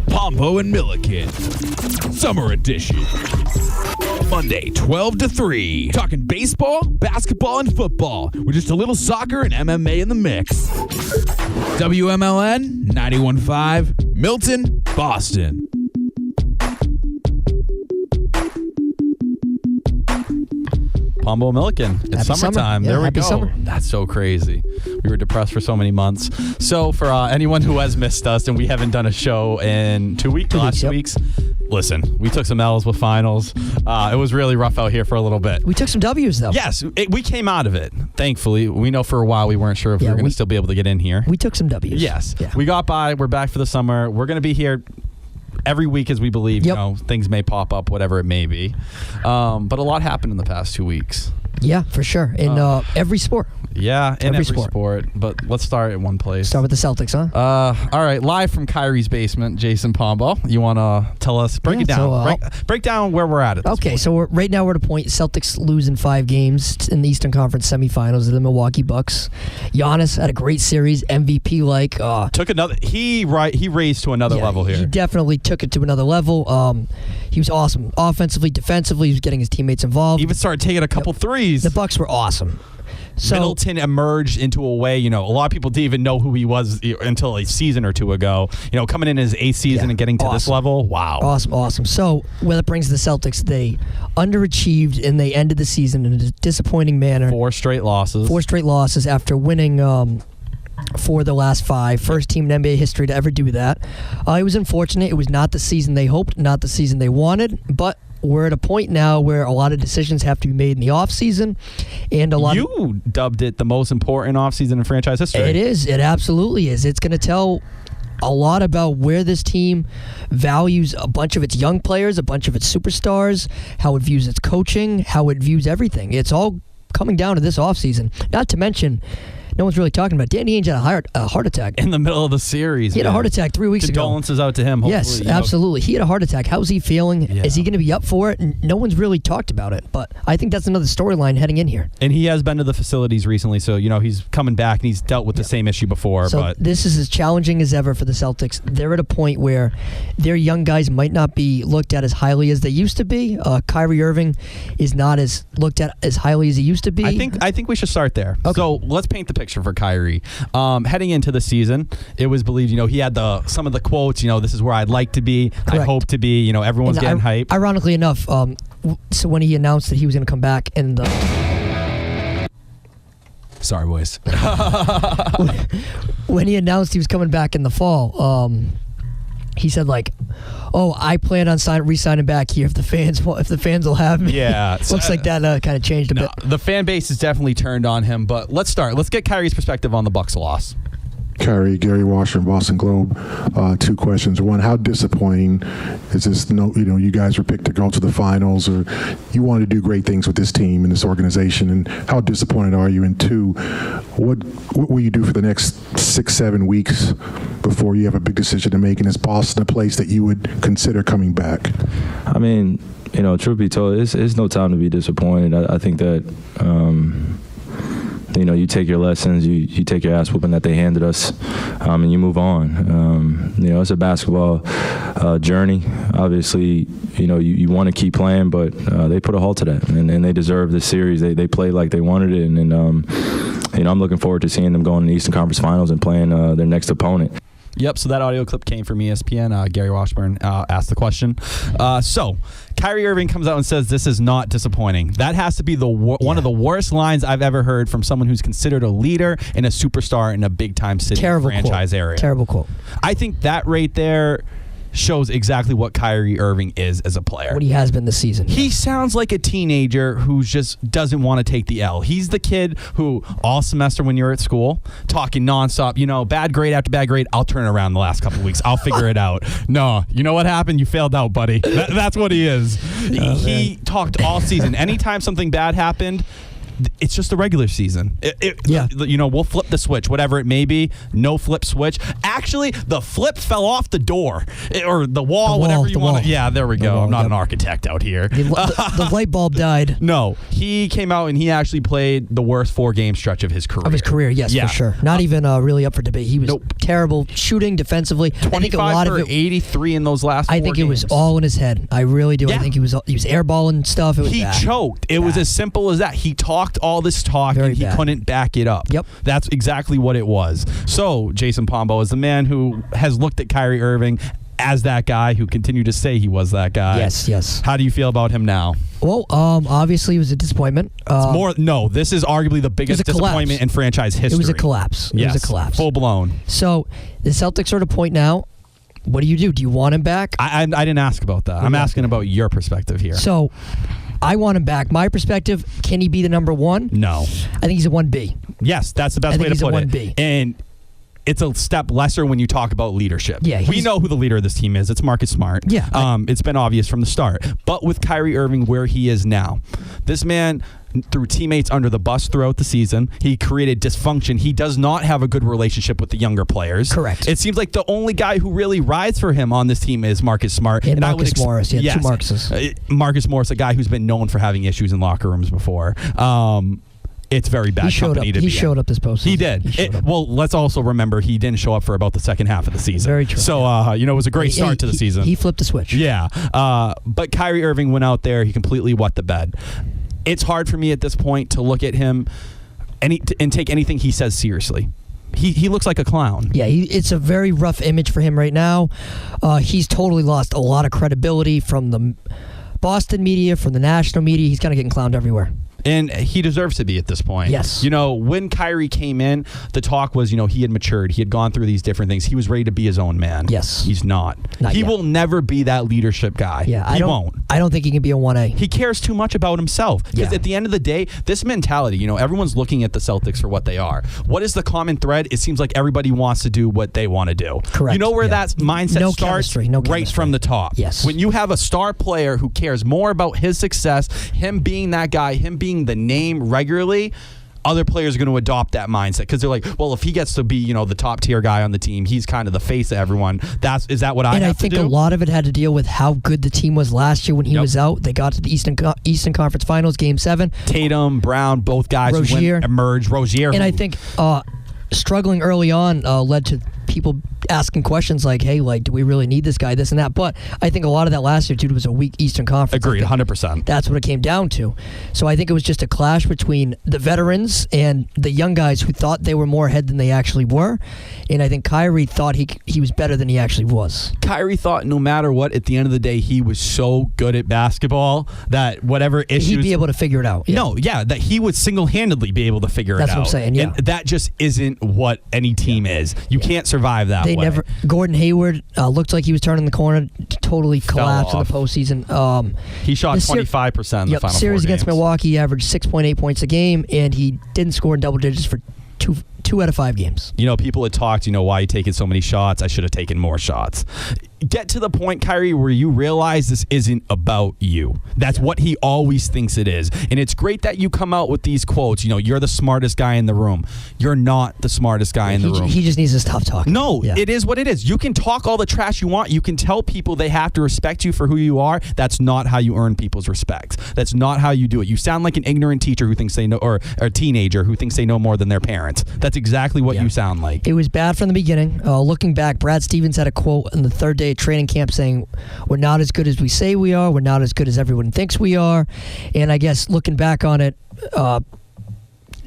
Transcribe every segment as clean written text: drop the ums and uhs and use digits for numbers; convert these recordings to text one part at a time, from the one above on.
Pombo and Milliken, Summer Edition. Monday, 12 to 3. Talking baseball, basketball, and football with just a little soccer and MMA in the mix. WMLN 91.5, Milton, Boston. Pombo Milliken. It's Happy summertime. Summer. Yeah, there we happy go. Summer. That's so crazy. We were depressed for so many months. So for anyone who has missed us and we haven't done a show in 2 weeks, last 2 weeks, listen, we took some L's with finals. It was really rough out here for a little bit. We took some W's, though. Yes, we came out of it, thankfully. We know for a while we weren't sure if we were going to still be able to get in here. We took some W's. Yes. Yeah. We got by. We're back for the summer. We're going to be here every week as we believe. Yep. You know, things may pop up, whatever it may be. But a lot happened in the past 2 weeks. Yeah, for sure. In every sport. Yeah, in every sport. But let's start at one place. Start with the Celtics, huh? All right, live from Kyrie's basement, Jason Pombo. You want to tell us, break it down. Break down where we're at this point. So right now we're at a point, Celtics losing 5 games in the Eastern Conference semifinals of the Milwaukee Bucks. Giannis had a great series, MVP-like. Took another. He raised to another level here. He definitely took it to another level. He was awesome. Offensively, defensively, he was getting his teammates involved. Even started taking a couple threes. The Bucks were awesome. So, Middleton emerged into a way, you know, a lot of people didn't even know who he was until a season or two ago. You know, coming in his 8th season and getting to this level, wow. Awesome. So, where that brings the Celtics, they underachieved and they ended the season in a disappointing manner. 4 straight losses After winning for the last 5. First team in NBA history to ever do that. It was unfortunate. It was not the season they hoped, not the season they wanted, but we're at a point now where a lot of decisions have to be made in the offseason. And You dubbed it the most important offseason in franchise history. It is. It absolutely is. It's going to tell a lot about where this team values a bunch of its young players, a bunch of its superstars, how it views its coaching, how it views everything. It's all coming down to this offseason. Not to mention, no one's really talking about Danny Ainge had a heart attack. In the middle of the series. He had a heart attack 3 weeks ago. Condolences out to him. Yes, absolutely. He had a heart attack. How's he feeling? Yeah. Is he going to be up for it? And no one's really talked about it, but I think that's another storyline heading in here. And he has been to the facilities recently, so, you know, he's coming back and he's dealt with the same issue before. So this is as challenging as ever for the Celtics. They're at a point where their young guys might not be looked at as highly as they used to be. Kyrie Irving is not as looked at as highly as he used to be. I think we should start there. Okay. So let's paint the picture for Kyrie. Heading into the season, it was believed, you know, he had some of the quotes, you know, this is where I'd like to be, Correct. I hope to be, you know, everyone's getting hype. Ironically enough, so when he announced that he was going to come back in the... Sorry, boys. When he announced he was coming back in the fall, he said I plan on re-signing back here if the fans will have me. Yeah. Looks like that kind of changed a bit. The fan base is definitely turned on him, but let's start. Let's get Kyrie's perspective on the Bucks loss. Kyrie, Gary Washburn, Boston Globe. 2 questions. One, how disappointing is this? You guys were picked to go to the finals, or you wanted to do great things with this team and this organization, and how disappointed are you? And 2, what will you do for the next 6-7 weeks before you have a big decision to make? And is Boston a place that you would consider coming back? I mean, truth be told, it's no time to be disappointed. I think that. You take your lessons, you take your ass whooping that they handed us, and you move on. It's a basketball journey. Obviously, you want to keep playing, but they put a halt to that, and they deserve this series. They played like they wanted it, and I'm looking forward to seeing them going in the Eastern Conference Finals and playing their next opponent. Yep, so that audio clip came from ESPN. Gary Washburn asked the question. So Kyrie Irving comes out and says this is not disappointing. That has to be one of the worst lines I've ever heard from someone who's considered a leader and a superstar in a big-time city franchise area. Terrible quote. I think that right there shows exactly what Kyrie Irving is as a player. What he has been this season. He sounds like a teenager who just doesn't want to take the L. He's the kid who all semester when you're at school, talking nonstop, bad grade after bad grade, I'll turn it around the last couple of weeks. I'll figure it out. No, you know what happened? You failed out, buddy. That's what he is. He talked all season. Anytime something bad happened, It's just the regular season. We'll flip the switch, whatever it may be. No flip switch. Actually, the flip fell off the door or the wall, whatever you want. Yeah, there we go. I'm not an architect out here. The light bulb died. No, he came out and he actually played the worst 4-game stretch of his career. Yes, for sure. Not even really up for debate. He was terrible shooting defensively. 25 for 83 in those last 4 games. I think it was all in his head. I really do. Yeah. I think he was airballing stuff. It was bad. Choked. It was as simple as that. He talked all this talk and he couldn't back it up. Yep. That's exactly what it was. So, Jason Pombo is the man who has looked at Kyrie Irving as that guy, who continued to say he was that guy. Yes. How do you feel about him now? Well, obviously it was a disappointment. This is arguably the biggest disappointment in franchise history. It was a collapse. It was a collapse. Full blown. So the Celtics are at a point now. What do you do? Do you want him back? I didn't ask about that. I'm asking about your perspective here. So I want him back. My perspective, can he be the number one? No. I think he's a 1B. Yes, that's the best way to put it. I think he's a 1B. And it's a step lesser when you talk about leadership. Yeah, we know who the leader of this team is. It's Marcus Smart. Yeah. It's been obvious from the start. But with Kyrie Irving where he is now, this man threw teammates under the bus throughout the season. He created dysfunction. He does not have a good relationship with the younger players. Correct. It seems like the only guy who really rides for him on this team is Marcus Smart. And Marcus Morris. Yeah, yes, two Marcuses. Marcus Morris, a guy who's been known for having issues in locker rooms before. It's very bad company to be in. He showed up this postseason. He did. Well, let's also remember he didn't show up for about the second half of the season. Very true. So, it was a great start to the season. He flipped the switch. Yeah. But Kyrie Irving went out there. He completely wet the bed. It's hard for me at this point to look at him and take anything he says seriously. He looks like a clown. Yeah, it's a very rough image for him right now. He's totally lost a lot of credibility from the Boston media, from the national media. He's kind of getting clowned everywhere. And he deserves to be at this point. Yes. When Kyrie came in, the talk was, he had matured. He had gone through these different things. He was ready to be his own man. Yes. He's not. He will never be that leadership guy. Yeah, he won't. I don't think he can be a 1A. He cares too much about himself. Because at the end of the day, this mentality, everyone's looking at the Celtics for what they are. What is the common thread? It seems like everybody wants to do what they want to do. Correct. You know where that mindset starts? No right from the top. Yes. When you have a star player who cares more about his success, him being that guy, him being the name regularly, other players are going to adopt that mindset because they're like, well, if he gets to be, the top tier guy on the team, he's kind of the face of everyone. Is that what I have to do? And I think a lot of it had to deal with how good the team was last year when he was out. They got to the Eastern Conference Finals, Game 7. Tatum, Brown, both guys who emerged. Rozier. And I think struggling early on led to people asking questions like, hey, do we really need this guy, this and that? But I think a lot of that last year, dude, was a weak Eastern Conference. Agreed, 100%. That's what it came down to. So I think it was just a clash between the veterans and the young guys who thought they were more ahead than they actually were. And I think Kyrie thought he was better than he actually was. Kyrie thought no matter what, at the end of the day, he was so good at basketball that whatever issues... He'd be able to figure it out. Yeah. That he would single-handedly be able to figure it out. That's what I'm saying, yeah. And that just isn't what any team is. You can't survive that way. Gordon Hayward looked like he was turning the corner, totally collapsed in the postseason. He shot 25% in the final series 4 against games. Milwaukee, he averaged 6.8 points a game, and he didn't score in double digits for two out of 5 games. People had talked, why you taking so many shots? I should have taken more shots. Get to the point, Kyrie, where you realize this isn't about you. That's what he always thinks it is. And it's great that you come out with these quotes. You're the smartest guy in the room. You're not the smartest guy in the room. He just needs to stop talking. No, it is what it is. You can talk all the trash you want. You can tell people they have to respect you for who you are. That's not how you earn people's respect. That's not how you do it. You sound like an ignorant teacher who thinks they know, or a teenager who thinks they know more than their parents. That's exactly what you sound like. It was bad from the beginning. Looking back, Brad Stevens had a quote in the third day of training camp saying, we're not as good as we say we are. We're not as good as everyone thinks we are. And I guess looking back on it,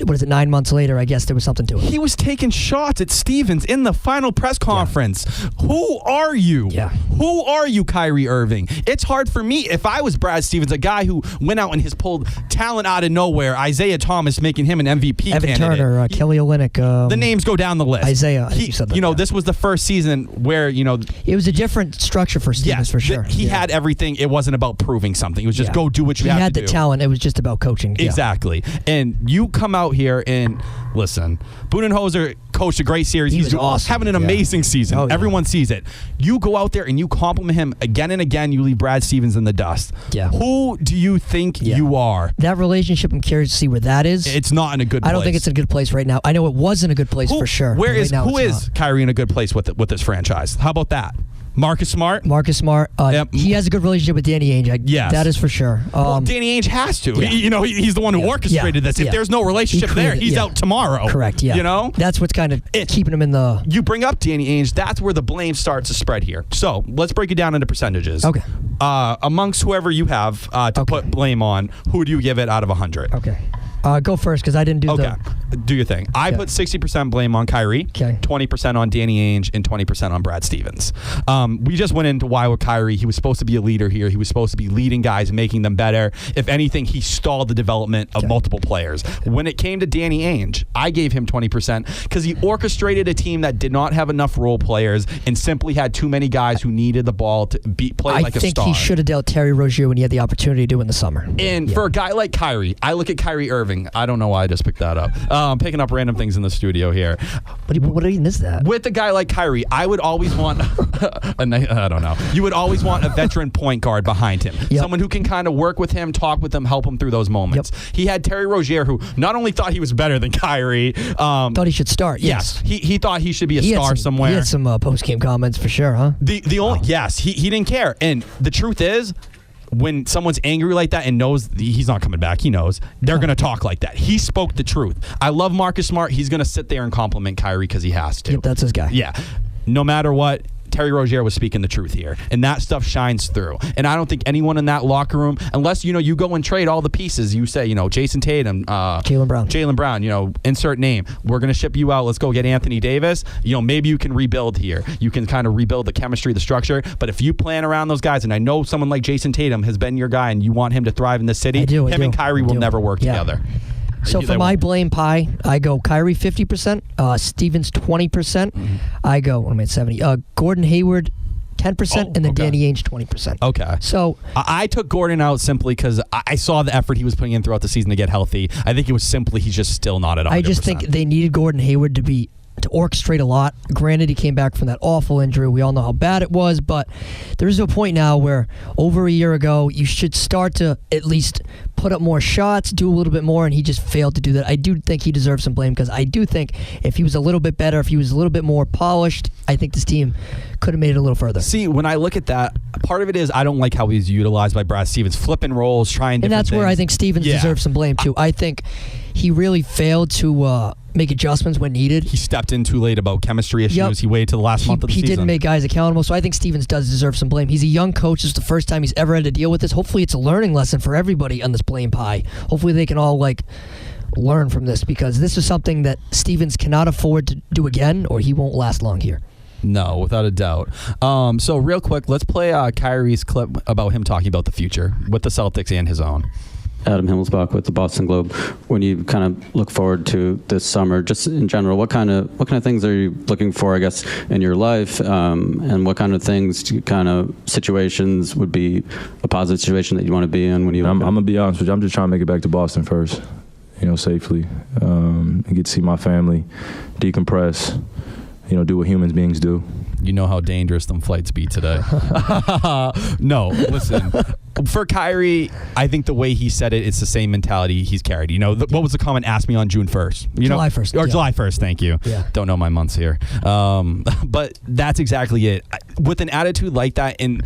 9 months later, I guess there was something to it. He was taking shots at Stevens in the final press conference. Yeah. Who are you? Yeah. Who are you, Kyrie Irving? It's hard for me. If I was Brad Stevens, a guy who went out and has pulled talent out of nowhere, Isaiah Thomas making him an MVP Evan candidate. Turner, Kelly Olynyk. The names go down the list. Isaiah, I think you said that. This was the first season where, it was a different structure for Stevens, for sure. He had everything. It wasn't about proving something. It was just go do what you have to do. He had the talent. It was just about coaching. Exactly. And you come out out here and listen, Budenholzer coached a great series. He He's was awesome. having an amazing season. Oh, yeah. Everyone sees it. You go out there and you compliment him again and again. You leave Brad Stevens in the dust. Yeah. Who do you think you are? That relationship, I'm curious to see where that is. It's not in a good place. I don't think it's in a good place right now. I know it was in a good place for sure. Who Right now is it's not. Kyrie in a good place with this franchise? How about that? Marcus Smart? Marcus Smart. Yep. He has a good relationship with Danny Ainge. Yes. That is for sure. Well, Danny Ainge has to. Yeah. He's the one who orchestrated this. If Yeah. there's no relationship there, he's out tomorrow. Correct, yeah. You know? That's what's kind of keeping him in the... You bring up Danny Ainge, that's where the blame starts to spread here. So let's break it down into percentages. Okay. Amongst whoever you have to put blame on, who do you give it out of 100? Okay. Go first, because I didn't do Okay. Do your thing. I put 60% blame on Kyrie, 20% on Danny Ainge, and 20% on Brad Stevens. We just went into why with Kyrie. He was supposed to be a leader here. He was supposed to be leading guys, making them better. If anything, he stalled the development of multiple players. When it came to Danny Ainge, I gave him 20% because he orchestrated a team that did not have enough role players and simply had too many guys who needed the ball to play like a star. I think he should have dealt Terry Rozier when he had the opportunity to do in the summer. And for a guy like Kyrie, I look at Kyrie Irving. I don't know why I just picked that up. Picking up random things in the studio here. What even is that? With a guy like Kyrie, I would always want I don't know. You would always want a veteran point guard behind him. Yep. Someone who can kind of work with him, talk with him, help him through those moments. Yep. He had Terry Rozier, who not only thought he was better than Kyrie, thought he should start. Yes. He thought he should be a star somewhere. He had some post-game comments for sure, huh? The only he didn't care. And the truth is, when someone's angry like that and knows he's not coming back, he knows they're going to talk like that. He spoke the truth. I love Marcus Smart. He's going to sit there and compliment Kyrie because he has to. Yep, that's his guy. Yeah. No matter what, Terry Rozier was speaking the truth here, and that stuff shines through. And I don't think anyone in that locker room, unless you go and trade all the pieces, you say Jason Tatum, Jaylen Brown, insert name. We're gonna ship you out. Let's go get Anthony Davis. Maybe you can rebuild here. You can kind of rebuild the chemistry, the structure. But if you plan around those guys, and I know someone like Jason Tatum has been your guy, and you want him to thrive in this city, him and Kyrie will never work together. So for my blame pie, I go Kyrie 50%, Stevens 20%. I go 70. Gordon Hayward 10%, and then Danny Ainge 20%. Okay. So I took Gordon out simply because I saw the effort he was putting in throughout the season to get healthy. I think it was simply he's just still not at 100%. I just think they needed Gordon Hayward to orchestrate a lot. Granted, he came back from that awful injury. We all know how bad it was, but there is a point now where over a year ago, you should start to at least put up more shots, do a little bit more, and he just failed to do that. I do think he deserves some blame because I do think if he was a little bit better, if he was a little bit more polished, I think this team could have made it a little further. See, when I look at that, part of it is I don't like how he's utilized by Brad Stevens, flipping roles, trying different things. And that's where I think Stevens deserves some blame too. I think he really failed to make adjustments when needed. He stepped in too late about chemistry issues. Yep. He waited till the last month of the season. He didn't make guys accountable, so I think Stevens does deserve some blame. He's a young coach. This is the first time he's ever had to deal with this. Hopefully it's a learning lesson for everybody on this blame pie. Hopefully they can all learn from this because this is something that Stevens cannot afford to do again or he won't last long here. No, without a doubt. So real quick, let's play Kyrie's clip about him talking about the future with the Celtics and his own. Adam Himmelsbach with the Boston Globe. When you kind of look forward to this summer, just in general, what kind of things are you looking for, I guess, in your life, and what kind of situations would be a positive situation that you want to be in when you? I'm gonna be honest with you. I'm just trying to make it back to Boston first, safely, and get to see my family, decompress, do what human beings do. You know how dangerous them flights be today. No, listen. For Kyrie, I think the way he said it, it's the same mentality he's carried. What was the comment? Ask me on June 1st. July 1st. Or July 1st, thank you. Yeah. Don't know my months here. But that's exactly it. With an attitude like that and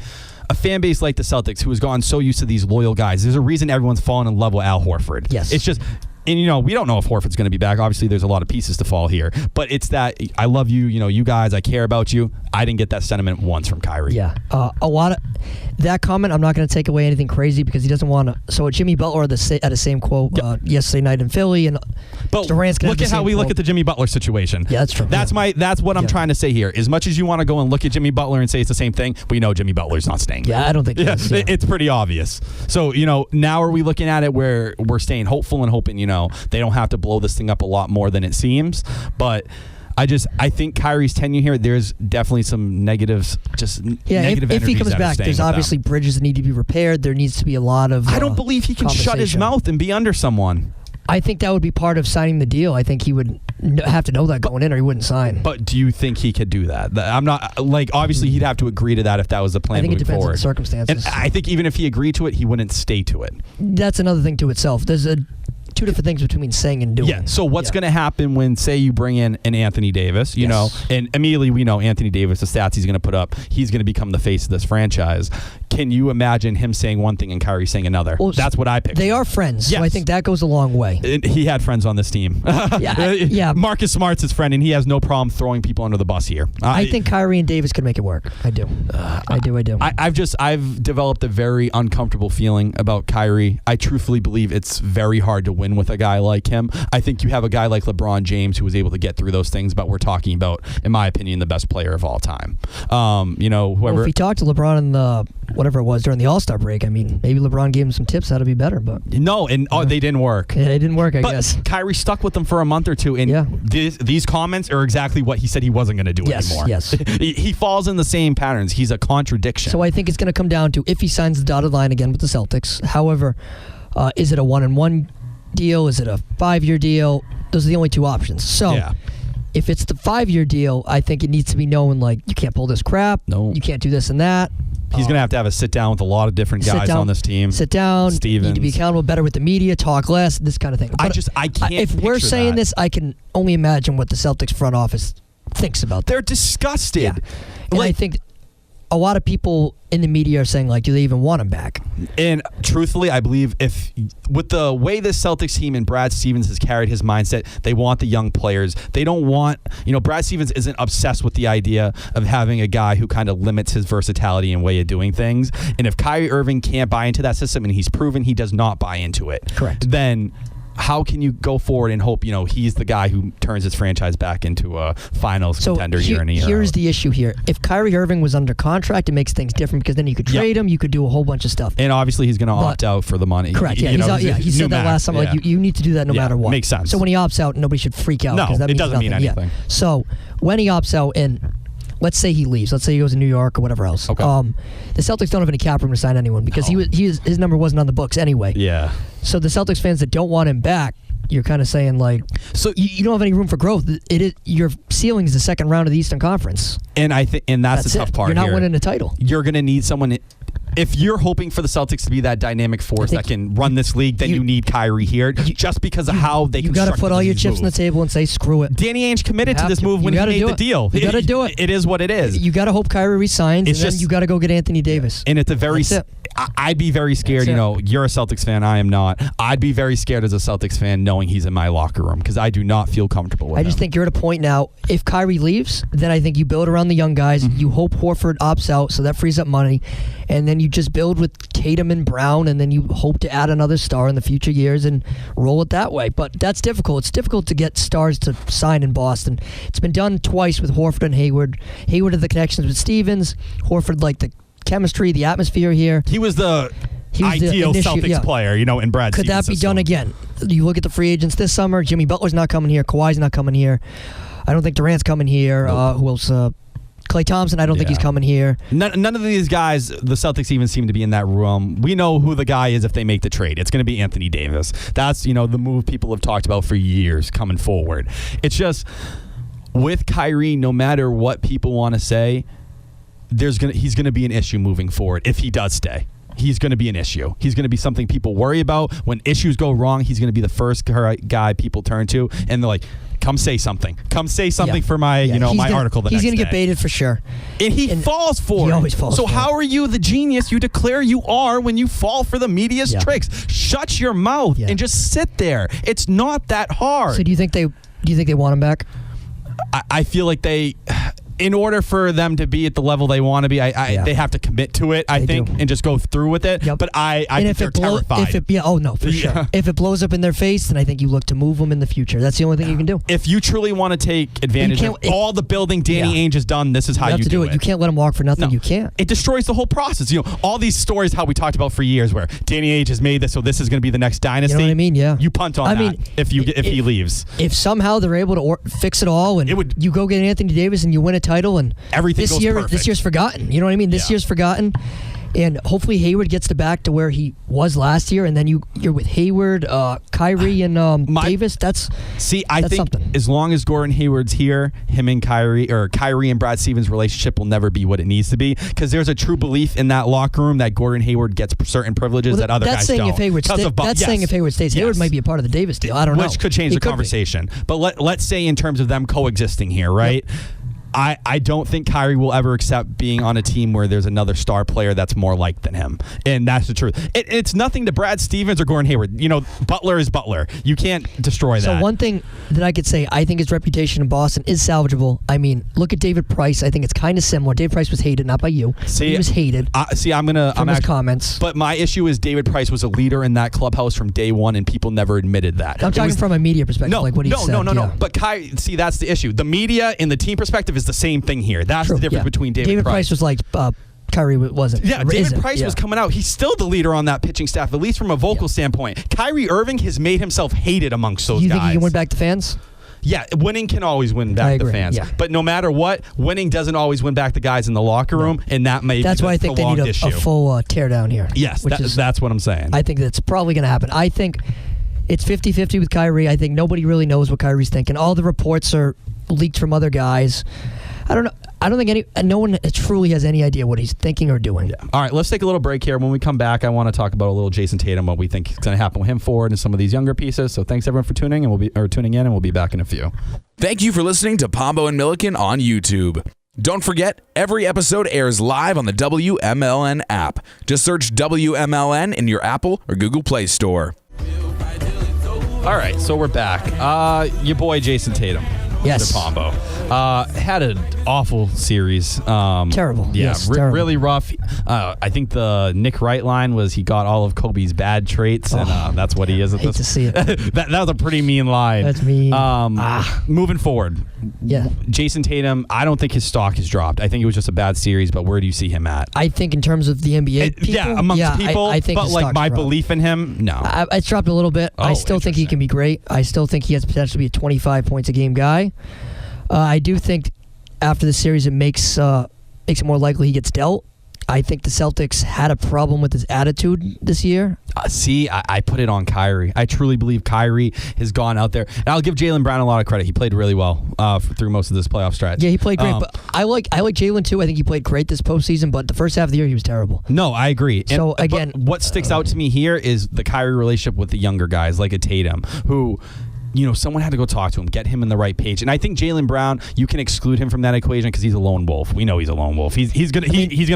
a fan base like the Celtics who has gotten so used to these loyal guys, there's a reason everyone's fallen in love with Al Horford. Yes. It's just... And, we don't know if Horford's going to be back. Obviously, there's a lot of pieces to fall here. But it's that, I love you, you guys, I care about you. I didn't get that sentiment once from Kyrie. Yeah. A lot of that comment, I'm not going to take away anything crazy because he doesn't want to. So Jimmy Butler had the same quote yesterday night in Philly. But Durant's look at how we look at the Jimmy Butler situation. Yeah, that's true. That's what I'm trying to say here. As much as you want to go and look at Jimmy Butler and say it's the same thing, we know Jimmy Butler's not staying there. Yeah, I don't think it's pretty obvious. So, now are we looking at it where we're staying hopeful and hoping, they don't have to blow this thing up a lot more than it seems. But I think Kyrie's tenure here, there's definitely some negatives, negative if he energies comes that are back, staying there's with obviously them. bridges that need to be repaired. There needs to be a lot of I don't believe he can shut his mouth and be under someone. I think that would be part of signing the deal. I think he would have to know that going in, or he wouldn't sign. But do you think he could do that? I'm not obviously he'd have to agree to that if that was the plan. I think it moving depends forward. on the circumstances. And I think even if he agreed to it, he wouldn't stay to it. That's another thing to itself. There's two different things between saying and doing. Yeah. So what's going to happen when, say, you bring in an Anthony Davis, you know, and immediately we know Anthony Davis, the stats he's going to put up, he's going to become the face of this franchise. Can you imagine him saying one thing and Kyrie saying another? Well, that's what I picked. They are friends, so I think that goes a long way. He had friends on this team. Yeah. Marcus Smart's his friend, and he has no problem throwing people under the bus here. I think Kyrie and Davis could make it work. I do. I do. I've developed a very uncomfortable feeling about Kyrie. I truthfully believe it's very hard to win with a guy like him. I think you have a guy like LeBron James who was able to get through those things, but we're talking about, in my opinion, the best player of all time. Whoever. Well, if he talked to LeBron in the whatever it was during the All-Star break, I mean, maybe LeBron gave him some tips how to be better, but no, and they didn't work. Yeah, it didn't work, I guess. Kyrie stuck with them for a month or two, and these comments are exactly what he said he wasn't going to do anymore. Yes. He falls in the same patterns. He's a contradiction. So I think it's going to come down to if he signs the dotted line again with the Celtics. However, is it a 1-and-1 deal? Is it a 5-year deal? Those are the only two options. So if it's the 5-year deal, I think it needs to be known, like, you can't pull this crap. No. You can't do this and that. He's going to have a sit-down with a lot of different guys on this team. Sit down. Stevens. Need to be accountable better with the media, talk less, this kind of thing. But I can't if we're saying this, I can only imagine what the Celtics front office thinks about that. They're disgusted. Yeah. And I think a lot of people in the media are saying, like, do they even want him back? And truthfully, I believe with the way this Celtics team and Brad Stevens has carried his mindset, they want the young players. They don't want, Brad Stevens isn't obsessed with the idea of having a guy who kind of limits his versatility and way of doing things. And if Kyrie Irving can't buy into that system, and he's proven he does not buy into it, correct, then how can you go forward and hope, he's the guy who turns his franchise back into a finals contender year in and year out? Here's the issue here. If Kyrie Irving was under contract, it makes things different because then you could trade him, you could do a whole bunch of stuff. And obviously he's going to opt out for the money. Correct, he said that last summer. Like, you need to do that no matter what. Makes sense. So when he opts out, nobody should freak out. No, that it doesn't mean anything. Yeah. So when he opts out, and let's say he leaves. Let's say he goes to New York or whatever else. Okay. The Celtics don't have any cap room to sign anyone because his number wasn't on the books anyway. Yeah. So the Celtics fans that don't want him back, you're kind of saying, like, so you don't have any room for growth. Your ceiling is the second round of the Eastern Conference, and that's the tough part. You're not here. winning a title. You're going to need someone. If you're hoping for the Celtics to be that dynamic force that can run this league, then you need Kyrie here, just because of how they. You got to put all your chips on the table and say, screw it. Danny Ainge committed to this move when he made the deal. You got to do it. It is what it is. You got to hope Kyrie resigns, and then you got to go get Anthony Davis. And it's a very. I'd be very scared. You're a Celtics fan. I am not. I'd be very scared as a Celtics fan knowing he's in my locker room because I do not feel comfortable with him. I just think you're at a point now. If Kyrie leaves, then I think you build around the young guys. You hope Horford opts out, so that frees up money, and then you just build with Tatum and Brown, and then you hope to add another star in the future years and roll it that way. But that's difficult. It's difficult to get stars to sign in Boston. It's been done twice with Horford and Hayward. Hayward had the connections with Stevens. Horford liked the chemistry, the atmosphere here. He was the ideal Celtics player, in Brad Stevens' Could that be done again? You look at the free agents this summer. Jimmy Butler's not coming here. Kawhi's not coming here. I don't think Durant's coming here. Nope. Who else? Klay Thompson, I don't think he's coming here. None of these guys, the Celtics even seem to be in that room. We know who the guy is if they make the trade. It's going to be Anthony Davis. That's, the move people have talked about for years coming forward. It's just, with Kyrie, no matter what people want to say, he's going to be an issue moving forward if he does stay. He's going to be an issue. He's going to be something people worry about. When issues go wrong, he's going to be the first guy people turn to, and they're like, come say something. Come say something for my, my article the next day. He's going to get baited for sure. And he falls for it. He always falls for it. So how are you the genius you declare you are when you fall for the media's tricks? Shut your mouth and just sit there. It's not that hard. So do you think they want him back? I feel like in order for them to be at the level they want to be, they have to commit to it, I think, and just go through with it. Yep. But I think they're terrified. For sure. If it blows up in their face, then I think you look to move them in the future. That's the only thing you can do. If you truly want to take advantage of all the building Danny Ainge has done, this is how you do it. You can't let him walk for nothing. No. You can't. It destroys the whole process. All these stories how we talked about for years where Danny Ainge has made this, so this is going to be the next dynasty. You know what I mean? Yeah. You punt on that if he leaves. If somehow they're able to fix it all and you go get Anthony Davis and you win a title and everything goes perfect. This year's forgotten. You know what I mean? This year's forgotten. And hopefully Hayward gets back to where he was last year, and then you're with Hayward, Kyrie, and Davis. I think something. As long as Gordon Hayward's here, him and Kyrie and Brad Stevens' relationship will never be what it needs to be, because there's a true belief in that locker room that Gordon Hayward gets certain privileges that other guys don't. Saying if Hayward stays, Hayward might be a part of the Davis deal. I don't know. Which could change the conversation. But let's say in terms of them coexisting here, right? Yep. I don't think Kyrie will ever accept being on a team where there's another star player that's more liked than him. And that's the truth. It's nothing to Brad Stevens or Gordon Hayward. Butler is Butler. You can't destroy that. So one thing that I could say, I think his reputation in Boston is salvageable. I mean, look at David Price. I think it's kind of similar. David Price was hated, not by you. He was hated. I'm his comments. But my issue is David Price was a leader in that clubhouse from day one, and people never admitted that. I'm talking from a media perspective, what he said. No. But that's the issue. The media and the team perspective is the same thing here. That's the difference between David Price. Price was like Kyrie wasn't. Yeah, David Price was coming out. He's still the leader on that pitching staff, at least from a vocal standpoint. Kyrie Irving has made himself hated amongst those guys. You think he can win back to fans? Yeah, winning can always win back the fans. Yeah. But no matter what, winning doesn't always win back the guys in the locker room, and that may That's be why I think they need a full tear down here. Yes, that's what I'm saying. I think that's probably going to happen. I think it's 50-50 with Kyrie. I think nobody really knows what Kyrie's thinking. All the reports are leaked from other guys. I don't know. I don't think no one truly has any idea what he's thinking or doing. Yeah. All right, let's take a little break here. When we come back, I want to talk about a little Jason Tatum, what we think is going to happen with him forward and some of these younger pieces. So thanks everyone for tuning in, and we'll be back in a few. Thank you for listening to Pombo and Milliken on YouTube. Don't forget, every episode airs live on the WMLN app. Just search WMLN in your Apple or Google Play Store. All right, so we're back. Your boy Jason Tatum. Yes. The Pombo. Had an awful series. Terrible. Yeah, yes, terrible. Really rough. I think the Nick Wright line was he got all of Kobe's bad traits, and that's what he is at hate this. To see it. that was a pretty mean line. That's mean. Moving forward, Jason Tatum, I don't think his stock has dropped. I think it was just a bad series, but where do you see him at? I think in terms of the NBA people, amongst people, I think but like my belief in him, no. It's dropped a little bit. I still think he can be great. I still think he has potential to be a 25 points a game guy. I do think after the series it makes it more likely he gets dealt. I think the Celtics had a problem with his attitude this year. I put it on Kyrie. I truly believe Kyrie has gone out there. And I'll give Jaylen Brown a lot of credit. He played really well through most of this playoff stretch. Yeah, he played great. But I like Jaylen too. I think he played great this postseason, but the first half of the year he was terrible. No, I agree. So again, what sticks out to me here is the Kyrie relationship with the younger guys like a Tatum, who someone had to go talk to him, get him in the right page. And I think Jaylen Brown, you can exclude him from that equation because he's a lone wolf. We know he's a lone wolf. He's gonna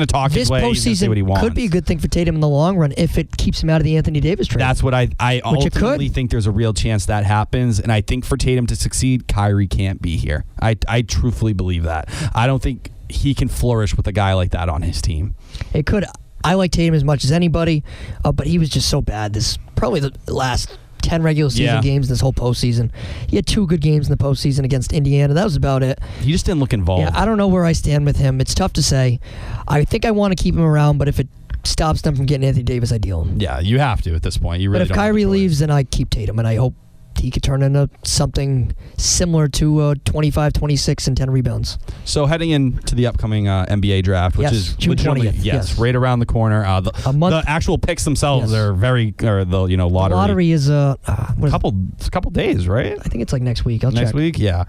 talk his way. He's gonna say what he wants. Could be a good thing for Tatum in the long run if it keeps him out of the Anthony Davis trade. That's what I ultimately think there's a real chance that happens. And I think for Tatum to succeed, Kyrie can't be here. I truthfully believe that. I don't think he can flourish with a guy like that on his team. It could. I like Tatum as much as anybody, but he was just so bad. This probably the last 10 regular season games this whole postseason. He had 2 good games in the postseason against Indiana. That was about it. He just didn't look involved. Yeah, I don't know where I stand with him. It's tough to say. I think I want to keep him around, but if it stops them from getting Anthony Davis, I deal him. Yeah, you have to at this point. You really. But if Kyrie leaves, then I keep Tatum, and I hope he could turn into something similar to 25, 26, and 10 rebounds. So heading into the upcoming NBA draft, which is June 20th. Right around the corner. The actual picks themselves are lottery. The lottery is a couple days, right? I think it's like next week. I'll check. Next week, yeah.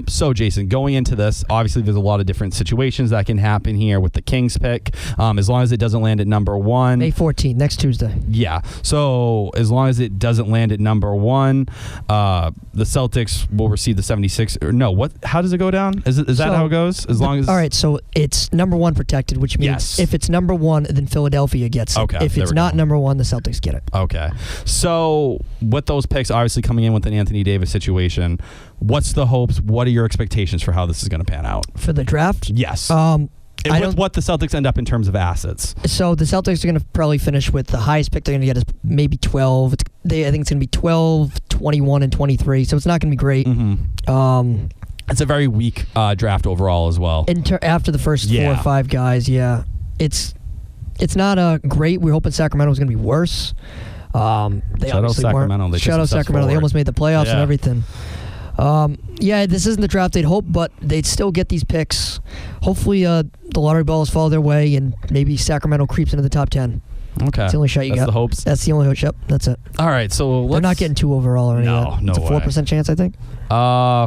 So Jason, going into this, obviously there's a lot of different situations that can happen here with the Kings pick. As long as it doesn't land at number 1, May 14th, next Tuesday. Yeah. So as long as it doesn't land at number 1. The Celtics will receive the 76. Or no, what? How does it go down? Is that how it goes? As long as all right, so it's number 1 protected, which means if it's number 1, then Philadelphia gets it. Okay, if it's not number 1, the Celtics get it. Okay. So with those picks, obviously coming in with an Anthony Davis situation, what's the hopes? What are your expectations for how this is going to pan out for the draft? Yes. And with what the Celtics end up in terms of assets. So the Celtics are going to probably finish with the highest pick they're going to get is maybe 12. I think it's going to be 12, 21, and 23. So it's not going to be great. Mm-hmm. It's a very weak draft overall as well. After the first 4 or 5 guys, it's not great. We're hoping Sacramento's going to be worse. They Shout out Sacramento. Shout out Sacramento. They almost made the playoffs and everything. Yeah, this isn't the draft they'd hope, but they'd still get these picks. Hopefully, the lottery balls fall their way, and maybe Sacramento creeps into the top 10. Okay. That's the only shot you That's got. the hopes. That's the only hope. Yep, that's it. All right, so They're not getting 2 overall or anything. No It's a 4% way. chance, I think. I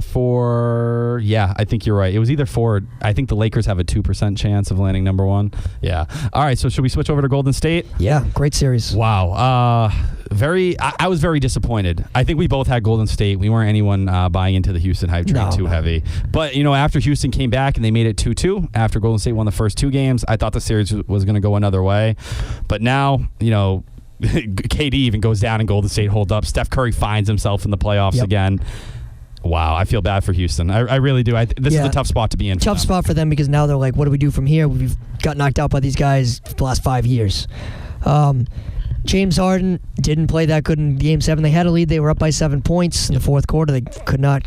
think you're right. It was either 4. I think the Lakers have a 2% chance of landing number 1. Yeah. All right, so should we switch over to Golden State? Yeah, great series. Wow. I was very disappointed. I think we both had Golden State. We weren't anyone buying into the Houston hype train too heavy. But, after Houston came back and they made it 2-2, after Golden State won the first 2 games, I thought the series was going to go another way. But now, KD even goes down and Golden State hold up. Steph Curry finds himself in the playoffs again. Wow, I feel bad for Houston. I really do. This is a tough spot to be in. Tough spot for them because now they're like, what do we do from here? We've got knocked out by these guys for the last 5 years. James Harden didn't play that good in Game 7. They had a lead. They were up by 7 points in the fourth quarter. They could not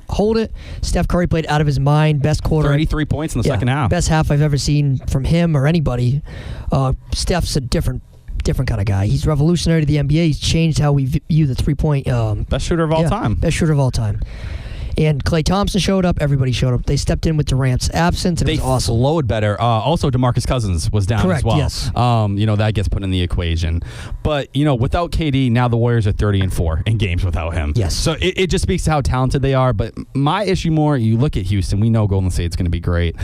hold it. Steph Curry played out of his mind. Best quarter. 33 points in the second half. Best half I've ever seen from him or anybody. Steph's a different kind of guy. He's revolutionary to the NBA. He's changed how we view the three-point. Best shooter of all time. Best shooter of all time. And Klay Thompson showed up. Everybody showed up. They stepped in with Durant's absence, and it was awesome. They flowed better. Also, DeMarcus Cousins was down as well. Yes. That gets put in the equation. But, without KD, now the Warriors are 30-4 in games without him. Yes. So it just speaks to how talented they are. But my issue more, you look at Houston, we know Golden State's going to be great.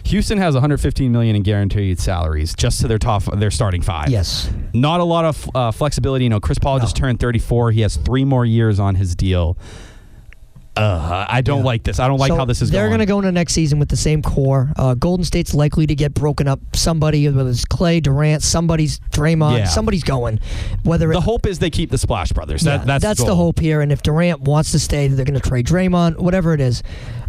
Houston has $115 million in guaranteed salaries just to their starting 5. Yes. Not a lot of flexibility. Chris Paul just turned 34. He has 3 more years on his deal. I don't like this. I don't like how this is going. They're going to go into next season with the same core. Golden State's likely to get broken up. Somebody, whether it's Klay, Durant, somebody's Draymond, somebody's going. The hope is they keep the Splash Brothers. That's the hope here. And if Durant wants to stay, they're going to trade Draymond, whatever it is.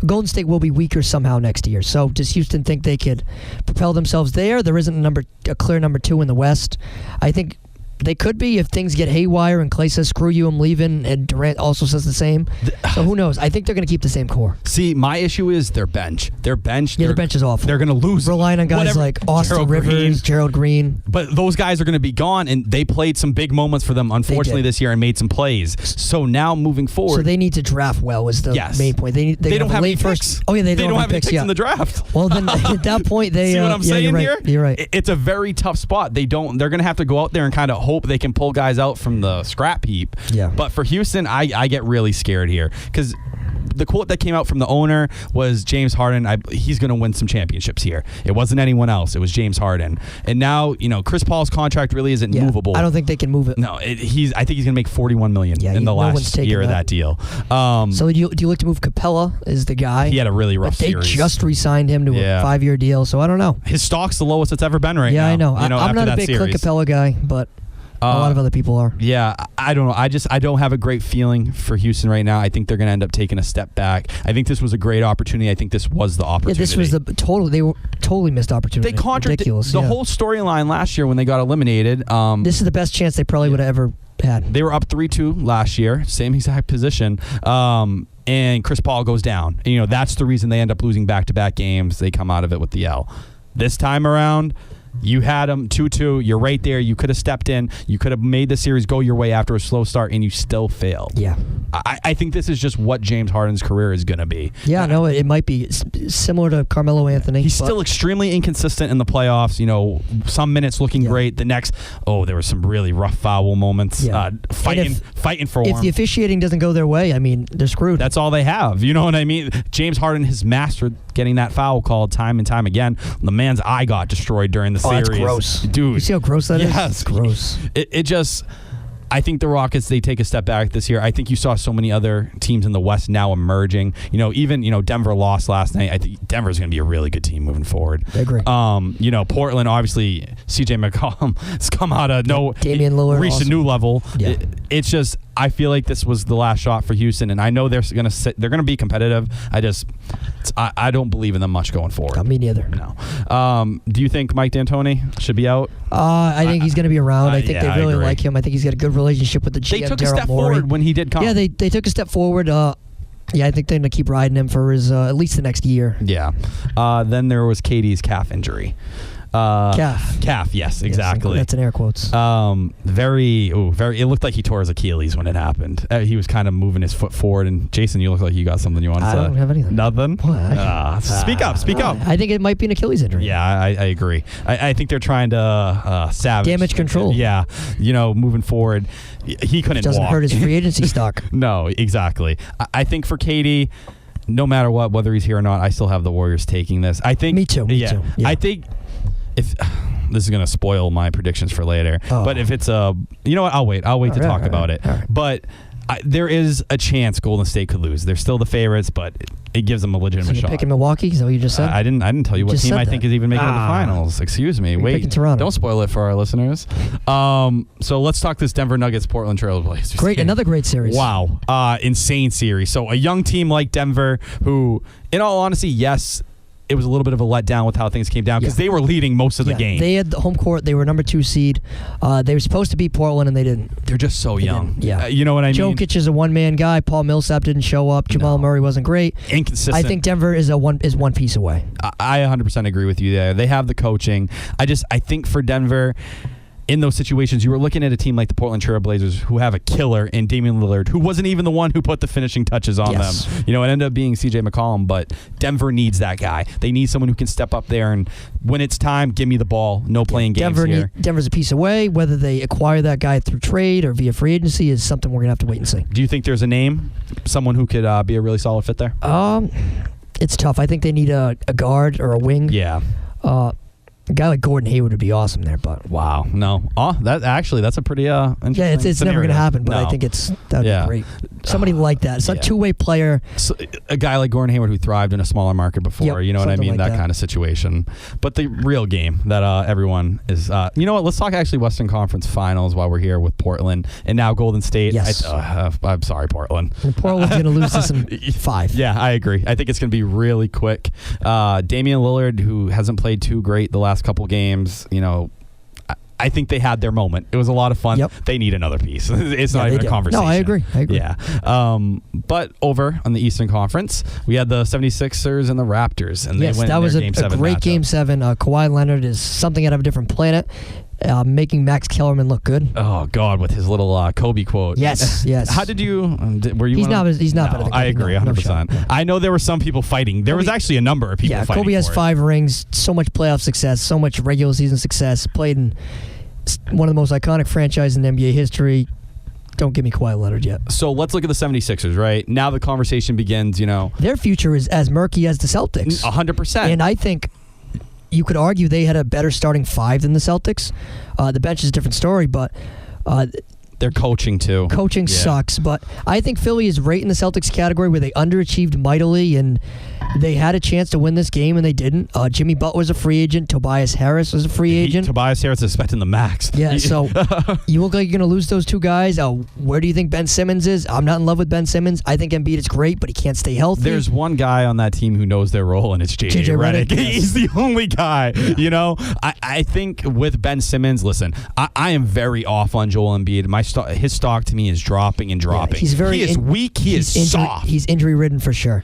Golden State will be weaker somehow next year. So does Houston think they could propel themselves there? There isn't a clear number 2 in the West. I think they could be if things get haywire and Klay says, screw you, I'm leaving, and Durant also says the same. So who knows? I think they're going to keep the same core. See, my issue is their bench. Their bench is awful. They're going to lose. Relying on guys like Austin Rivers, Gerald Green. But those guys are going to be gone, and they played some big moments for them, unfortunately, this year and made some plays. So now moving forward. So they need to draft well is the main point. They don't have any picks. Oh, yeah, they don't have any picks in the draft. Well, then at that point, they... See what I'm saying here? You're right. It's a very tough spot. They're going to have to go out there and kind of hope they can pull guys out from the scrap heap. Yeah. But for Houston, I get really scared here because the quote that came out from the owner was James Harden, he's going to win some championships here. It wasn't anyone else. It was James Harden. And now, Chris Paul's contract really isn't movable. I don't think they can move it. No, I think he's going to make $41 million in the last year of that deal. So do you look to move Capella is the guy? He had a really rough series. They just re-signed him to a 5-year deal, so I don't know. His stock's the lowest it's ever been right now. Yeah, I know. I'm not a big Clint Capella guy, but... a lot of other people are. Yeah, I don't know. I don't have a great feeling for Houston right now. I think they're going to end up taking a step back. I think this was a great opportunity. I think this was the opportunity. Yeah, this was they were totally missed opportunity. They contradicted the whole storyline last year when they got eliminated. This is the best chance they probably would have ever had. They were up 3-2 last year, same exact position. And Chris Paul goes down. And, that's the reason they end up losing back-to-back games. They come out of it with the L. This time around, you had them 2-2. You're right there. You could have stepped in. You could have made the series go your way after a slow start, and you still failed. Yeah. I think this is just what James Harden's career is going to be. Yeah, no, it might be similar to Carmelo Anthony. He's still extremely inconsistent in the playoffs. Some minutes looking great. The next, there were some really rough foul moments. Yeah. Fighting for If the officiating doesn't go their way, they're screwed. That's all they have. You know what I mean? James Harden has mastered getting that foul called time and time again. The man's eye got destroyed during the series. That's gross. Dude. You see how gross that is? Yes. It's gross. It just... I think the Rockets, they take a step back this year. I think you saw so many other teams in the West now emerging. Even Denver lost last night. I think Denver's going to be a really good team moving forward. I agree. Portland, obviously, CJ McCollum has come out of Damian Lillard reached a new level. Yeah. It's just, I feel like this was the last shot for Houston, and I know they're going to be competitive. I don't believe in them much going forward. Me neither. No. Do you think Mike D'Antoni should be out? I think he's going to be around. I think they really like him. I think he's got a good relationship with the GM. They took a Daryl step Morey. forward when he did come. Yeah, they took a step forward. I think they're going to keep riding him for his at least the next year. Yeah. Then there was KD's calf injury. Calf, yes, exactly. That's in air quotes. Very. It looked like he tore his Achilles when it happened. He was kind of moving his foot forward. And Jason, you look like you got something you want to say. I don't have anything. Nothing? Speak up. I think it might be an Achilles injury. Yeah, I agree. I think they're trying to savage damage control. Yeah, moving forward, he couldn't doesn't walk. hurt his free agency stock. No, exactly. I think for KD, no matter what, whether he's here or not, I still have the Warriors taking this. I think. Me too. Yeah. I think if this is going to spoil my predictions for later, but if it's you know what? I'll wait to talk about it. Right. But there is a chance Golden State could lose. They're still the favorites, but it gives them a legitimate So shot. Picking Milwaukee? Is that what you just said? I didn't tell you what team I think is even making the finals. Excuse me. Wait. Picking Toronto. Don't spoil it for our listeners. So let's talk this Denver Nuggets Portland Trail Blazers. Great, another great series. Wow. Insane series. So a young team like Denver who, in all honesty, yes, it was a little bit of a letdown with how things came down because they were leading most of the game. They had the home court. They were number 2 seed. They were supposed to beat Portland, and they didn't. They're just so young. Yeah. You know what I mean? Jokic is a one-man guy. Paul Millsap didn't show up. Jamal Murray wasn't great. Inconsistent. I think Denver is one piece away. I 100% agree with you there. They have the coaching. I think for Denver, in those situations, you were looking at a team like the Portland Trail Blazers who have a killer in Damian Lillard, who wasn't even the one who put the finishing touches on them. It ended up being CJ McCollum, but Denver needs that guy. They need someone who can step up there and when it's time, give me the ball. No playing games here. Denver's a piece away. Whether they acquire that guy through trade or via free agency is something we're going to have to wait and see. Do you think there's a name, someone who could be a really solid fit there? It's tough. I think they need a guard or a wing. Yeah. A guy like Gordon Hayward would be awesome there, but wow, no. That's a pretty interesting. Yeah, it's never going to happen, but No. I think that'd be great. Somebody like that. It's a two-way player. So, a guy like Gordon Hayward who thrived in a smaller market before, Yep, you know what I something mean? like That kind of situation. But the real game that everyone is, you know what? Let's talk actually Western Conference Finals while we're here with Portland and now Golden State. Yes. I'm sorry, Portland. And Portland's going to lose this in 5. Yeah, I agree. I think it's going to be really quick. Damian Lillard, who hasn't played too great the last couple games, I think they had their moment. It was a lot of fun. Yep. They need another piece. It's not even a conversation. No, I agree. Yeah. But over on the Eastern Conference, we had the 76ers and the Raptors, and they went that was a Game 7 great matchup. Game 7. Kawhi Leonard is something out of a different planet, making Max Kellerman look good. Oh God, with his little Kobe quote. Yes. How did you? Were you? He's not better than Kobe. I agree, 100%. No. I know there were some people fighting. There was actually a number of people fighting. Kobe has for it. 5 rings, so much playoff success, so much regular season success. Played in one of the most iconic franchises in NBA history. Don't give me Kawhi Leonard yet. So let's look at the 76ers, right? Now the conversation begins, Their future is as murky as the Celtics. 100%. And I think you could argue they had a better starting 5 than the Celtics. The bench is a different story, but they're coaching too. Coaching sucks, but I think Philly is right in the Celtics category where they underachieved mightily and they had a chance to win this game and they didn't. Jimmy Butler's a free agent. Tobias Harris was a free agent. Tobias Harris is expecting the max. Yeah, so you look like you're going to lose those 2 guys. Where do you think Ben Simmons is? I'm not in love with Ben Simmons. I think Embiid is great, but he can't stay healthy. There's one guy on that team who knows their role, and it's JJ Redick. Yes. He's the only guy. I think with Ben Simmons, listen, I am very off on Joel Embiid. His stock to me is dropping and dropping. Yeah, he's very he is weak. He is soft. He's injury ridden for sure.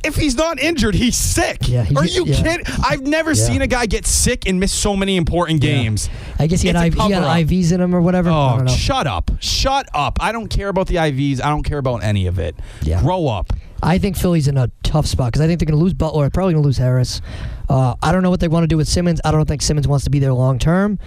If he's not injured, he's sick. Yeah, Are you kidding? I've never seen a guy get sick and miss so many important games. I guess he had IVs in him or whatever. I don't know. Shut up. Shut up. I don't care about the IVs. I don't care about any of it. Yeah. Grow up. I think Philly's in a tough spot because I think they're going to lose Butler. Probably going to lose Harris. I don't know what they want to do with Simmons. I don't think Simmons wants to be there long term.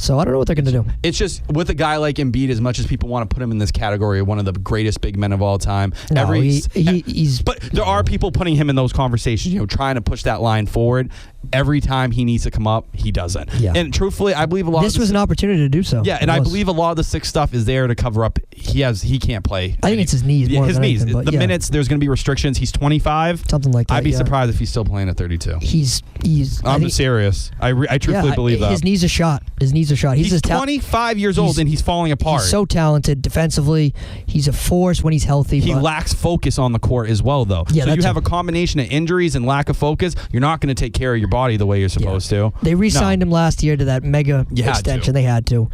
So I don't know what they're going to do. It's just with a guy like Embiid, as much as people want to put him in this category of one of the greatest big men of all time. No, he's. But there are people putting him in those conversations, trying to push that line forward. Every time he needs to come up, he doesn't. Yeah. And truthfully, I believe a lot. This was an opportunity to do so. Yeah, and I believe a lot of the sick stuff is there to cover up. He can't play. I think it's his knees. More his than knees. anything, The minutes. There's going to be restrictions. He's 25. Something like that. I'd be surprised if he's still playing at 32. He's. I'm serious. I truthfully believe that. His knees are shot. He's 25 years old and he's falling apart. He's so talented defensively. He's a force when he's healthy. He lacks focus on the court as well, though. Yeah, so you have a combination of injuries and lack of focus. You're not going to take care of your body the way you're supposed to. They re-signed him last year to that mega extension. They had to.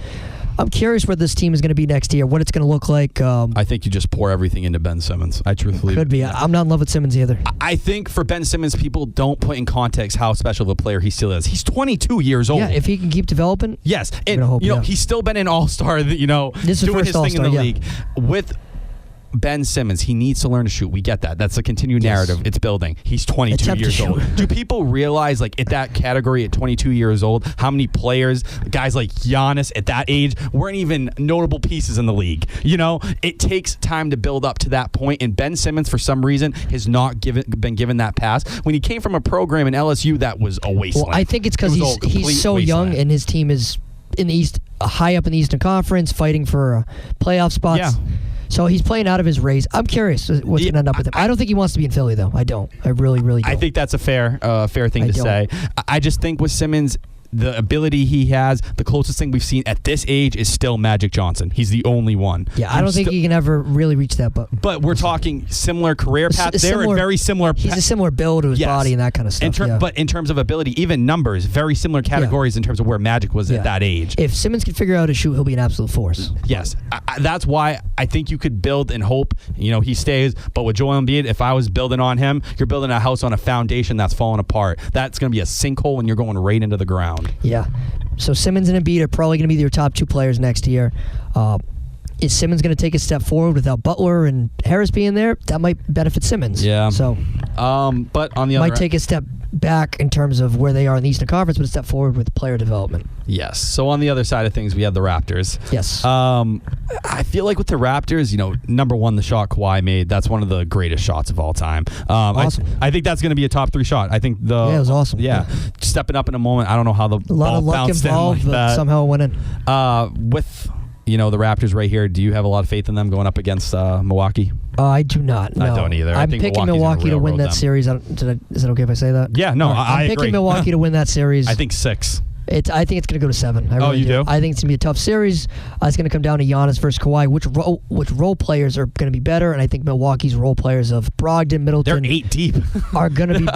I'm curious where this team is going to be next year, what it's going to look like. I think you just pour everything into Ben Simmons. I truthfully Could be. I'm not in love with Simmons either. I think for Ben Simmons, people don't put in context how special of a player he still is. He's 22 years old. Yeah, if he can keep developing. Yes, and hope, he's still been an all-star. This is doing first his thing in the all-star, league with. Ben Simmons, he needs to learn to shoot. We get that. That's a continued narrative. It's building. He's 22 Attempt to years old. shoot. Do people realize, like, at that category at 22 years old, how many players, guys like Giannis at that age, weren't even notable pieces in the league? It takes time to build up to that point, and Ben Simmons, for some reason, has not been given that pass. When he came from a program in LSU, that was a wasteland. Well, I think it's because he's so young, and his team is in the East, high up in the Eastern Conference, fighting for playoff spots. Yeah. So he's playing out of his race. I'm curious what's going to end up with him. I don't think he wants to be in Philly, though. I don't. I really, really don't. I think that's a fair thing to say. I just think with Simmons, the ability he has, the closest thing we've seen at this age is still Magic Johnson. He's the only one. Yeah, I don't think he can ever really reach that. But we're talking similar career path. They're in very similar. He's a similar build to his body and that kind of stuff. But in terms of ability, even numbers, very similar categories in terms of where Magic was at that age. If Simmons can figure out his shoot, he'll be an absolute force. Yes, that's why I think you could build and hope. He stays. But with Joel Embiid, if I was building on him, you're building a house on a foundation that's falling apart. That's going to be a sinkhole, and you're going right into the ground. Yeah. So Simmons and Embiid are probably going to be your top two players next year. Is Simmons going to take a step forward without Butler and Harris being there? That might benefit Simmons. Yeah. So, but on the other might take a step back in terms of where they are in the Eastern Conference, but a step forward with player development. Yes. So on the other side of things, we have the Raptors. Yes. I feel like with the Raptors, number one, the shot Kawhi made, that's one of the greatest shots of all time. Awesome. I think that's going to be a top 3 shot. I think it was awesome. Yeah. Stepping up in a moment. I don't know how the a lot ball of luck bounced involved, in like but that. somehow it went in. With the Raptors right here, do you have a lot of faith in them going up against Milwaukee? I do not. No. I don't either. I'm think picking Milwaukee to win that series. Is it okay if I say that? Yeah, no, I'm I picking agree. Milwaukee to win that series. I think 6. I think it's going to go to 7. I really you do? I think it's going to be a tough series. It's going to come down to Giannis versus Kawhi. Which role players are going to be better? And I think Milwaukee's role players of Brogdon, Middleton. They're 8 deep. Are going to be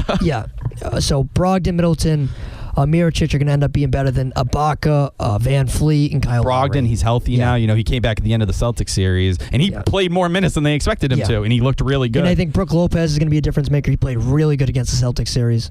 so Brogdon, Middleton, Mirotic are going to end up being better than Ibaka, Van Fleet, and Kyle Brogdon, Lowry. he's healthy now. He came back at the end of the Celtics series, and he played more minutes than they expected him to, and he looked really good. And I think Brook Lopez is going to be a difference maker. He played really good against the Celtics series.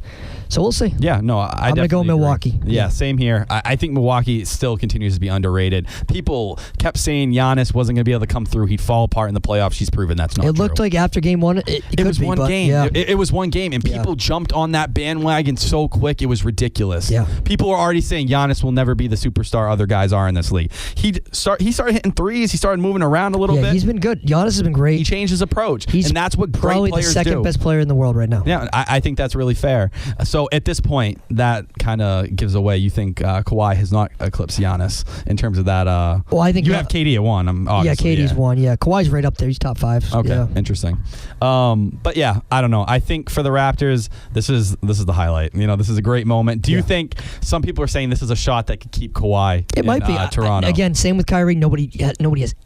So we'll see. Yeah, no, I'm going to go Milwaukee. Yeah, same here. I think Milwaukee still continues to be underrated. People kept saying Giannis wasn't going to be able to come through. He'd fall apart in the playoffs. She's proven that's not true. It looked like after game 1, it was one game. Yeah. It was one game, and people jumped on that bandwagon so quick. It was ridiculous. Yeah. People are already saying Giannis will never be the superstar other guys are in this league. He started hitting threes. He started moving around a little bit. He's been good. Giannis has been great. He changed his approach, and that's what great probably players the second do. best player in the world right now. Yeah, I think that's really fair. So at this point, that kind of gives away. You think Kawhi has not eclipsed Giannis in terms of that? Well, I think you have KD at 1. KD's 1. Yeah, Kawhi's right up there. He's top 5. Okay, interesting. But yeah, I don't know. I think for the Raptors, this is the highlight. This is a great moment. Do you think some people are saying this is a shot that could keep Kawhi? It might be Toronto. Again, same with Kyrie. Nobody has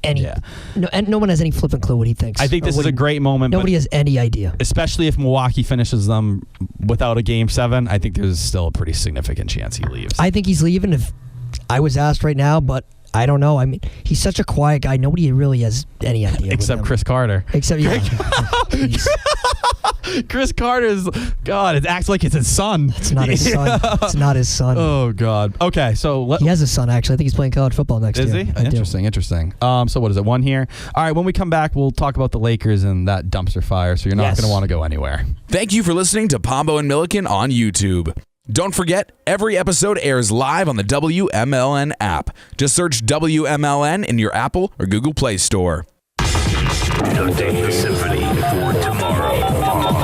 any. Yeah. No one has any flipping clue what he thinks. I think this is a great moment. Nobody has any idea. Especially if Milwaukee finishes them without a Game 7, I think there's still a pretty significant chance he leaves. I think he's leaving if I was asked right now, but I don't know. I mean, he's such a quiet guy. Nobody really has any idea. Except Chris Carter. Except, Chris Carter's, God, it acts like it's his son. It's not his son. It's not his son. Oh, God. Okay, so... he has a son, actually. I think he's playing college football next year. Is he? Interesting. So what is it, 1 here? All right, when we come back, we'll talk about the Lakers and that dumpster fire, so you're not going to want to go anywhere. Thank you for listening to Pombo and Milliken on YouTube. Don't forget, every episode airs live on the WMLN app. Just search WMLN in your Apple or Google Play Store. Today the Symphony for tomorrow.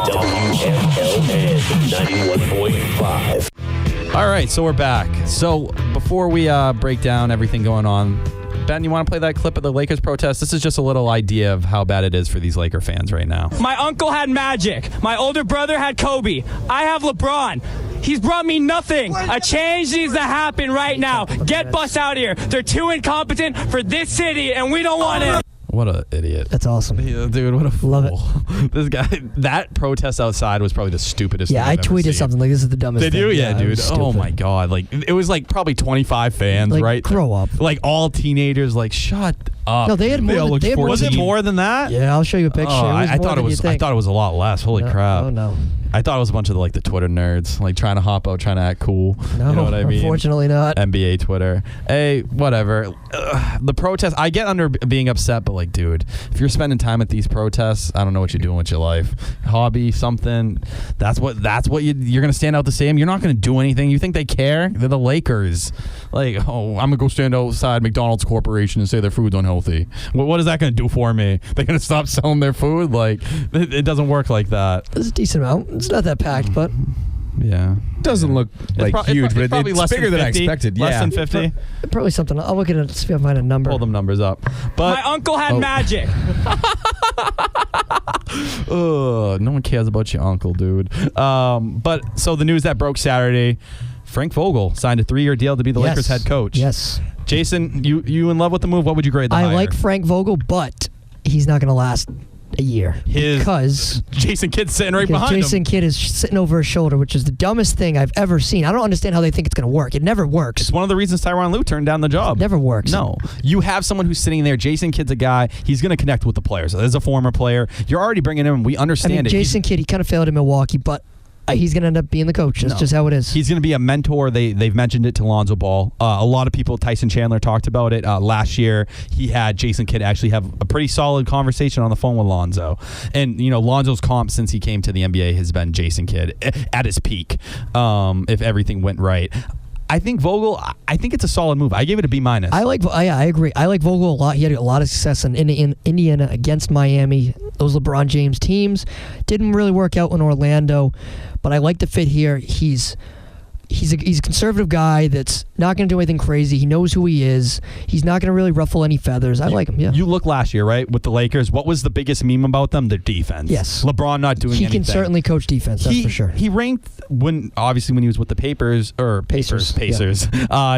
WMLN 91.5. All right, so we're back. So before we break down everything going on, Ben, you want to play that clip of the Lakers protest? This is just a little idea of how bad it is for these Laker fans right now. My uncle had Magic. My older brother had Kobe. I have LeBron. He's brought me nothing. A change needs to happen right now. Get Bus out here. They're too incompetent for this city, and we don't want it. What an idiot. That's awesome. Yeah, dude, what a fool. Love it. This guy, that protest outside was probably the stupidest Yeah, thing I I've ever tweeted seen. something like, this is the dumbest Did thing. you? Yeah, it dude. was stupid. Oh, my God. Like, it was like probably 25 fans, Like, right? grow up. Like, all teenagers, like, shut up. No, they had more all than- looked they had more 14. Was it than- more than that? Yeah, I'll show you a picture. Oh, It was I more thought it than you was. I think. thought it was a lot less. Holy No, crap! Oh, no. I thought it was a bunch of the Twitter nerds, like trying to hop out, trying to act cool. No, You know what I mean? unfortunately not. NBA Twitter. Hey, whatever. The protest, I get under being upset, but like, dude, if you're spending time at these protests, I don't know what you're doing with your life. Hobby, something. That's what you're going to stand out the same. You're not going to do anything. You think they care? They're the Lakers. Like, oh, I'm going to go stand outside McDonald's Corporation and say their food's unhealthy. What is that going to do for me? They're going to stop selling their food? Like, it doesn't work like that. It's a decent amount. It's not that packed, but Yeah. Doesn't look like huge, but probably it's less bigger than I 50. expected. Less Yeah. than 50. probably something. I'll look at it, see if I find a number. Pull them numbers up. But My uncle had magic. no one cares about your uncle, dude. But so the news that broke Saturday, Frank Vogel signed a 3-year deal to be the Yes. Lakers head coach. Yes. Jason, you in love with the move? What would you grade the I hire? like Frank Vogel, but he's not going to last a year because Jason Kidd's sitting right behind Jason him. Kidd is sitting over his shoulder, which is the dumbest thing I've ever seen. I don't understand how they think it's going to work. It never works. It's one of the reasons Tyronn Lue turned down the job. It never works. No. You have someone who's sitting there. Jason Kidd's a guy. He's going to connect with the players. As a former player, you're already bringing him. We I understand mean, it. Jason Kidd, he kind of failed in Milwaukee, but he's going to end up being the coach. That's just how it is. He's going to be a mentor. They've mentioned it to Lonzo Ball. A lot of people, Tyson Chandler talked about it last year. He had Jason Kidd actually have a pretty solid conversation on the phone with Lonzo. And, you know, Lonzo's comp since he came to the NBA has been Jason Kidd at his peak, if everything went right. I think Vogel, I think it's a solid move. I gave it a B-. I agree. I like Vogel a lot. He had a lot of success in Indiana against Miami. Those LeBron James teams didn't really work out in Orlando, but I like the fit here. He's a conservative guy that's not going to do anything crazy. He knows who he is. He's not going to really ruffle any feathers. I like him, yeah. You look last year, right, with the Lakers. What was the biggest meme about them? Their defense. Yes. LeBron not doing anything. He can certainly coach defense, that's for sure. He ranked, when he was with the Pacers.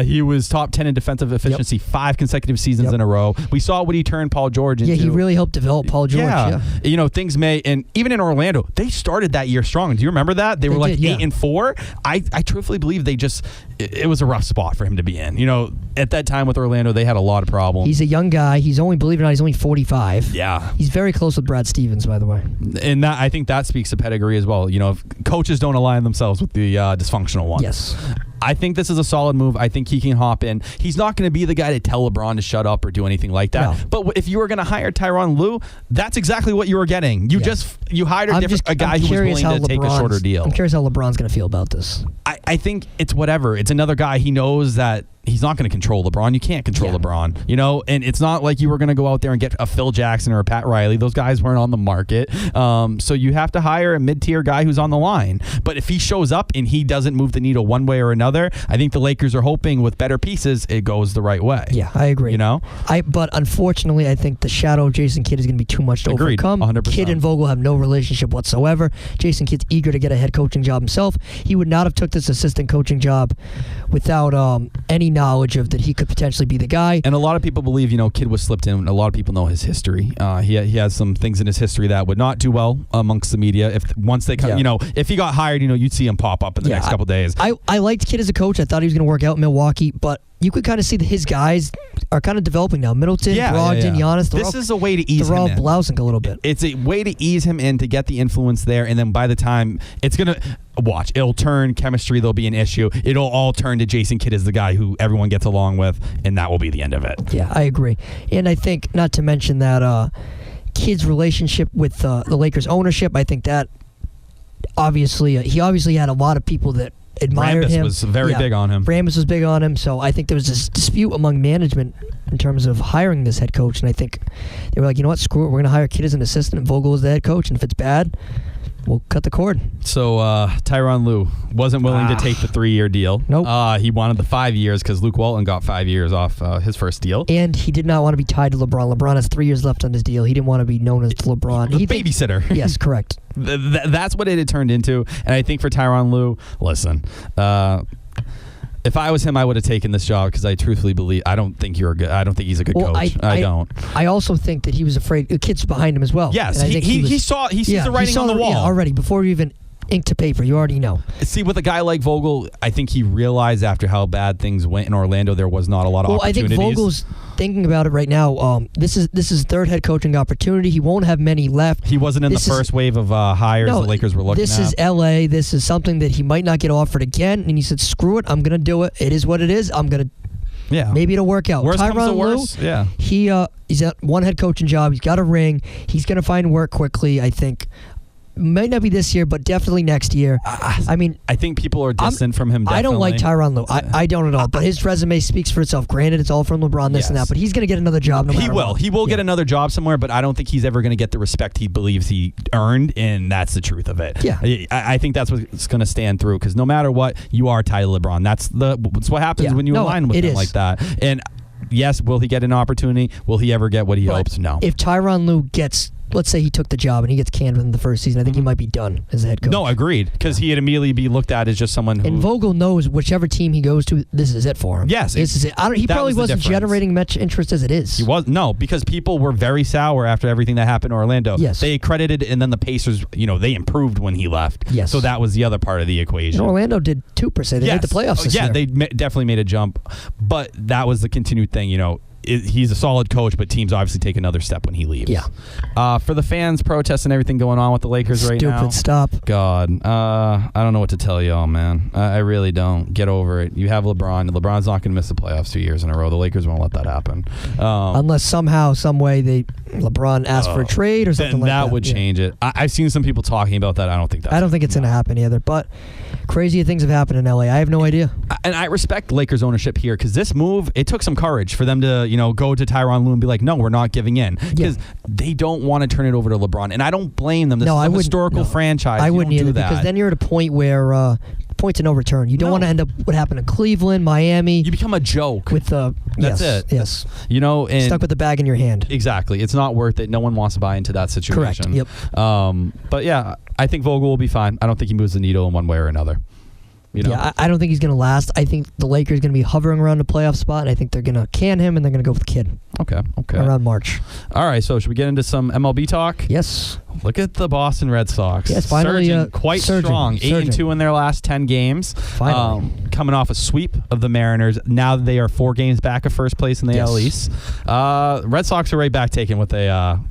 He was top 10 in defensive efficiency 5 consecutive seasons in a row. We saw what he turned Paul George into. Yeah, he really helped develop Paul George. Yeah. You know, things and even in Orlando, they started that year strong. Do you remember that? They were like 8-4. I truthfully believe it was a rough spot for him to be in. You know, at that time with Orlando, they had a lot of problems. He's a young guy. Believe it or not, he's only 45. Yeah. He's very close with Brad Stevens, by the way. And I think that speaks to pedigree as well. You know, if coaches don't align themselves with the dysfunctional ones. Yes. I think this is a solid move. I think he can hop in. He's not going to be the guy to tell LeBron to shut up or do anything like that. No. But if you were going to hire Tyronn Lue, that's exactly what you were getting. You hired a guy who was willing to take a shorter deal. I'm curious how LeBron's going to feel about this. I think it's whatever. It's another guy. He knows that he's not going to control LeBron. You can't control LeBron, you know, and it's not like you were going to go out there and get a Phil Jackson or a Pat Riley. Those guys weren't on the market. So you have to hire a mid-tier guy who's on the line. But if he shows up and he doesn't move the needle one way or another, I think the Lakers are hoping with better pieces, it goes the right way. Yeah, I agree. You know? But unfortunately, I think the shadow of Jason Kidd is going to be too much to overcome. 100%. Kidd and Vogel have no relationship whatsoever. Jason Kidd's eager to get a head coaching job himself. He would not have took this assistant coaching job without any knowledge of that he could potentially be the guy. And a lot of people believe, you know, Kidd was slipped in. A lot of people know his history. He has some things in his history that would not do well amongst the media. Once they come, you know, if he got hired, you know, you'd see him pop up in the next couple days. I liked Kidd as a coach. I thought he was going to work out in Milwaukee, but you could kind of see that his guys are kind of developing now. Middleton, Brogdon, Giannis. This is a way to ease him in. They're all blousing a little bit. It's a way to ease him in to get the influence there, and then by the time it's going to it'll turn chemistry. There'll be an issue. It'll all turn to Jason Kidd as the guy who everyone gets along with, and that will be the end of it. Yeah, I agree. And I think, not to mention that Kidd's relationship with the Lakers ownership, I think that he obviously had a lot of people that admired him. Rambis was very big on him. Rambis was big on him, so I think there was this dispute among management in terms of hiring this head coach, and I think they were like, you know what, screw it, we're going to hire Kidd as an assistant and Vogel as the head coach, and if it's bad, we'll cut the cord. So Tyronn Lue wasn't willing to take the 3-year deal. Nope. He wanted the 5 years because Luke Walton got 5 years off his first deal. And he did not want to be tied to LeBron. LeBron has 3 years left on his deal. He didn't want to be known as LeBron. Babysitter. Yes, correct. That's what it had turned into. And I think for Tyronn Lue, listen, If I was him, I would have taken this job because I truthfully believe I don't think you're a good. I don't think he's a good coach. I don't. I also think that he was afraid. The kid's behind him as well. Yes, he sees the writing on the wall already before he even ink to paper. You already know. See, with a guy like Vogel, I think he realized after how bad things went in Orlando, there was not a lot of opportunities. I think Vogel's thinking about it right now. This is third head coaching opportunity. He won't have many left. He wasn't in the first wave of hires the Lakers were looking at. This is L.A. This is something that he might not get offered again. And he said, screw it. I'm going to do it. It is what it is. I'm going to. Yeah. Maybe it'll work out. Worst comes to worst. Yeah. He's at one head coaching job. He's got a ring. He's going to find work quickly, I think. Might not be this year, but definitely next year. I mean, I think people are distant from him. Definitely. I don't like Tyronn Lue. I don't at all. But his resume speaks for itself. Granted, it's all from LeBron, this and that. But he's going to get another job. No matter what. He will get another job somewhere. But I don't think he's ever going to get the respect he believes he earned, and that's the truth of it. Yeah, I think that's what's going to stand through. Because no matter what, you are tied to LeBron. That's what happens when you align with him like that. And yes, will he get an opportunity? Will he ever get what he hopes? No. If Tyronn Lue gets. Let's say he took the job and he gets canned within the first season. I think he might be done as a head coach. No, agreed. Because he'd immediately be looked at as just someone who... And Vogel knows whichever team he goes to, this is it for him. Yes. This is it. He probably wasn't generating much interest as it is. He was. No, because people were very sour after everything that happened in Orlando. Yes. They credited, and then the Pacers, they improved when he left. Yes. So that was the other part of the equation. And Orlando did 2%. They made the playoffs this year. Yeah, they definitely made a jump. But that was the continued thing, he's a solid coach, but teams obviously take another step when he leaves. Yeah. For the fans, protests and everything going on with the Lakers right now. Stupid, stop. God. I don't know what to tell y'all, man. I really don't. Get over it. You have LeBron. LeBron's not going to miss the playoffs 2 years in a row. The Lakers won't let that happen. Unless somehow, some way, LeBron asked for a trade or something like that. That would change it. I've seen some people talking about that. I don't think it's going to happen either. But crazier things have happened in LA. I have no idea. And I respect Lakers ownership here because this move, it took some courage for them to, go to Tyronn Lue and be like, no, we're not giving in. Because they don't want to turn it over to LeBron. And I don't blame them. This is a historical franchise. I wouldn't either because then you're at a point where points of no return. You don't want to end up what happened in Cleveland, Miami. You become a joke. With That's it. Yes. And stuck with the bag in your hand. Exactly. It's not worth it. No one wants to buy into that situation. Correct. Yep. But yeah, I think Vogel will be fine. I don't think he moves the needle in one way or another. Yeah, I don't think he's going to last. I think the Lakers are going to be hovering around the playoff spot, and I think they're going to can him, and they're going to go with the kid. Okay. Around March. All right, so should we get into some MLB talk? Yes. Look at the Boston Red Sox. Yes, finally. Surging quite strong. 8-2 in their last 10 games. Finally. Coming off a sweep of the Mariners. Now that they are 4 games back of first place in the AL East. Red Sox are right back taking what they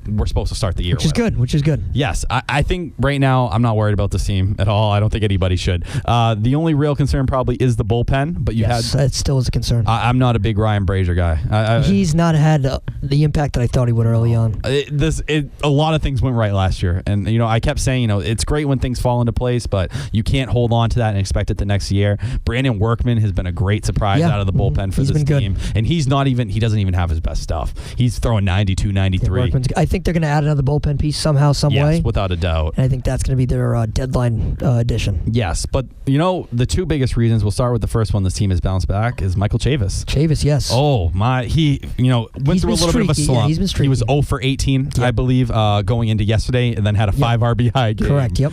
were supposed to start the year with. Which is good. Yes. I think right now I'm not worried about this team at all. I don't think anybody should. The only real concern probably is the bullpen, but that still is a concern. I'm not a big Ryan Brazier guy. He's not had the impact that I thought he would early on. A lot of things went right last year, and I kept saying it's great when things fall into place, but you can't hold on to that and expect it the next year. Brandon Workman has been a great surprise out of the bullpen for this team, and he doesn't even have his best stuff. He's throwing 92, 93. I think they're going to add another bullpen piece somehow, some way. Yes, without a doubt. And I think that's going to be their deadline addition. Yes, but the two biggest reasons, we'll start with the first one this team has bounced back, is Michael Chavis. Chavis, yes. Oh, my. He, went through a little bit of a slump. Yeah, he's been streaky. He was 0 for 18, I believe, going into yesterday, and then had a 5 RBI game. Correct, yep.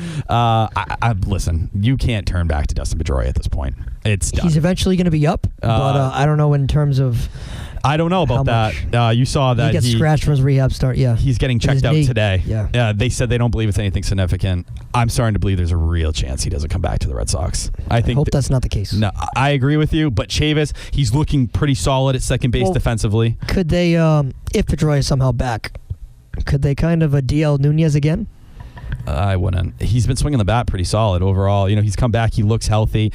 Listen, you can't turn back to Dustin Pedroia at this point. It's done. He's eventually going to be up, but I don't know in terms of... I don't know about that. You saw that he gets scratched from his rehab start. Yeah, he's getting checked out today. Yeah, they said they don't believe it's anything significant. I'm starting to believe there's a real chance he doesn't come back to the Red Sox. I hope that's not the case. No, I agree with you. But Chavis, he's looking pretty solid at second base defensively. Could they, if Pedroia is somehow back, could they kind of DL Nunez again? I wouldn't. He's been swinging the bat pretty solid overall. He's come back. He looks healthy.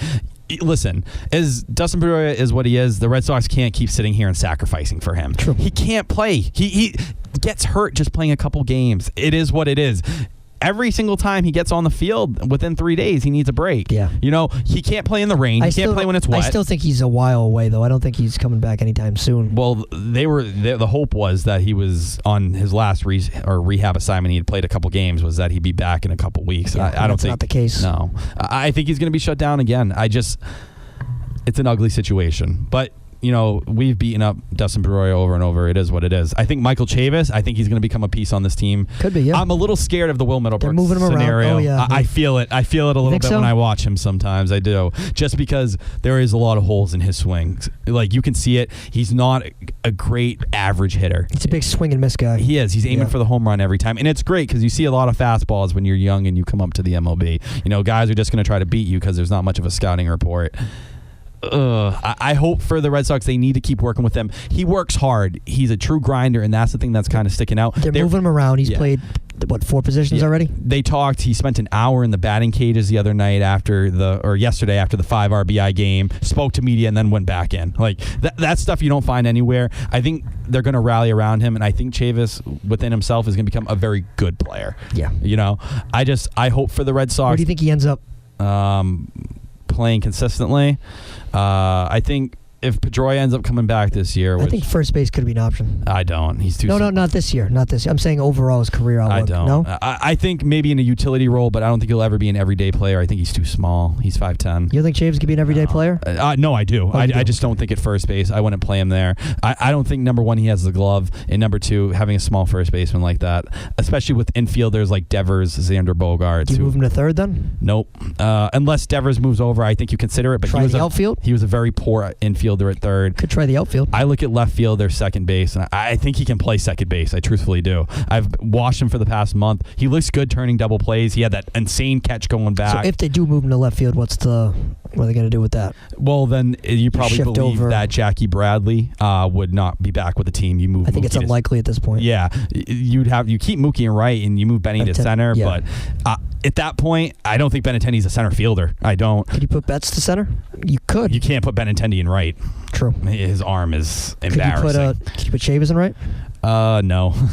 Listen, as Dustin Pedroia is what he is, the Red Sox can't keep sitting here and sacrificing for him. True. He can't play. He gets hurt just playing a couple games. It is what it is. Every single time he gets on the field, within 3 days, he needs a break. Yeah. He can't play in the rain. He can't play when it's wet. I still think he's a while away, though. I don't think he's coming back anytime soon. Well, the hope was that he was on his last rehab assignment. He had played a couple games. Was that he'd be back in a couple weeks? Yeah, I don't think that's not the case. No, I think he's going to be shut down again. It's an ugly situation, but we've beaten up Dustin Pedroia over and over. It is what it is. I think Michael Chavis, I think he's going to become a piece on this team. Could be, yeah. I'm a little scared of the Will Middlebrooks moving him scenario. around. Oh, yeah. I feel it. I feel it a little bit when I watch him sometimes. I do. Just because there is a lot of holes in his swings. Like, you can see it. He's not a great average hitter. He's a big swing and miss guy. He is. He's aiming for the home run every time. And it's great because you see a lot of fastballs when you're young and you come up to the MLB. Guys are just going to try to beat you because there's not much of a scouting report. I hope for the Red Sox they need to keep working with him. He works hard. He's a true grinder, and that's the thing that's kind of sticking out. They're moving him around. He's played, 4 positions already? They talked. He spent an hour in the batting cages the other night yesterday after the 5 RBI game, spoke to media, and then went back in. Like, that's stuff you don't find anywhere. I think they're going to rally around him, and I think Chavis within himself is going to become a very good player. Yeah. I hope for the Red Sox. Where do you think he ends up? Playing consistently. I think if Pedroia ends up coming back this year, I think first base could be an option. I don't. He's too. No, not this year. Not this year. I'm saying overall his career outlook. I don't. No? I think maybe in a utility role, but I don't think he'll ever be an everyday player. I think he's too small. He's 5'10". You think Chaves could be an everyday player? No, I do. I just don't think at first base. I wouldn't play him there. I don't think, number one, he has the glove, and number two, having a small first baseman like that, especially with infielders like Devers, Xander Bogaerts. Do you move him to third then? Nope. Unless Devers moves over, I think you consider it. But try the outfield? He was a very poor infielder at third. Could try the outfield. I look at left field or second base, and I think he can play second base. I truthfully do. I've watched him for the past month. He looks good turning double plays. He had that insane catch going back. So if they do move him to left field, what are they going to do with that? Well, then you probably shift believe over. that Jackie Bradley would not be back with the team. You move. I think Mookie it's unlikely at this point. Yeah, you keep Mookie in right, and you move Benny to center. Yeah. But at that point, I don't think Benintendi's a center fielder. I don't. Could you put Betts to center? You could. You can't put Benintendi in right. True. His arm is embarrassing. Could you put Chavis in right? No.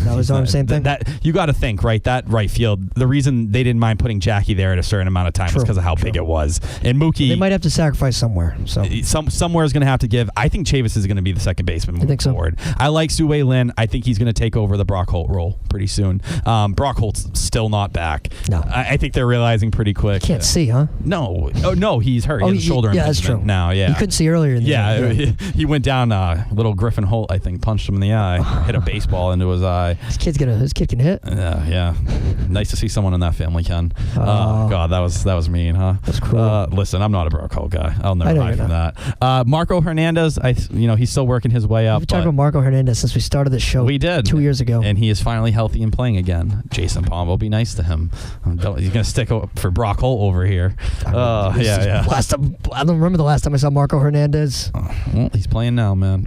No, his arm, same thing? That you got to think, right? That right field, the reason they didn't mind putting Jackie there at a certain amount of time was because of how big it was. And Mookie... They might have to sacrifice somewhere. So somewhere is going to have to give. I think Chavis is going to be the second baseman moving forward. I like Zue Lin. I think he's going to take over the Brock Holt role pretty soon. Brock Holt's still not back. No. I think they're realizing pretty quick. Can't see, huh? No. Oh, no, he's hurt. He has a shoulder impingement that's true. now. Yeah. You couldn't see earlier in the game. He went down. Little Griffin Holt, I think, punched him in the eye, hit a baseball into his eye. His kid can hit. Yeah. Nice to see someone in that family, Ken. God, that was mean, huh? That's cruel. Listen, I'm not a Brock Holt guy. I'll never hide from that. Marco Hernandez, he's still working his way up. We've talked about Marco Hernandez since we started the show. We did 2 years ago, and he is finally healthy and playing again. Jason Pombo, be nice to him. He's gonna stick up for Brock Holt over here. Yeah. Last time, I don't remember the last time I saw Marco Hernandez. Well, he's playing now, man.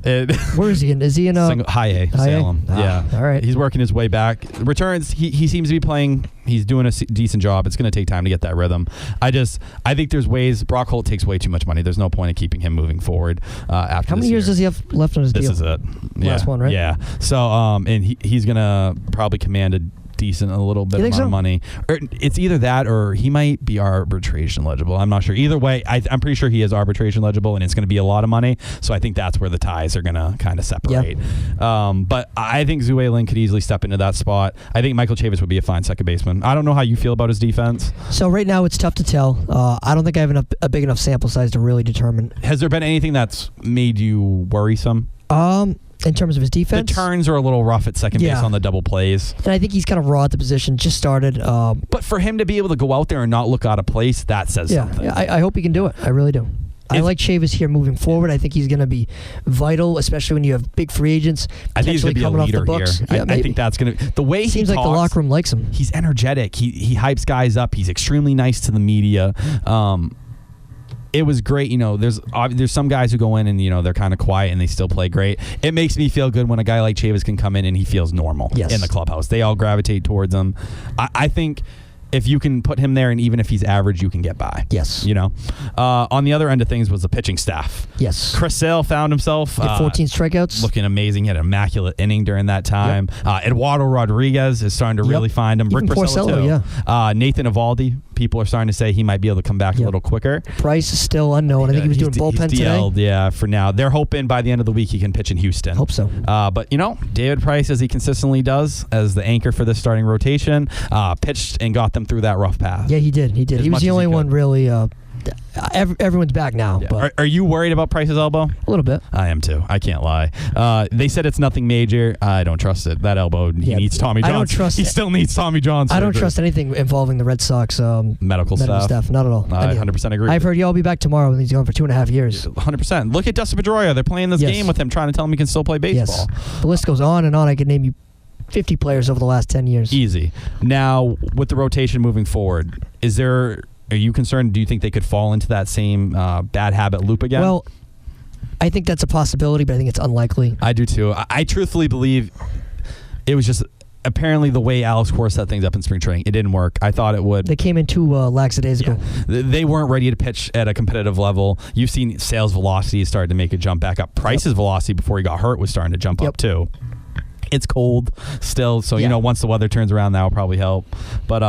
Where is he in? Is he in High A, Salem? Yeah. All right. He's working his way back. Returns. He seems to be playing. He's doing a decent job. It's going to take time to get that rhythm. I think there's ways. Brock Holt takes way too much money. There's no point in keeping him moving forward after. How many years does he have left on his deal? This is it. Last one, right? Yeah. So and he's going to probably command a little bit amount of money. Or it's either that or he might be arbitration eligible. I'm not sure. Either way, I'm pretty sure he is arbitration eligible, and it's going to be a lot of money. So I think that's where the ties are going to kind of separate. Yeah. But I think Zue Lin could easily step into that spot. I think Michael Chavis would be a fine second baseman. I don't know how you feel about his defense. So right now it's tough to tell. I don't think I have a big enough sample size to really determine. Has there been anything that's made you worrisome? In terms of his defense? The turns are a little rough at second base on the double plays. And I think he's kind of raw at the position, just started. But for him to be able to go out there and not look out of place, that says something. Yeah, I hope he can do it. I really do. I like Chavis here moving forward. I think he's going to be vital, especially when you have big free agents. I think he's going to be a leader here. Yeah, I think that's going to... The way seems he like talks, the locker room likes him. He's energetic. He hypes guys up. He's extremely nice to the media. It was great. There's some guys who go in and they're kind of quiet and they still play great. It makes me feel good when a guy like Chavis can come in and he feels normal in the clubhouse. They all gravitate towards him. I think if you can put him there, and even if he's average, you can get by. Yes. On the other end of things was the pitching staff. Yes. Chris Sale found himself 14 strikeouts, looking amazing. He had an immaculate inning during that time. Yep. Eduardo Rodriguez is starting to really find him. Even Rick Porcello too. Nathan Eovaldi. People are starting to say he might be able to come back a little quicker. Price is still unknown. I think he was doing bullpen today. Yeah, for now. They're hoping by the end of the week he can pitch in Houston. Hope so. But, David Price, as he consistently does, as the anchor for this starting rotation, pitched and got them through that rough path. Yeah, he did. He was the only one really everyone's back now. Yeah. But Are you worried about Price's elbow? a little bit. I am too. I can't lie. They said it's nothing major. I don't trust it. That elbow, he needs Tommy John. I don't trust He it. still needs Tommy John surgery. I don't trust anything involving the Red Sox medical staff. Not at all. I 100% agree. I've heard he'll be back tomorrow, and he's gone for 2.5 years. 100%. Look at Dustin Pedroia. They're playing this game with him, trying to tell him he can still play baseball. Yes. The list goes on and on. I could name you 50 players over the last 10 years. Easy. Now, with the rotation moving forward, are you concerned? Do you think they could fall into that same bad habit loop again? Well, I think that's a possibility, but I think it's unlikely. I do too. I truthfully believe it was just apparently the way Alex Cora set things up in spring training. It didn't work. I thought it would. They came in too lackadaisical. They weren't ready to pitch at a competitive level. You've seen Sale's velocity started to make a jump back up. Price's velocity before he got hurt was starting to jump up too. It's cold still, so once the weather turns around, that will probably help. But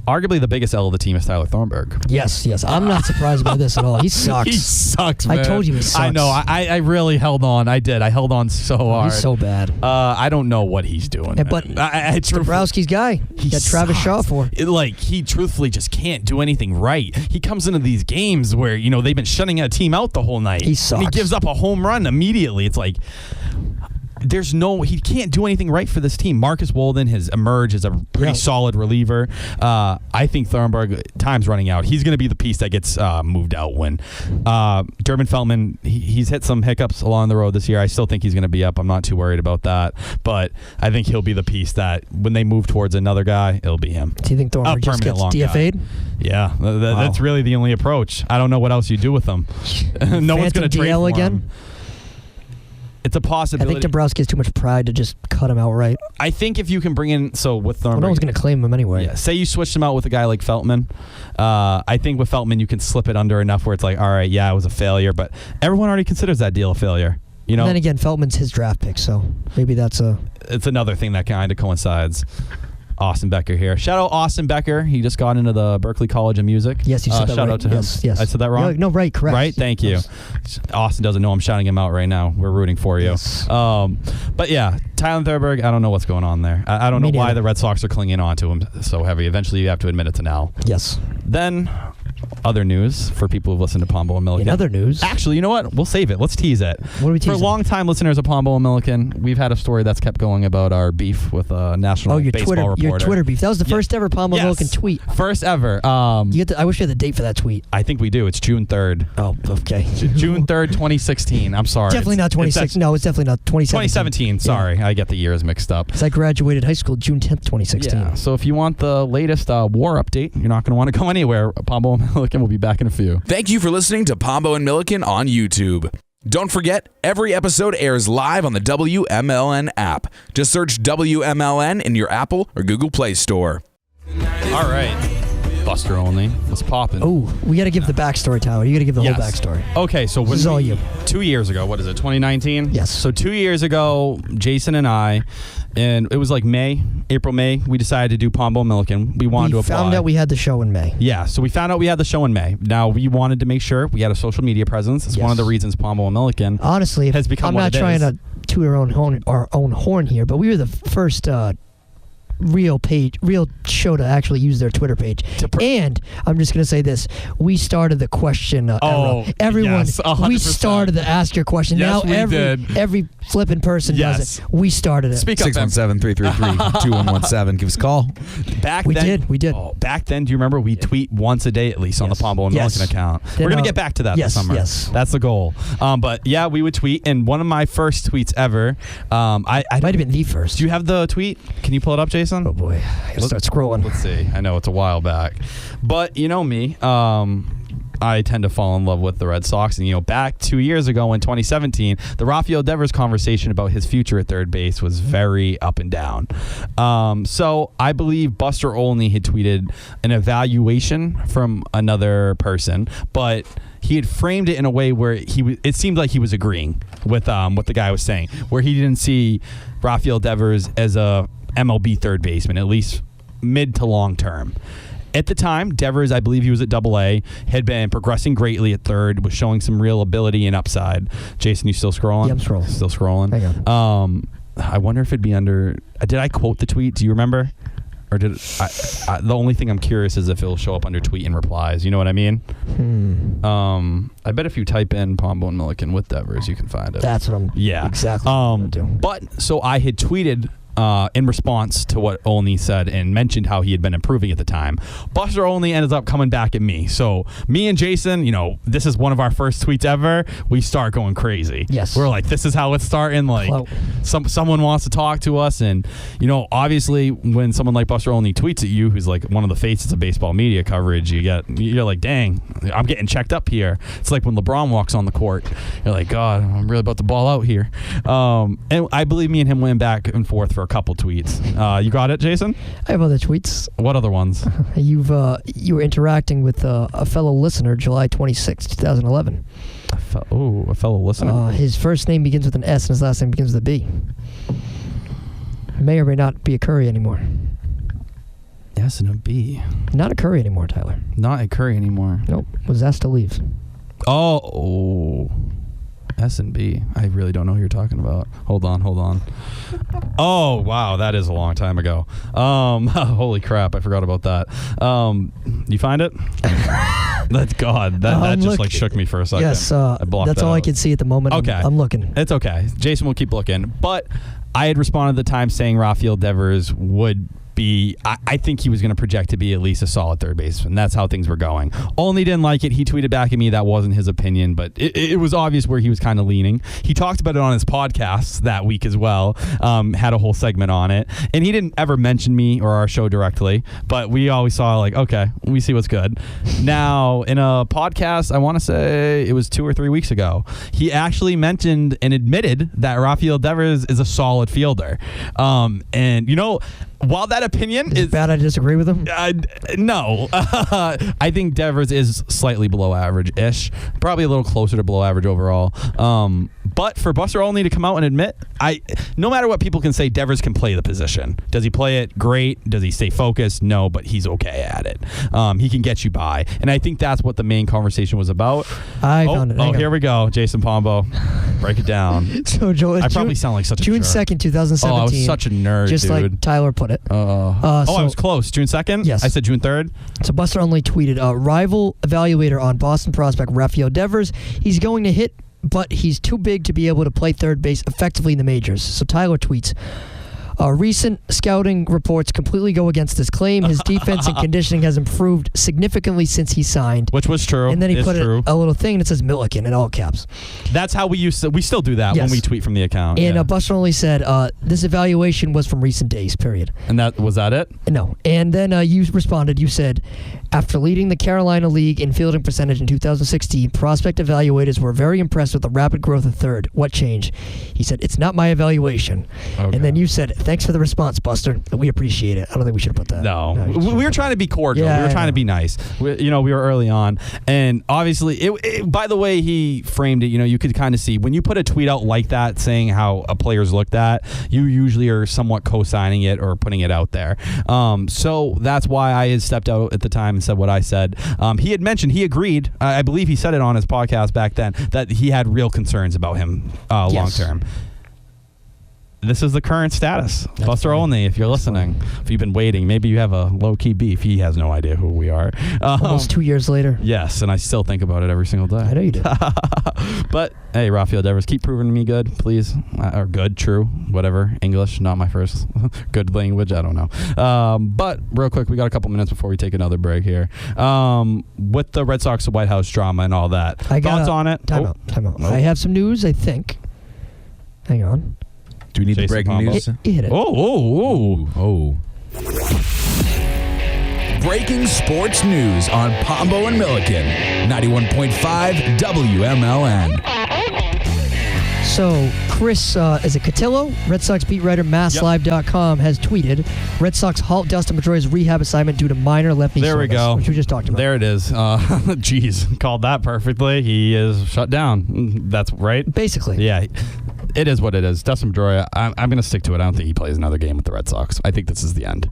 arguably the biggest L of the team is Tyler Thornburg. Yes. I'm not surprised by this at all. He sucks. He sucks, man. I told you he sucks. I know. I really held on. I did. I held on so hard. He's so bad. I don't know what he's doing. But it's Dombrowski's guy. He got Travis Shaw for. He truthfully just can't do anything right. He comes into these games where, they've been shutting a team out the whole night. He sucks. And he gives up a home run immediately. It's like... he can't do anything right for this team. Marcus Walden has emerged as a pretty solid reliever. I think Thornburg, time's running out. He's going to be the piece that gets moved out when Durbin Feltman, he's hit some hiccups along the road this year. I still think he's going to be up. I'm not too worried about that. But I think he'll be the piece that when they move towards another guy, it'll be him. Do you think Thornburg just gets DFA'd? Guy. Yeah, that's really the only approach. I don't know what else you do with him. No one's going to trade for again? him. It's a possibility. I think Dombrowski has too much pride to just cut him outright. I think if you can bring in, with Thornburg, no one's going to claim him anyway. Yeah, say you switched him out with a guy like Feltman. I think with Feltman you can slip it under enough where it's like, all right, it was a failure, but everyone already considers that deal a failure. And then again, Feltman's his draft pick, so maybe it's another thing that kind of coincides. Austin Becker here. Shout out Austin Becker. He just got into the Berklee College of Music. Yes, you said that shout right. out to him. Yes. I said that wrong? No, right, correct. Right? Thank you. Yes. Austin doesn't know I'm shouting him out right now. We're rooting for you. Yes. But yeah, Tyler Thornburg, I don't know what's going on there. I don't know why the Red Sox are clinging on to him so heavy. Eventually you have to admit it's an L. Yes. Then... other news for people who've listened to Pombo and Milliken. In other news? Actually, you know what? We'll save it. Let's tease it. What are we teasing? For long-time listeners of Pombo and Milliken, we've had a story that's kept going about our beef with a national baseball reporter. Your Twitter beef. That was the first ever Pombo and Milliken tweet. First ever. I wish you had the date for that tweet. I think we do. It's June 3rd. Oh, okay. June 3rd, 2016. I'm sorry. Definitely not 2016. No, it's definitely not 2017. 2017. Sorry. I get the years mixed up. Because I graduated high school June 10th, 2016. Yeah. So if you want the latest war update, you're not going to want to go anywhere. Pombo and Milliken will be back in a few. Thank you for listening to Pombo and Milliken on YouTube. Don't forget, every episode airs live on the WMLN app. Just search WMLN in your Apple or Google Play Store. All right. Buster only. What's popping? Oh, we got to give the backstory, Tyler. You got to give the whole backstory. Okay, so this is all you. 2 years ago, what is it, 2019? Yes. So 2 years ago, Jason and I, and it was like April, May, we decided to do Pombo Milliken. We wanted to apply. We found out we had the show in May. Yeah, so we found out we had the show in May. Now, we wanted to make sure we had a social media presence. It's one of the reasons Pombo and Milliken honestly has become I'm not trying to toot our own horn here, but we were the first real show to actually use their Twitter page. And I'm just going to say this. We started the question era. Everyone, yes, we started the ask your question. Yes, now every flipping person does it. We started it. Speak up, 617-333-2117. Give us a call. We did. Oh, back then, do you remember we tweet once a day at least on the Pombo and Milliken account? Then, we're going to get back to that this summer. Yes. That's the goal. But yeah, we would tweet. And one of my first tweets ever, I might have been the first. Do you have the tweet? Can you pull it up, Jason? Oh boy, I gotta start scrolling. Let's see. I know it's a while back, but you know me. I tend to fall in love with the Red Sox, and back 2 years ago in 2017, the Rafael Devers conversation about his future at third base was very up and down. So I believe Buster Olney had tweeted an evaluation from another person, but he had framed it in a way where it seemed like he was agreeing with what the guy was saying, where he didn't see Rafael Devers as a MLB third baseman, at least mid to long term. At the time, Devers, I believe he was at AA, had been progressing greatly at third, was showing some real ability and upside. Jason, you still scrolling? Yeah, I'm scrolling. Still scrolling? Hang on. I wonder if it'd be under... did I quote the tweet? Do you remember? Or did the only thing I'm curious is if it'll show up under tweet and replies. You know what I mean? I bet if you type in Pombo and Milliken with Devers, you can find it. That's what I'm exactly what I'm gonna do. But so I had tweeted in response to what Olney said and mentioned how he had been improving at the time. Buster Olney ended up coming back at me. So me and Jason, this is one of our first tweets ever. We start going crazy. Yes. We're like, this is how it's starting. Like someone wants to talk to us. And, obviously when someone like Buster Olney tweets at you, who's like one of the faces of baseball media coverage, you're like, dang, I'm getting checked up here. It's like when LeBron walks on the court. You're like, God, I'm really about to ball out here. And I believe me and him went back and forth for a couple tweets. You got it, Jason? I have other tweets. What other ones? You were interacting with a fellow listener, July 26, 2011. A fellow listener? His first name begins with an S and his last name begins with a B. May or may not be a Curry anymore. S and a B. Not a Curry anymore, Tyler. Not a Curry anymore. Nope. Was asked to leave. Oh. S and B. I really don't know who you're talking about. Hold on. Oh, wow. That is a long time ago. Holy crap. I forgot about that. You find it? That's God. That just like shook me for a second. Yes. I blocked that's that all out. I can see at the moment. Okay. I'm looking. It's okay. Jason will keep looking. But I had responded at the time saying Rafael Devers would be, I think he was going to project to be at least a solid third baseman. That's how things were going. Only didn't like it. He tweeted back at me that wasn't his opinion, but it was obvious where he was kind of leaning. He talked about it on his podcast that week as well, had a whole segment on it, and he didn't ever mention me or our show directly, but we always saw like, okay, we see what's good. Now, in a podcast, I want to say it was 2 or 3 weeks ago, he actually mentioned and admitted that Rafael Devers is a solid fielder. And, while that opinion is bad, I disagree with him. No, I think Devers is slightly below average-ish, probably a little closer to below average overall. But for Buster Olney to come out and admit, no matter what people can say, Devers can play the position. Does he play it? Great. Does he stay focused? No, but he's okay at it. He can get you by, and I think that's what the main conversation was about. I found it. Oh, here we go, Jason Pombo. Break it down. So, Joel, I probably sound like such a June jerk. 2nd, 2017. Oh, I was such a nerd, just dude. like Tyler put it. I was close. June 2nd? Yes. I said June 3rd. So Buster Olney tweeted, rival evaluator on Boston prospect Rafael Devers. He's going to hit, but he's too big to be able to play third base effectively in the majors. So Tyler tweets, recent scouting reports completely go against this claim. His defense and conditioning has improved significantly since he signed. Which was true. And then he it's put true. a little thing that says Milliken in all caps. That's how we still do that when we tweet from the account. And Buster Olney said, this evaluation was from recent days, period. And was that it? No. And then you responded, you said, after leading the Carolina League in fielding percentage in 2016, prospect evaluators were very impressed with the rapid growth of third. What changed? He said, it's not my evaluation. Okay. And then you said, thanks for the response, Buster. We appreciate it. I don't think we should have put that. No. We were trying to be cordial. Yeah, we were trying to be nice. We were early on. And obviously, by the way he framed it, you could kind of see when you put a tweet out like that saying how a player's looked at, you usually are somewhat co-signing it or putting it out there. So that's why I had stepped out at the time and said what I said. He had mentioned, he agreed, I believe he said it on his podcast back then, that he had real concerns about him long term. This is the current status. That's Buster Olney, if you're listening, if you've been waiting, maybe you have a low-key beef. He has no idea who we are. Almost 2 years later. Yes, and I still think about it every single day. I know you do. But, hey, Rafael Devers, keep proving me good, please. Or good, true, whatever. English, not my first good language. I don't know. But real quick, we got a couple minutes before we take another break here. With the Red Sox White House drama and all that. Thoughts on it? Time out. Nope. I have some news, I think. Hang on. Do we need the breaking news? Hit it. Oh. Breaking sports news on Pombo and Milliken, 91.5 WMLN. So, Chris, is it Cotillo? Red Sox beat writer, MassLive.com, has tweeted, Red Sox halt Dustin Pedroia's rehab assignment due to minor left knee soreness, go. which we just talked about. There it is. Jeez, called that perfectly. He is shut down. That's right. Basically. Yeah. It is what it is. Dustin Pedroia, I'm going to stick to it. I don't think he plays another game with the Red Sox. I think this is the end.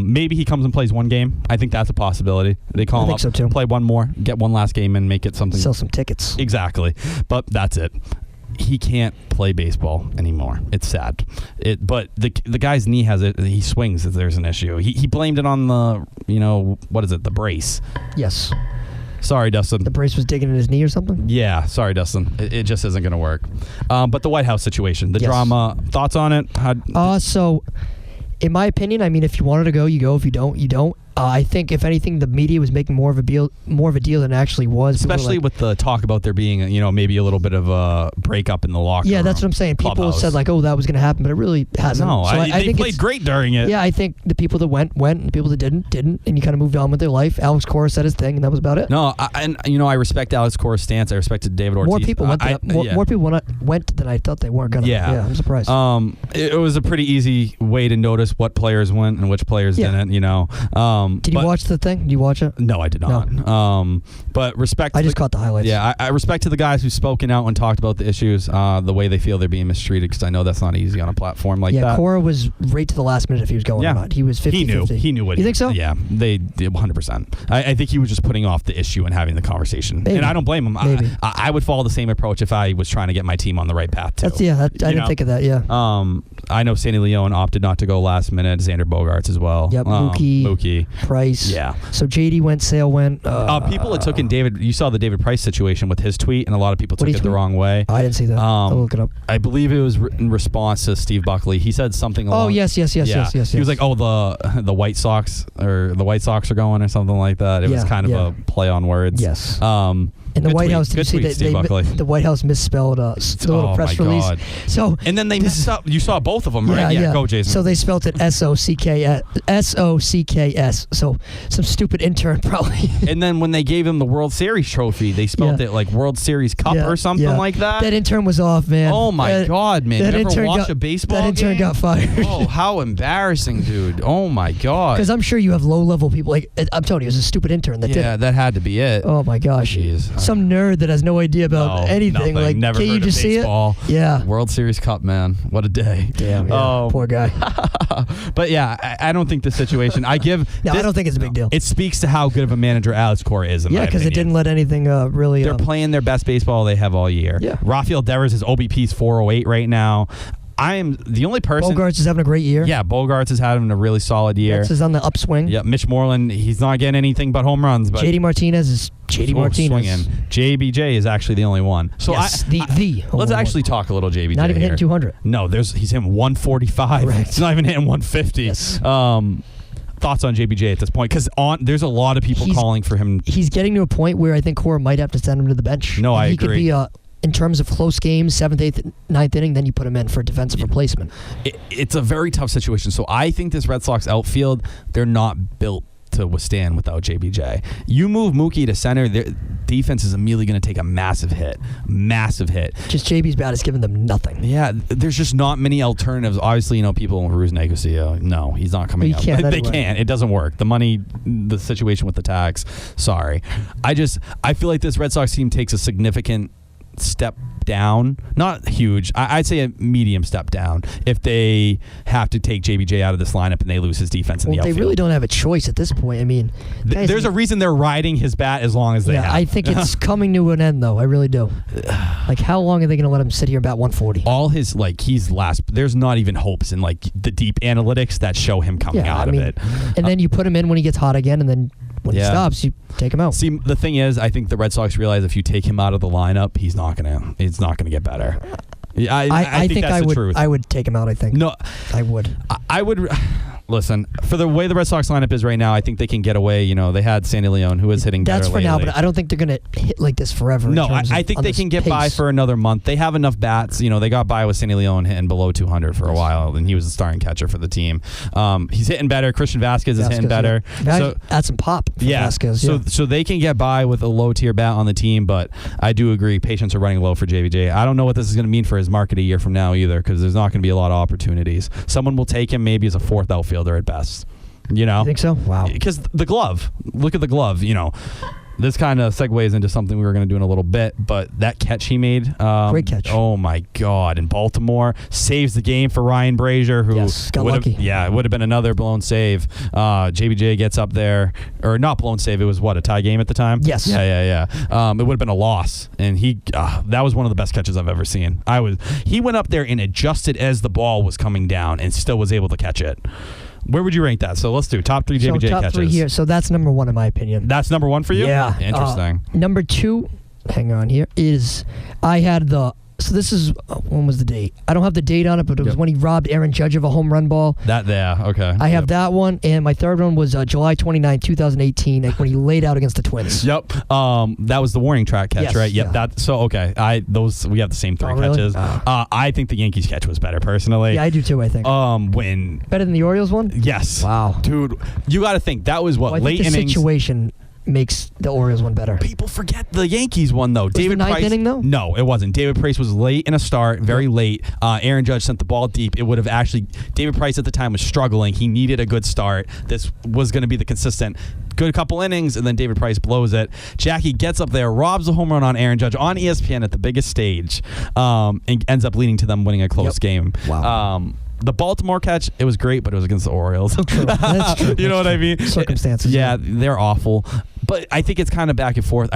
Maybe he comes and plays one game. I think that's a possibility. They call him up, so too. Play one more, get one last game, and make it something. Sell some tickets. Exactly. But that's it. he can't play baseball anymore. It's sad. But the guy's knee has it. He swings if there's an issue. He blamed it on the, what is it, the brace. Yes. Sorry, Dustin. The brace was digging in his knee or something? Yeah, sorry, Dustin. It just isn't going to work. But the White House situation, the drama, thoughts on it? So, in my opinion, I mean, if you wanted to go, you go. If you don't, you don't. I think, if anything, the media was making more of a deal than it actually was. Especially with the talk about there being, maybe a little bit of a breakup in the locker room. Yeah, that's what I'm saying. People Clubhouse. said, like, oh, that was going to happen, but it really hasn't. No, so I they think played great during it. Yeah, I think the people that went, and the people that didn't, and you kind of moved on with their life. Alex Cora said his thing, and that was about it. No, I respect Alex Cora's stance. I respected David Ortiz. More people more people went than I thought they weren't going to. Yeah, I'm surprised. It was a pretty easy way to notice what players went and which players didn't, Did you watch the thing? Did you watch it? No, I did not. No. But respect. I just caught the highlights. Yeah, I respect to the guys who've spoken out and talked about the issues, the way they feel they're being mistreated, because I know that's not easy on a platform like that. Yeah, Cora was right to the last minute if he was going or not. He was 50-50. He knew what. You think so? Yeah, they did 100%. I think he was just putting off the issue and having the conversation. Maybe. And I don't blame him. Maybe. I would follow the same approach if I was trying to get my team on the right path too. I didn't think of that. Yeah. I know Sandy Leon opted not to go last minute. Xander Bogaerts as well. Yep. Mookie. Price. Yeah. So JD went. Sale went. People had taken David. You saw the David Price situation with his tweet, and a lot of people took it the wrong way. I didn't see that. I'll look it up. I believe it was in response to Steve Buckley. He said something along. Oh yes. He was like, "Oh, the White Sox are going,or something like that." It was kind of a play on words. Yes. In the White House, did you see that the White House misspelled the little press release? God. So and then they messed up. You saw both of them, right? Yeah. Go, Jason. So they spelled it SOCKS. So some stupid intern probably. And then when they gave him the World Series trophy, they spelled it like World Series Cup or something like that. That intern was off, man. Oh my God, man! That You ever intern watch a baseball That intern game? got fired. Oh, how embarrassing, dude! Oh my God. Because I'm sure you have low-level people. Like I'm telling you, it was a stupid intern that did it. Yeah, that had to be it. Oh my gosh. Jeez. Some nerd that has no idea about anything. Nothing. Like, never can heard you just of see baseball. it? Yeah. World Series Cup, man. What a day. Damn. Yeah. Poor guy. But yeah, I don't think the situation. I don't think it's a big deal. It speaks to how good of a manager Alex Cora is. In my because opinion. it didn't let anything really. They're playing their best baseball they have all year. Yeah. Rafael Devers, his OBP's 408 right now. I am the only person. Bogarts is having a great year. Yeah, Bogarts is having a really solid year. Betts is on the upswing. Yeah, Mitch Moreland, he's not getting anything but home runs. But JD Martinez is Martinez. Swinging. JBJ is actually the only one. So yes, let's actually talk a little JBJ. Not even hitting 200. No, he's hitting 145. Correct. He's not even hitting 150. Yes. Thoughts on JBJ at this point? Because there's a lot of people calling for him. He's getting to a point where I think Cora might have to send him to the bench. No, I agree. He could be in terms of close games, 7th, 8th, 9th inning, then you put him in for defensive replacement. It's a very tough situation. So I think this Red Sox outfield, they're not built to withstand without JBJ. You move Mookie to center, their defense is immediately going to take a massive hit. Just JB's bat has given them nothing. Yeah, there's just not many alternatives. Obviously, people Ruse Negocier, no, he's not coming up. They can't. It doesn't work. The money, the situation with the tax. Sorry. I feel like this Red Sox team takes a significant step down, not huge. I'd say a medium step down if they have to take JBJ out of this lineup and they lose his defense in the outfield. They really don't have a choice at this point. I mean, there's a reason they're riding his bat as long as they have. I think it's coming to an end, though. I really do. Like, how long are they going to let him sit here and bat 140? All his, he's last. There's not even hopes in, the deep analytics that show him coming out of it. And then you put him in when he gets hot again, and then when he stops, you take him out. See, the thing is, I think the Red Sox realize if you take him out of the lineup, it's not gonna get better. I think that's the truth. I would take him out. I think. No, I would. I would. Listen, for the way the Red Sox lineup is right now, I think they can get away. They had Sandy Leon, who is hitting better That's for lately. now, but I don't think they're going to hit like this forever. No, I think they can get by for another month. They have enough bats. They got by with Sandy Leon hitting below 200 for a while, and he was the starting catcher for the team. He's hitting better. Christian Vasquez is hitting better. Yeah. So add some pop for Vasquez. So they can get by with a low-tier bat on the team, but I do agree patients are running low for JBJ. I don't know what this is going to mean for his market a year from now either, because there's not going to be a lot of opportunities. Someone will take him maybe as a fourth outfielder at best. You think so? Wow. Because the glove. Look at the glove. This kind of segues into something we were going to do in a little bit, but that catch he made. Great catch. Oh, my God. In Baltimore, saves the game for Ryan Brazier, who got lucky. Yeah, it would have been another blown save. JBJ gets up there, or not blown save. It was, a tie game at the time? Yes. Yeah. It would have been a loss, and that was one of the best catches I've ever seen. He went up there and adjusted as the ball was coming down and still was able to catch it. Where would you rank that? So let's do top 3 JBJ top catches. 3 here. So that's number 1 in my opinion. That's number 1 for you? Yeah. Interesting. Number 2, hang on here, is I had so this is, when was the date? I don't have the date on it, but it was when he robbed Aaron Judge of a home run ball. Okay. I have that one, and my third one was July 29, 2018, when he laid out against the Twins. Yep. That was the warning track catch, Yes, right? Yep. yeah. We have the same 3 really? catches. I think the Yankees catch was better, personally. Yeah, I do too, I think. Better than the Orioles one? Yes. Wow. Dude, you got to think, that was Well, I late think the innings. situation makes the Orioles one better. People forget the Yankees one, though. Was the ninth Price, inning, though? No, it wasn't. David Price was late in a start, very late. Aaron Judge sent the ball deep. It would have actually, David Price at the time was struggling. He needed a good start. This was going to be the consistent good couple innings, and then David Price blows it. Jackie gets up there, robs a home run on Aaron Judge on ESPN at the biggest stage, and ends up leading to them winning a close game. Wow. The Baltimore catch, it was great, but it was against the Orioles. True. That's true. You know what I mean? Circumstances. Yeah, they're awful. But I think it's kind of back and forth.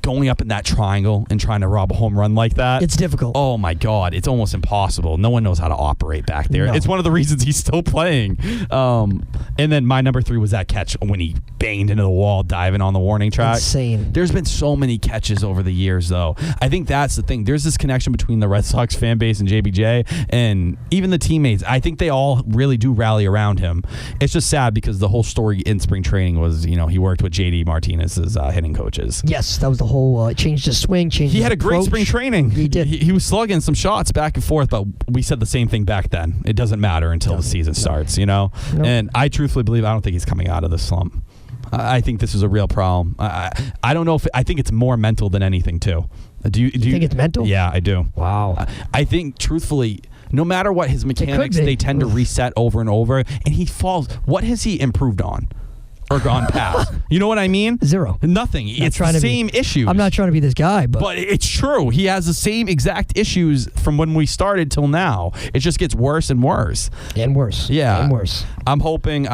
Going up in that triangle and trying to rob a home run like that. It's difficult. Oh, my God. It's almost impossible. No one knows how to operate back there. No. It's one of the reasons he's still playing. And then my number 3 was that catch when he banged into the wall diving on the warning track. Insane. There's been so many catches over the years, though. I think that's the thing. There's this connection between the Red Sox fan base and JBJ, and even the teammates. I think they all really do rally around him. It's just sad because the whole story in spring training was, he worked with JD Martinez's hitting coaches. Yes, that was the whole changed his swing, changed He his had a great approach. spring training. He did. He was slugging some shots back and forth, but we said the same thing back then. It doesn't matter until the season starts, Nope. And I truthfully believe I don't think he's coming out of the slump. I think this is a real problem. I don't know if I think it's more mental than anything too. Do you think it's mental? Yeah, I do. Wow. I think truthfully, no matter what his mechanics, be. they tend to reset over and over, and he falls. What has he improved on? Or gone past. You know what I mean? 0. Nothing. It's the same issues. I'm not trying to be this guy, but it's true. He has the same exact issues from when we started till now. It just gets worse and worse. And worse. Yeah. And worse. I'm hoping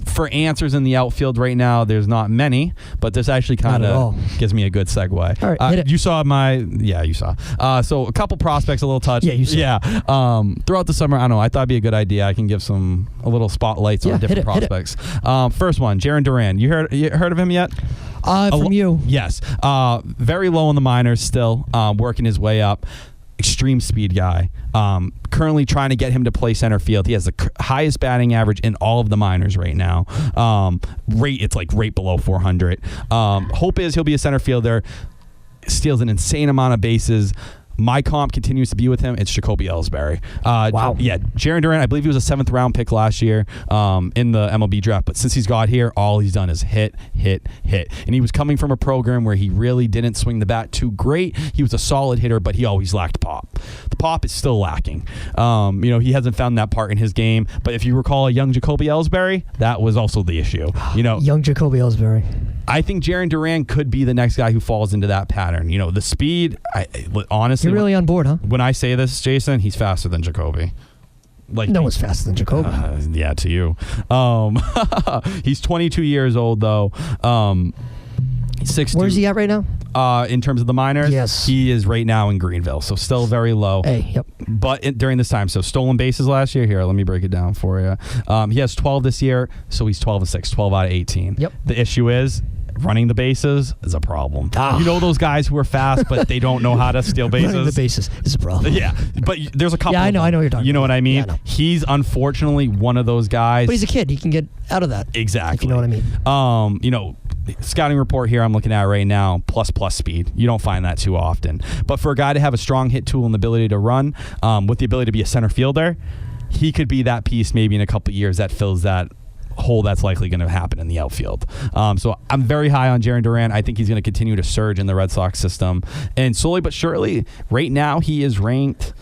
for answers in the outfield right now. There's not many, but this actually kind of gives me a good segue. All right, hit it. You saw you saw. So a couple prospects, a little touch. Yeah, you saw. Yeah. Throughout the summer, I don't know. I thought it'd be a good idea. I can give a little spotlights on different prospects. First one, Jarren Duran. You heard of him yet? From you. Yes. Very low in the minors still, working his way up. Extreme speed guy. Currently trying to get him to play center field. He has the highest batting average in all of the minors right now. It's like right below 400. Hope is he'll be a center fielder. Steals an insane amount of bases. My comp continues to be with him. It's Jacoby Ellsbury. Wow. Yeah, Jarren Duran, I believe he was a 7th round pick last year in the MLB draft. But since he's got here, all he's done is hit. And he was coming from a program where he really didn't swing the bat too great. He was a solid hitter, but he always lacked pop. The pop is still lacking. He hasn't found that part in his game. But if you recall a young Jacoby Ellsbury, that was also the issue. Young Jacoby Ellsbury. I think Jarren Duran could be the next guy who falls into that pattern. The speed, honestly. You're really on board, huh? When I say this, Jason, he's faster than Jacoby. No one's faster than Jacoby. Yeah, to you. He's 22 years old, though. He's 6'2". Where's he at right now? In terms of the minors? Yes. He is right now in Greenville, so still very low. Yep. But during this time, so stolen bases last year. Here, let me break it down for you. He has 12 this year, so he's 12-6, 12 out of 18. Yep. The issue is running the bases is a problem. You know those guys who are fast, but they don't know how to steal bases? Running the bases is a problem. Yeah, but there's a couple. Yeah, I know what you're talking about. You know what I mean? Yeah, I know. He's unfortunately one of those guys. But he's a kid. He can get out of that. Exactly. If you know what I mean. Scouting report here I'm looking at right now, plus speed. You don't find that too often. But for a guy to have a strong hit tool and the ability to run, with the ability to be a center fielder, he could be that piece maybe in a couple of years that fills that hole that's likely going to happen in the outfield. So I'm very high on Jarren Duran. I think he's going to continue to surge in the Red Sox system. And slowly but surely, right now he is ranked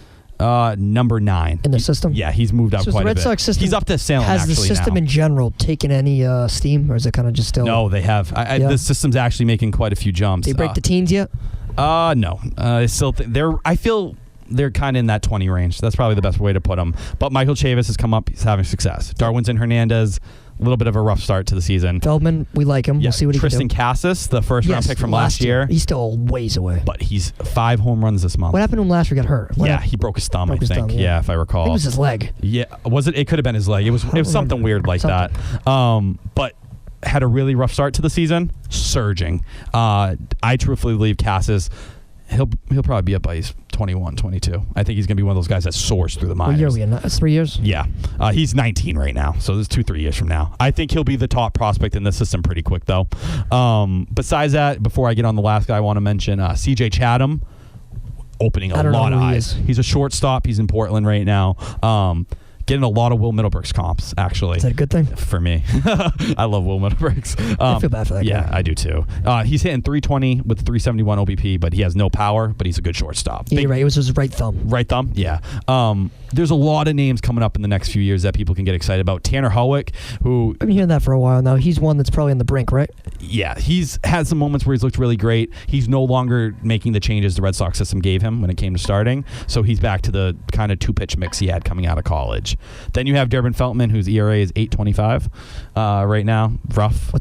Number 9 in the system. Yeah, he's moved up So is quite the Red a bit. Sox system He's up to Salem Has actually the system now. in general taken any steam, or is it kind of just still? No, they have. Yeah. The system's actually making quite a few jumps. They break the teens yet? No. I still they're. I feel they're kind of in that 20 range. That's probably the best way to put them. But Michael Chavis has come up. He's having success. Darwinzon Hernandez, a little bit of a rough start to the season. Feldman, we like him. Yeah, We'll see what he Tristan can do. Cassis, the first round pick from last year. He's still ways away. But he's 5 home runs this month. What happened to him last year? Got hurt. What happened? He broke his thumb, I Broke his think. thumb, yeah. If I recall. It was his leg. Yeah, was it? It could have been his leg. It was something weird like that. But had a really rough start to the season, surging. I truthfully believe Cassis, he'll probably be up by 21, 22. I think he's going to be one of those guys that soars through the minors. What year are we in? That's 3 years? Yeah. He's 19 right now, so this is 2-3 years from now. I think he'll be the top prospect in the system pretty quick, though. Besides that, before I get on the last guy I want to mention, C.J. Chatham, opening a lot of eyes. He's a shortstop. He's in Portland right now. Getting a lot of Will Middlebrooks comps, actually. Is that a good thing? For me. I love Will Middlebrooks. I feel bad for that Yeah, guy. I do too. He's hitting 320 with 371 OBP, but he has no power, but he's a good shortstop. Yeah, you're right. It was his right thumb. Right thumb? Yeah. There's a lot of names coming up in the next few years that people can get excited about. Tanner Howick, who... I've been hearing that for a while now. He's one that's probably on the brink, right? Yeah, he's had some moments where he's looked really great. He's no longer making the changes the Red Sox system gave him when it came to starting, so he's back to the kind of 2-pitch mix he had coming out of college. Then you have Durbin Feltman, whose ERA is 8.25 right now. Rough.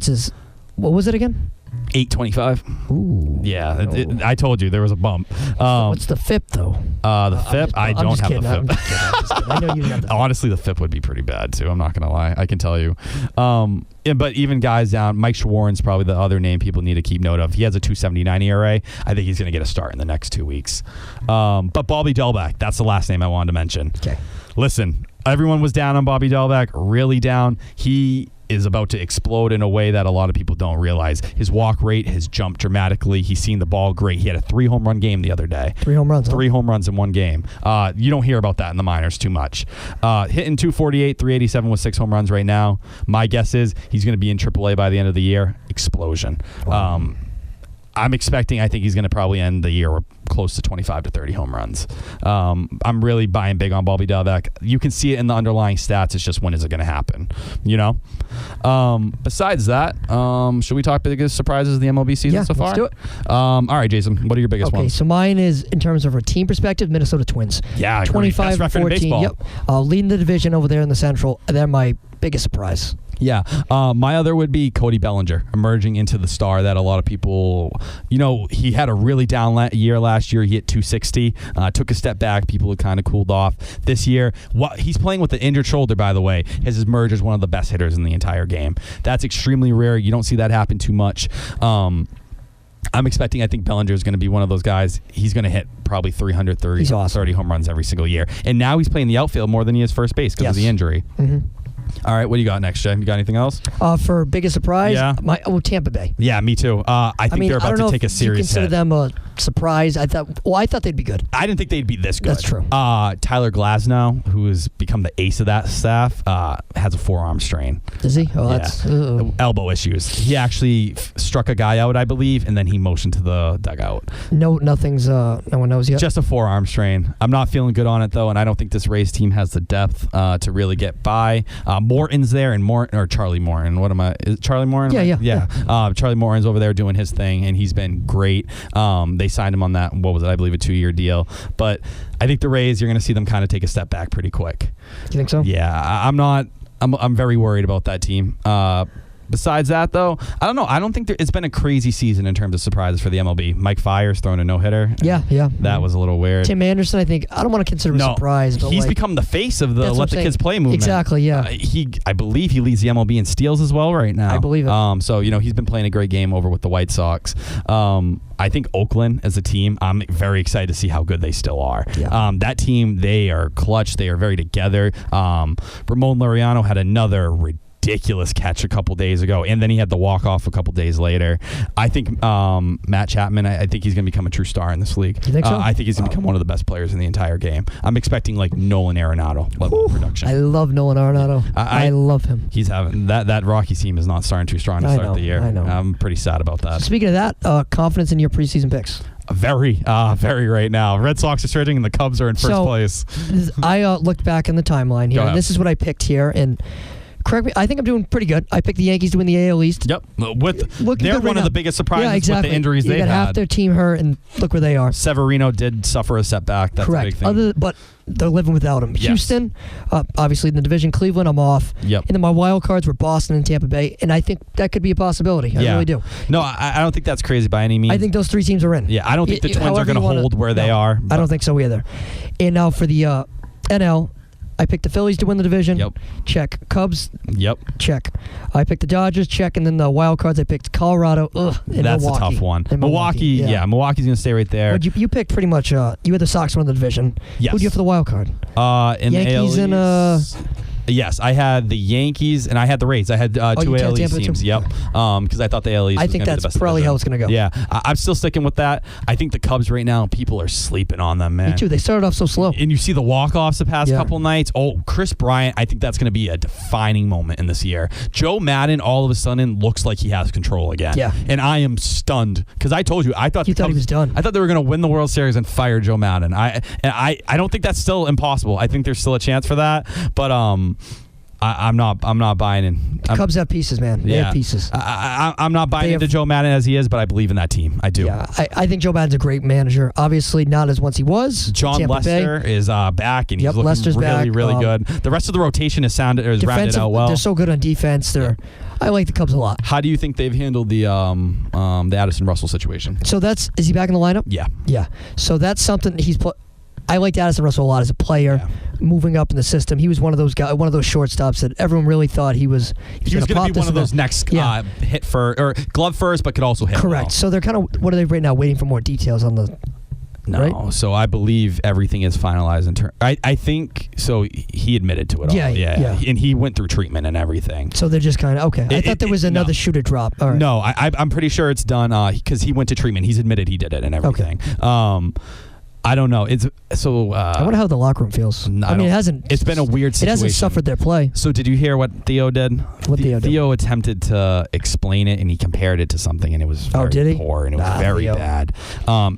What was it again? 8.25. Ooh. Yeah, I told you there was a bump. What's the FIP, though? The FIP? I don't have the I'm FIP. just kidding. I know you didn't have the FIP. Honestly, the FIP would be pretty bad, too. I'm not going to lie. I can tell you. But even guys down, Mike Shawarren's probably the other name people need to keep note of. He has a 2.79 ERA. I think he's going to get a start in the next 2 weeks. But Bobby Delback, that's the last name I wanted to mention. Okay. Listen, everyone was down on Bobby Delback, really down. He is about to explode in a way that a lot of people don't realize. His walk rate has jumped dramatically. He's seen the ball great. He had a 3 home run game the other day. 3 home runs. 3 home runs in one game. You don't hear about that in the minors too much. Hitting 248, 387 with 6 home runs right now. My guess is he's going to be in AAA by the end of the year. Explosion. Wow. I think he's going to probably end the year close to 25 to 30 home runs. I'm really buying big on Bobby Delback. You can see it in the underlying stats. It's just when is it going to happen, you know? Besides that, should we talk biggest surprises of the MLB season so far? Let's do it. All right, Jason, what are your biggest ones? Okay, so mine is, in terms of a team perspective, Minnesota Twins. Yeah, I agree. 25 Best record in 14. baseball. Yep. Leading the division over there in the Central. They're my biggest surprise. Yeah. My other would be Cody Bellinger, emerging into the star that a lot of people, he had a really down year last year. He hit 260, took a step back. People had kind of cooled off. This year, he's playing with an injured shoulder, by the way, has emerged as one of the best hitters in the entire game. That's extremely rare. You don't see that happen too much. I'm expecting, I think Bellinger is going to be one of those guys. He's going to hit probably 330 30 home runs every single year. And now he's playing the outfield more than he is first base because of the injury. Mm-hmm. All right, what do you got next, Jay? You got anything else? For biggest surprise, Yeah. Tampa Bay. Yeah, me too. I think they're about to take a serious hit. You consider hit. them a surprise? I thought they'd be good. I didn't think they'd be this good. That's true. Tyler Glasnow, who has become the ace of that staff, has a forearm strain. Does he? Oh, that's elbow issues. He actually struck a guy out, I believe, and then he motioned to the dugout. No one knows yet. Just a forearm strain. I'm not feeling good on it though, and I don't think this Rays team has the depth to really get by. Morton's there, and Charlie Morton. Is it Charlie Morton? Yeah. Charlie Morton's over there doing his thing, and he's been great. They signed him on that, I believe, a 2-year deal. But I think the Rays, you're going to see them kind of take a step back pretty quick. You think so? Yeah, I'm very worried about that team. Besides that, though, I don't know. I don't think it's been a crazy season in terms of surprises for the MLB. Mike Fiers throwing a no-hitter. Yeah. That was a little weird. Tim Anderson, I think, I don't want to consider him a surprise. But he's become the face of the Let the Kids Play movement. Exactly, yeah. I believe he leads the MLB in steals as well right now. I believe it. So, he's been playing a great game over with the White Sox. I think Oakland as a team, I'm very excited to see how good they still are. Yeah. That team, they are clutch. They are very together. Ramon Laureano had another ridiculous catch a couple days ago, and then he had the walk-off a couple days later. I think Matt Chapman, I think he's going to become a true star in this league. You think so? I think he's going to become one of the best players in the entire game. I'm expecting like Nolan Arenado level of production. I love Nolan Arenado. I love him. He's having that Rockies team is not starting too strong to start the year. I know. I'm pretty sad about that. Speaking of that, confidence in your preseason picks. Very right now. Red Sox are surging and the Cubs are in first place. I looked back in the timeline here, and this is what I picked here. And correct me, I think I'm doing pretty good. I picked the Yankees to win the AL East. Yep. They're one of the biggest surprises with the injuries they got had. Half their team hurt, and look where they are. Severino did suffer a setback. That's correct. a big thing. But they're living without him. Yes. Houston, obviously in the division. Cleveland, I'm off. Yep. And then my wild cards were Boston and Tampa Bay, and I think that could be a possibility. I really do. No, I don't think that's crazy by any means. I think those 3 teams are in. Yeah, I don't think the Twins are going to hold where they are. I don't think so either. And now for the NL, I picked the Phillies to win the division. Yep. Check. Cubs. Yep. Check. I picked the Dodgers. Check. And then the wild cards, I picked Colorado. And that's Milwaukee. a tough one. And Milwaukee, Milwaukee's going to stay right there. But you picked pretty much, you had the Sox win the division. Yes. Who'd you have for the wild card? Yankees and Yes, I had the Yankees and I had the Rays. I had 2 AL East teams. Yep. Because I thought the AL East I was think going to be the best that's probably division. how it's going to go. Yeah, I'm still sticking with that. I think the Cubs right now, people are sleeping on them, man. Me too. They started off so slow. And you see the walk-offs the past couple nights. Oh, Chris Bryant, I think that's going to be a defining moment in this year. Joe Madden all of a sudden looks like he has control again. Yeah. And I am stunned because I told you, I thought he was done. I thought they were going to win the World Series and fire Joe Madden. I don't think that's still impossible. I think there's still a chance for that, but I'm not buying in. Cubs have pieces, man. They have pieces. I'm not buying into Joe Madden as he is, but I believe in that team. I do. Yeah, I think Joe Madden's a great manager. Obviously, not as once he was. John Tampa Lester Bay. is back, and he's looking Lester's really, back. really good. The rest of the rotation is rounded out well. They're so good on defense. I like the Cubs a lot. How do you think they've handled the Addison Russell situation? So is he back in the lineup? Yeah. Yeah. So that's something he's put. I liked Addison Russell a lot as a player, moving up in the system. He was one of those guys, one of those shortstops that everyone really thought he was going to be one of those next hit for or glove first, but could also hit. Correct. Well. So they're kind of what are they right now? Waiting for more details on the. No, right? So I believe everything is finalized in I think so. He admitted to it all. Yeah, and he went through treatment and everything. So they're just kind of okay. I thought there was another shoe to drop. All right. No, I'm pretty sure it's done because he went to treatment. He's admitted he did it and everything. Okay. I don't know. It's so. I wonder how the locker room feels. I mean, it hasn't. It's been a weird situation. It hasn't suffered their play. So did you hear what Theo did? What Theo did? Theo attempted to explain it, and he compared it to something, and it was very poor, and it was very bad.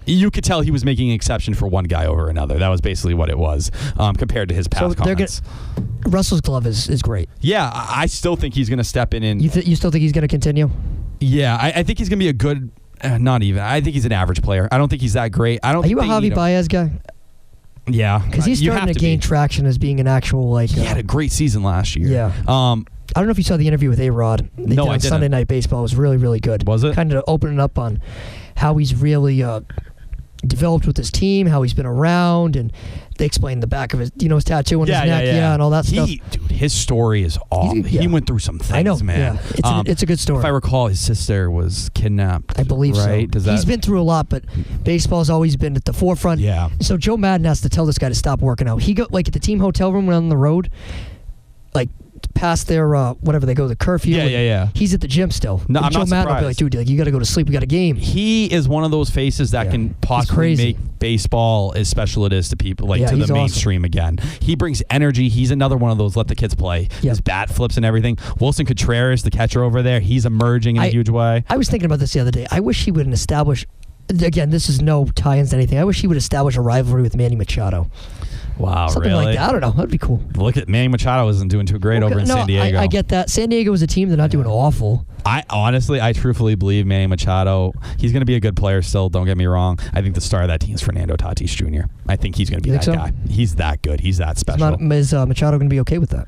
You could tell he was making an exception for one guy over another. That was basically what it was compared to his past comments. Russell's glove is great. Yeah, I still think he's going to step in and. You still think he's going to continue? Yeah, I think he's going to be a good. Not even. I think he's an average player. I don't think he's that great. I don't. Are you a Javi Baez guy? Yeah, because he's starting to gain traction as being an actual He had a great season last year. Yeah. I don't know if you saw the interview with A-Rod. No, I didn't. Sunday Night Baseball. It was really, really good. Was it? Kind of opening up on how he's really developed with his team, how he's been around, and they explained the back of his, his tattoo on his neck, and all that stuff. Dude, his story is awesome. He went through some things, I know, man. Yeah. It's a good story. If I recall, his sister was kidnapped. I believe right? so. He's been through a lot, but baseball's always been at the forefront. Yeah. So Joe Madden has to tell this guy to stop working out. He go at the team hotel room when on the road, past their whatever they go, the curfew. Yeah. He's at the gym still. No, I'm Joe not Madden will be like, surprised. dude, you got to go to sleep. We got a game. He is one of those faces that can possibly make baseball as special it is to people, to the mainstream again. He brings energy. He's another one of those let the kids play. His bat flips and everything. Wilson Contreras, the catcher over there, he's emerging in a huge way. I was thinking about this the other day. I wish he would establish. Again, this is no tie-ins to anything. I wish he would establish a rivalry with Manny Machado. Wow, something really? like that. I don't know. That'd be cool. Look at Manny Machado isn't doing too great over in San Diego. I get that. San Diego is a team. They're not doing awful. I truthfully believe Manny Machado, he's going to be a good player still, don't get me wrong. I think the star of that team is Fernando Tatis Jr. I think he's going to be that guy. He's that good. He's that special. Is Machado going to be okay with that?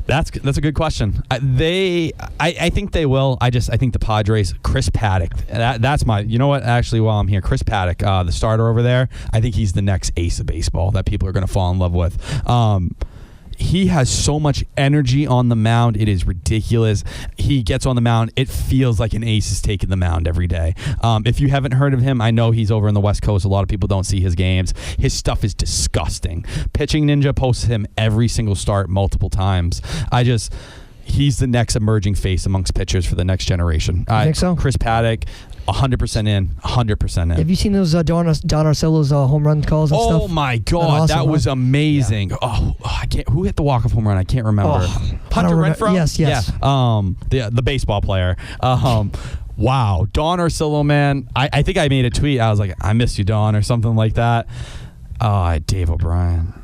That's a good question. I think they will. I think the Padres, Chris Paddock, that's my, you know what, actually, while I'm here, Chris Paddock, the starter over there, I think he's the next ace of baseball that people are going to fall in love with. He has so much energy on the mound. It is ridiculous. He gets on the mound. It feels like an ace is taking the mound every day. If you haven't heard of him, I know he's over in the West Coast. A lot of people don't see his games. His stuff is disgusting. Pitching Ninja posts him every single start multiple times. He's the next emerging face amongst pitchers for the next generation. You think so? Chris Paddock, 100% in, 100% in. Have you seen those Don Arcelo's home run calls and stuff? Oh my God, that was amazing. Yeah. Oh, I can't. Who hit the walk-off home run? I can't remember. Hunter Renfroe? Yes. Yeah. The baseball player. Wow, Don Orsillo, man. I think I made a tweet. I was like, I miss you, Don, or something like that. Dave O'Brien.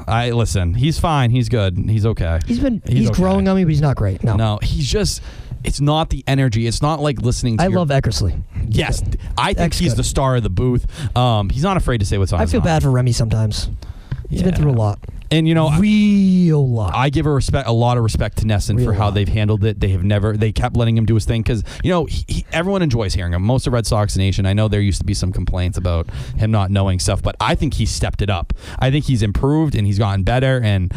Listen. He's fine. He's good. He's okay. He's okay. growing on me, but he's not great. No, he's just. It's not the energy. It's not like listening to. I love Eckersley. Yes, I think he's the star of the booth. He's not afraid to say what's on his mind. I feel bad for Remy sometimes. He's been through a lot. And real lot. I give a lot of respect to Nesson for how they've handled it. They kept letting him do his thing because everyone enjoys hearing him. Most of Red Sox Nation, I know there used to be some complaints about him not knowing stuff, but I think he's stepped it up. I think he's improved and he's gotten better, and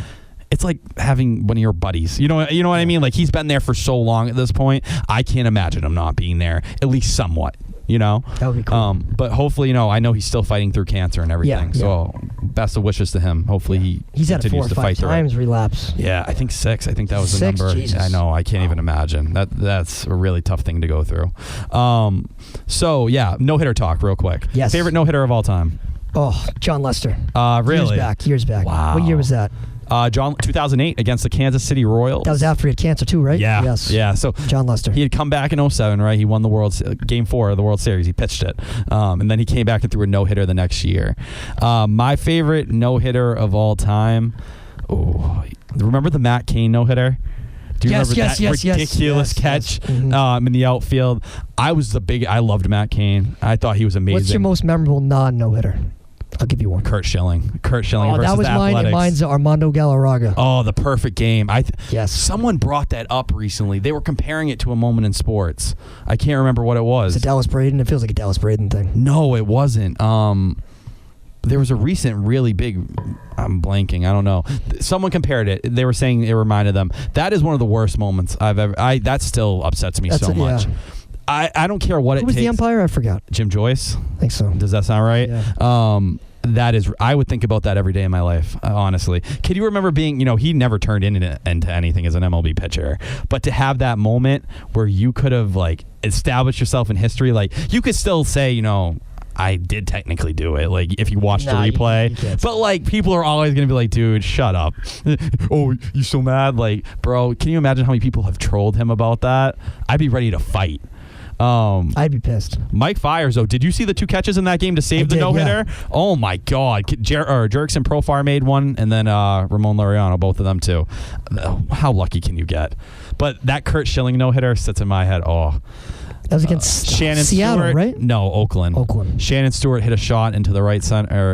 it's like having one of your buddies. You know what I mean? Like, he's been there for so long at this point. I can't imagine him not being there, at least somewhat. That would be cool. But hopefully, I know he's still fighting through cancer and everything. So best of wishes to him. Hopefully he's had 4 or 5 times through it. Relapse. Yeah, I think 6. I think that was the 6? number. Jesus. I know. I can't even imagine. That's a really tough thing to go through. No-hitter talk real quick. Yes. Favorite no-hitter of all time? Oh, John Lester. Really? Years back. Wow. What year was that? 2008 against the Kansas City Royals. That was after he had cancer too, right? Yeah. Yes. Yeah. So John Lester. He had come back in 2007, right? He won the Game 4 of the World Series. He pitched it. And then he came back and threw a no-hitter the next year. My favorite no-hitter of all time. Oh, remember the Matt Cain no-hitter? Do you remember that ridiculous catch in the outfield? I loved Matt Cain. I thought he was amazing. What's your most memorable non-no-hitter? I'll give you one. Curt Schilling versus the Athletics. That was mine. And mine's Armando Galarraga. Oh, the perfect game. Yes. Someone brought that up recently. They were comparing it to a moment in sports. I can't remember what it was. Is it Dallas Braden? It feels like a Dallas Braden thing. No, it wasn't. There was a recent really big. I'm blanking. I don't know. Someone compared it. They were saying it reminded them. That is one of the worst moments I've ever. That still upsets me so much. Yeah. I don't care what it takes. Who was the umpire? I forgot. Jim Joyce? I think so. Does that sound right? Yeah. I would think about that every day in my life, honestly. Can you remember being, he never turned into anything as an MLB pitcher, but to have that moment where you could have, established yourself in history, you could still say, I did technically do it, if you watched the replay. But, people are always going to be like, dude, shut up. Oh, you so mad? Bro, can you imagine how many people have trolled him about that? I'd be ready to fight. I'd be pissed. Mike Fiers, though, did you see the 2 catches in that game to save the no-hitter? Yeah. Oh, my God. Jerickson Profar made one, and then Ramon Laureano, both of them, too. How lucky can you get? But that Curt Schilling no-hitter sits in my head. Oh. That was against Shannon Seattle, Stewart, right? No, Oakland. Shannon Stewart hit a shot into the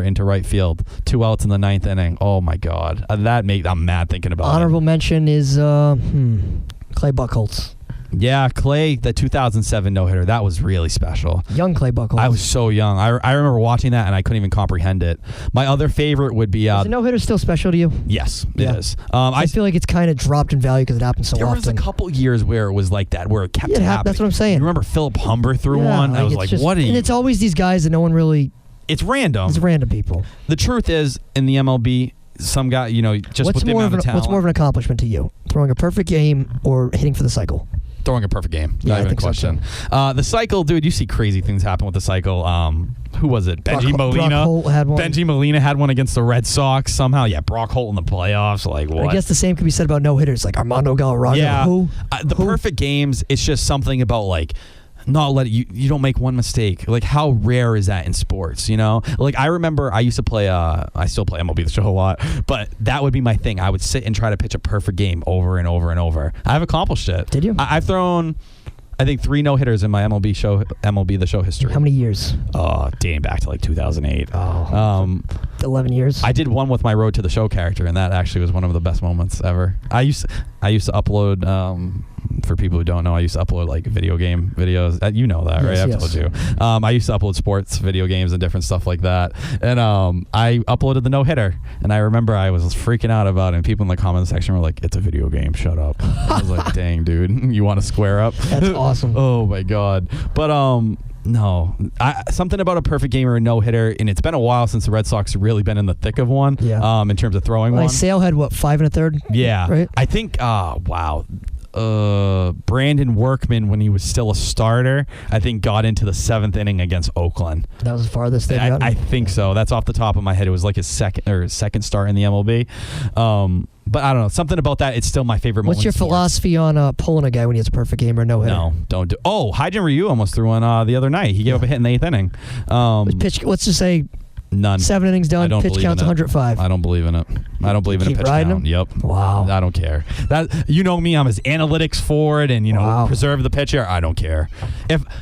into right field. 2 outs in the 9th inning. Oh, my God. I'm mad thinking about it. Honorable mention is Clay Buchholz. Yeah, Clay, the 2007 no-hitter, that was really special. Young Clay Buchholz. I was so young. I remember watching that, and I couldn't even comprehend it. My other favorite would be... is the no-hitter still special to you? Yes, it is. I feel like it's kind of dropped in value because it happens so often. There was a couple years where it was like that, where it kept happening. That's what I'm saying. You remember Philip Humber threw one? I was like, what are you... And it's always these guys that no one really... It's random. It's random people. The truth is, in the MLB... Some guy, just with the amount of talent. What's more of an accomplishment to you? Throwing a perfect game or hitting for the cycle? Throwing a perfect game. Not even a question. So the cycle, dude, you see crazy things happen with the cycle. Who was it? Benji Molina. Brock Holt had one. Benji Molina had one against the Red Sox somehow. Yeah, Brock Holt in the playoffs. What? I guess the same could be said about no-hitters, like Armando Galarraga. Yeah. Who? The perfect games, it's just something about, not let you don't make one mistake. How rare is that in sports, I remember I used to play I still play MLB The Show a lot, but that would be my thing. I would sit and try to pitch a perfect game over and over and over. I've accomplished it. Did you? I've thrown I think 3 no-hitters in my MLB The Show history. How many years? Dating back to 2008. 11 years. I did one with my Road to the Show character, and that actually was one of the best moments ever. I used to upload. For people who don't know, I used to upload video game videos. You know that, right? I've told you. I used to upload sports video games and different stuff like that. And I uploaded the no-hitter, and I remember I was freaking out about it. And people in the comment section were like, "It's a video game. Shut up." I was like, "Dang, dude, you want to square up?" That's awesome. Oh my God. But no, something about a perfect game or a no-hitter, and it's been a while since the Red Sox have really been in the thick of one. Yeah. In terms of throwing one. Sale had 5 1/3. Yeah. Right. I think. Wow. Brandon Workman, when he was still a starter, I think got into the 7th inning against Oakland. That was the farthest they've gotten? I think so. That's off the top of my head. It was his second start in the MLB. But I don't know. Something about that, it's still my favorite moment. What's your in sports. philosophy on pulling a guy when he has a perfect game or no hitter? No, don't do. Oh, Hyjin Ryu almost threw one the other night. He gave up a hit in the 8th inning. Pitch. Let's just say None. 7 innings done. I don't Pitch believe count's in it. 105. I don't believe in it. I don't believe in a Keep pitch riding count. him? Yep. Wow. I don't care. That you know me. I'm as analytics forward and preserve the pitcher. I don't care.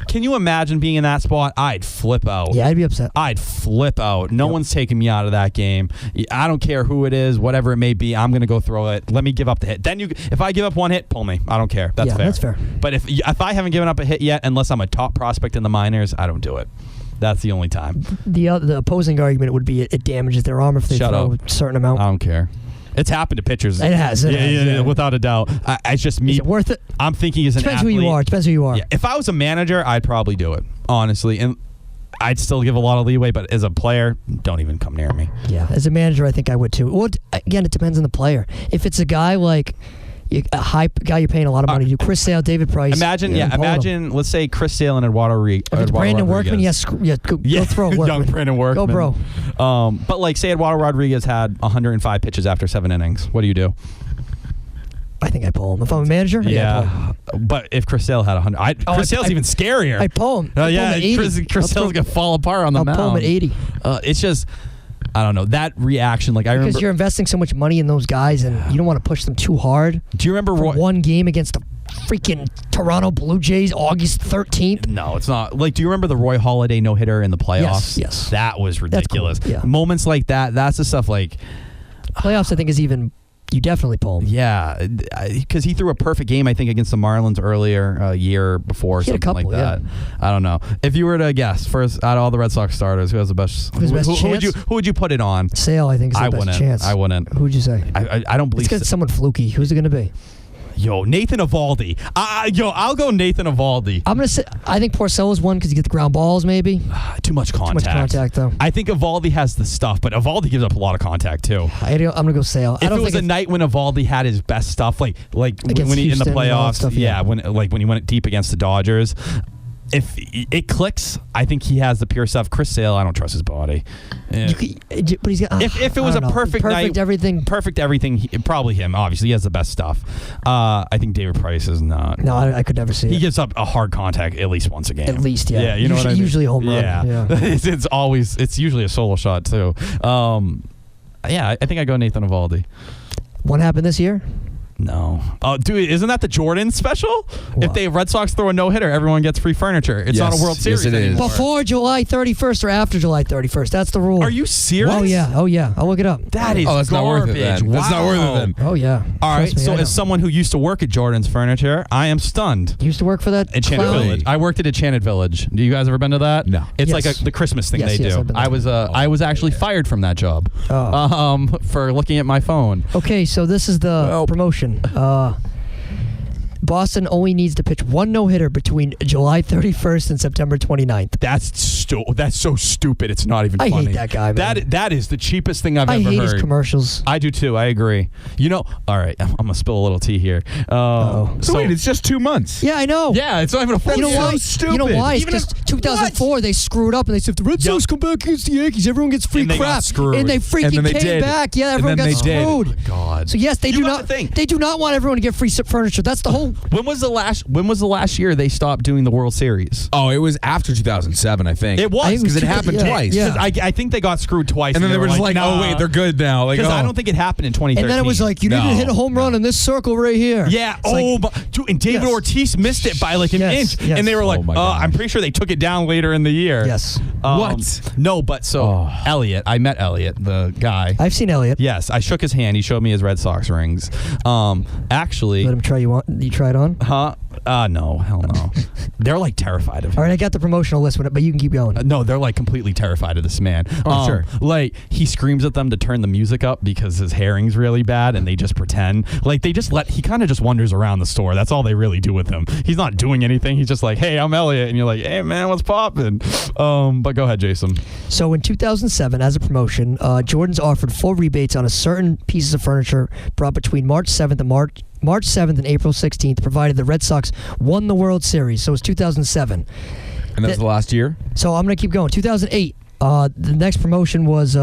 Can you imagine being in that spot? I'd flip out. Yeah, I'd be upset. I'd flip out. No one's taking me out of that game. I don't care who it is, whatever it may be. I'm gonna go throw it. Let me give up the hit. Then if I give up one hit, pull me. I don't care. That's fair. That's fair. But if I haven't given up a hit yet, unless I'm a top prospect in the minors, I don't do it. That's the only time. The opposing argument would be it damages their arm if they throw a certain amount. I don't care. It's happened to pitchers. It has. Yeah, without a doubt. It's just me. Is it worth it? I'm thinking as an Depends athlete. who you are. Depends who you are. Yeah, if I was a manager, I'd probably do it, honestly. And I'd still give a lot of leeway, but as a player, don't even come near me. Yeah, as a manager, I think I would too. Well, again, it depends on the player. If it's a guy like a high guy you're paying a lot of money to, Chris Sale, David Price. Imagine, let's say Chris Sale and Eduardo Rodriguez. If it's Brandon Workman, go throw Workman. Young Brandon Workman. Go, bro. But like, say Eduardo Rodriguez had 105 pitches after 7 innings. What do you do? I think I pull him. If I'm a manager, yeah. But if Chris Sale had 100, Chris Sale's even scarier. I pull him. Chris Sale's gonna fall apart on the mound. I'll pull him at 80. It's just, I don't know, that reaction. Like I remember, because you're investing so much money in those guys, and you don't want to push them too hard. Do you remember one game against the freaking Toronto Blue Jays, August 13th? No, it's not. Like, do you remember the Roy Halladay no hitter in the playoffs? Yes. That was ridiculous. That's cool. Yeah. Moments like that. That's the stuff. Like playoffs, I think is even. You definitely pull him. Yeah, because he threw a perfect game, I think, against the Marlins earlier, a year before, something like that. Yeah. I don't know. If you were to guess, first out of all the Red Sox starters, who has the best? Who's the best chance? Who would you put it on? Sale, I think, is the best chance. I wouldn't. Who'd you say? I don't believe. It's because someone fluky. Who's it going to be? Yo, Nathan Eovaldi. I'll go Nathan Eovaldi. I'm gonna say I think Porcello's one because you get the ground balls, maybe. Too much contact. Too much contact, though. I think Eovaldi has the stuff, but Eovaldi gives up a lot of contact too. I'm gonna go Sale. If it was a night when Eovaldi had his best stuff, like when he in the playoffs, when he went deep against the Dodgers. If it clicks, I think he has the pure stuff. Chris Sale, I don't trust his body. But he's got. If it was a perfect night, perfect everything, probably him. Obviously, he has the best stuff. I think David Price is not. No, I could never see it. He gives up a hard contact at least once a game. At least, yeah. Yeah, you know what I mean. Usually a home run. Yeah. It's usually a solo shot too. I think I go Nathan Eovaldi. What happened this year? No. Oh, dude, isn't that the Jordan special? What? If the Red Sox throw a no-hitter, everyone gets free furniture. It's not a World Series anymore. Before July 31st or after July 31st. That's the rule. Are you serious? Oh, yeah. I'll look it up. That is that's garbage. Not worth it then. That's not worth it then. Oh, yeah. All right, so as someone who used to work at Jordan's Furniture, I am stunned. You used to work for that? Enchanted Village. I worked at Enchanted Village. Do you guys ever been to that? No. It's like the Christmas thing they do. I was actually fired from that job for looking at my phone. Okay, so this is the promotion. Boston only needs to pitch one no-hitter between July 31st and September 29th. That's so stupid. It's not even funny. I hate that guy, man. That is the cheapest thing I've ever heard. I hate his commercials. I do too. I agree. All right, I'm going to spill a little tea here. So wait, it's just 2 months. Yeah, I know. Yeah, it's not even a full year. So stupid. You know why? It's because 2004 they screwed up and they said if the Red Sox come back against the Yankees, everyone gets free crap. And they freaking came back. Yeah, everyone got screwed. Oh my God. So yes, they do not want everyone to get free furniture. That's the whole. When was the last year they stopped doing the World Series? Oh, it was after 2007, I think. It was because it happened twice. Yeah. I think they got screwed twice, and then they were just like, nah. "Oh wait, they're good now." Like, I don't think it happened in 2013. And then it was like, you need to hit a home run in this circle right here. Yeah. And David Ortiz missed it by like an inch, and they were like, "I'm pretty sure they took it down later in the year." Yes. What? No, but Elliot, I met Elliot, the guy. I've seen Elliot. Yes, I shook his hand. He showed me his Red Sox rings. Actually, let him try. You try it on? No, hell no. They're like terrified of him. All right, I got the promotional list with it, but you can keep going. No, they're like completely terrified of this man. Sure. Like he screams at them to turn the music up because his hearing's really bad, and they just pretend. Like he kind of just wanders around the store. That's all they really do with him. He's not doing anything. He's just like, "Hey, I'm Elliot," and you're like, "Hey, man, what's poppin'?" But go ahead, Jason. So in 2007, as a promotion, Jordan's offered full rebates on a certain pieces of furniture brought between March 7th and April 16th, provided the Red Sox won the World Series. So it was 2007. And that was the last year? So I'm going to keep going. 2008. The next promotion was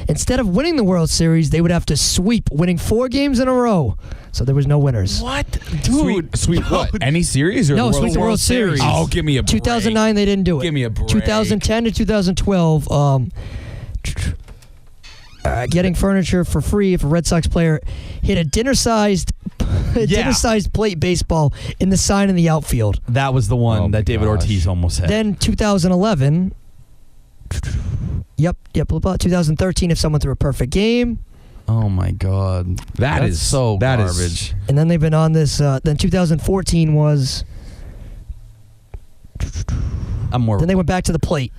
Instead of winning the World Series, they would have to sweep, winning 4 games in a row. So there was no winners. What? Dude. Sweet what? Any series or No, the sweep the World Series. Oh, give me a break. 2009, they didn't do it. Give me a break. 2010 to 2012, getting furniture for free if a Red Sox player hit a dinner-sized plate baseball in the sign in the outfield. That was the one that David Ortiz almost hit. Then 2011, about 2013 if someone threw a perfect game. Oh my God, That's so that garbage. is- And then they've been on this. Then 2014 was. I'm more. Then they went back to the plate,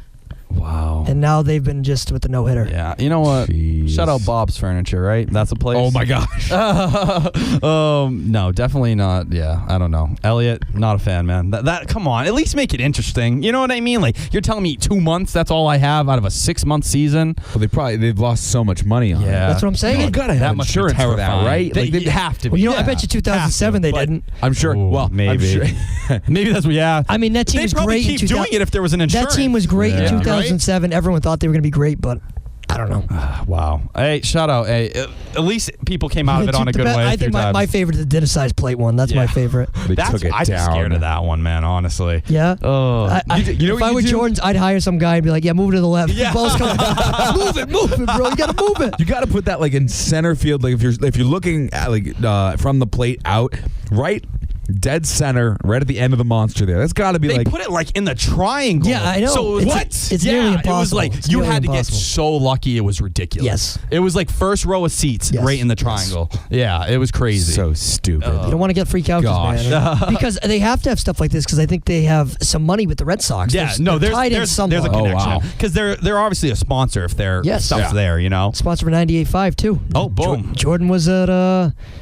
Wow. and now they've been just with the no hitter. Yeah, you know what? Jeez. Shout out Bob's Furniture, right? That's a place. Oh my gosh. No, definitely not. Yeah, I don't know. Elliot, not a fan, man. That come on, at least make it interesting. You know what I mean? Like you're telling me 2 months, that's all I have out of a 6-month season. Well, they've lost so much money on it. Yeah. That's what I'm saying. You gotta That have must be insurance for that, terrifying. right? They, Like, you have to. Well, be. you know, I bet you 2007 they didn't. I'm sure. Ooh, Well, maybe. I'm sure. Maybe that's what. Yeah. I mean, that team They'd was probably great. keep doing it if there was an insurance. That team was great Yeah. in 2007. Everyone thought they were going to be great, but I don't know. Wow. Hey, shout out. Hey, at least people came out of it on a good way. I think my favorite is the dinner-sized plate one. That's my favorite. They took it I'm down. scared of that one, man. Honestly. Yeah. Oh. You know if what I you were do? Jordans, I'd hire some guy and be like, "Yeah, move it to the left. Yeah. The ball's coming. move it, bro. You got to move it." You got to put that like in center field. Like if you're looking at from the plate out, right, dead center, right at the end of the monster there. That's got to be They like. put it like in the triangle. Yeah, I know. So it was It's- like, it's nearly It was impossible. like It's you nearly had to impossible. get so lucky. It was ridiculous. Yes. It was like first row of seats Yes. right in the triangle. Yeah, it was crazy. So stupid. You don't want to get free couches, Gosh. man. Because they have to have stuff like this because I think they have some money with the Red Sox. Yeah, they're there's tied in a somewhat. connection wow. because they're obviously a sponsor if their Yes. stuff's Yeah. there, you know. Sponsor for 98.5 too. Oh, boom. Jordan was at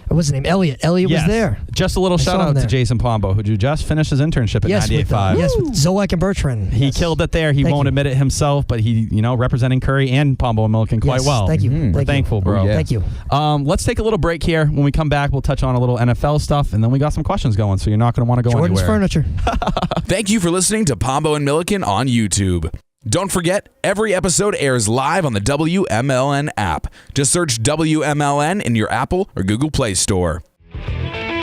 what's his name? Elliot. Elliot Yes. was there. Just a little I shout saw him out to there. Jason Pombo, who just finished his internship at Yes, with 98.5. with Zoak and Bertrand. He Yes. killed it there. He Thank won't you. admit it himself, but he, representing Curry and Pombo Milliken quite Yes, well. Thank you. We're Thank you. thankful, bro. Oh, yeah. Thank you. Let's take a little break here. When we come back, we'll touch on a little NFL stuff, and then we got some questions going, so you're not going to want to go Jordan's anywhere. Furniture. Thank you for listening to Pombo and Milliken on YouTube. Don't forget, every episode airs live on the WMLN app. Just search WMLN in your Apple or Google Play Store.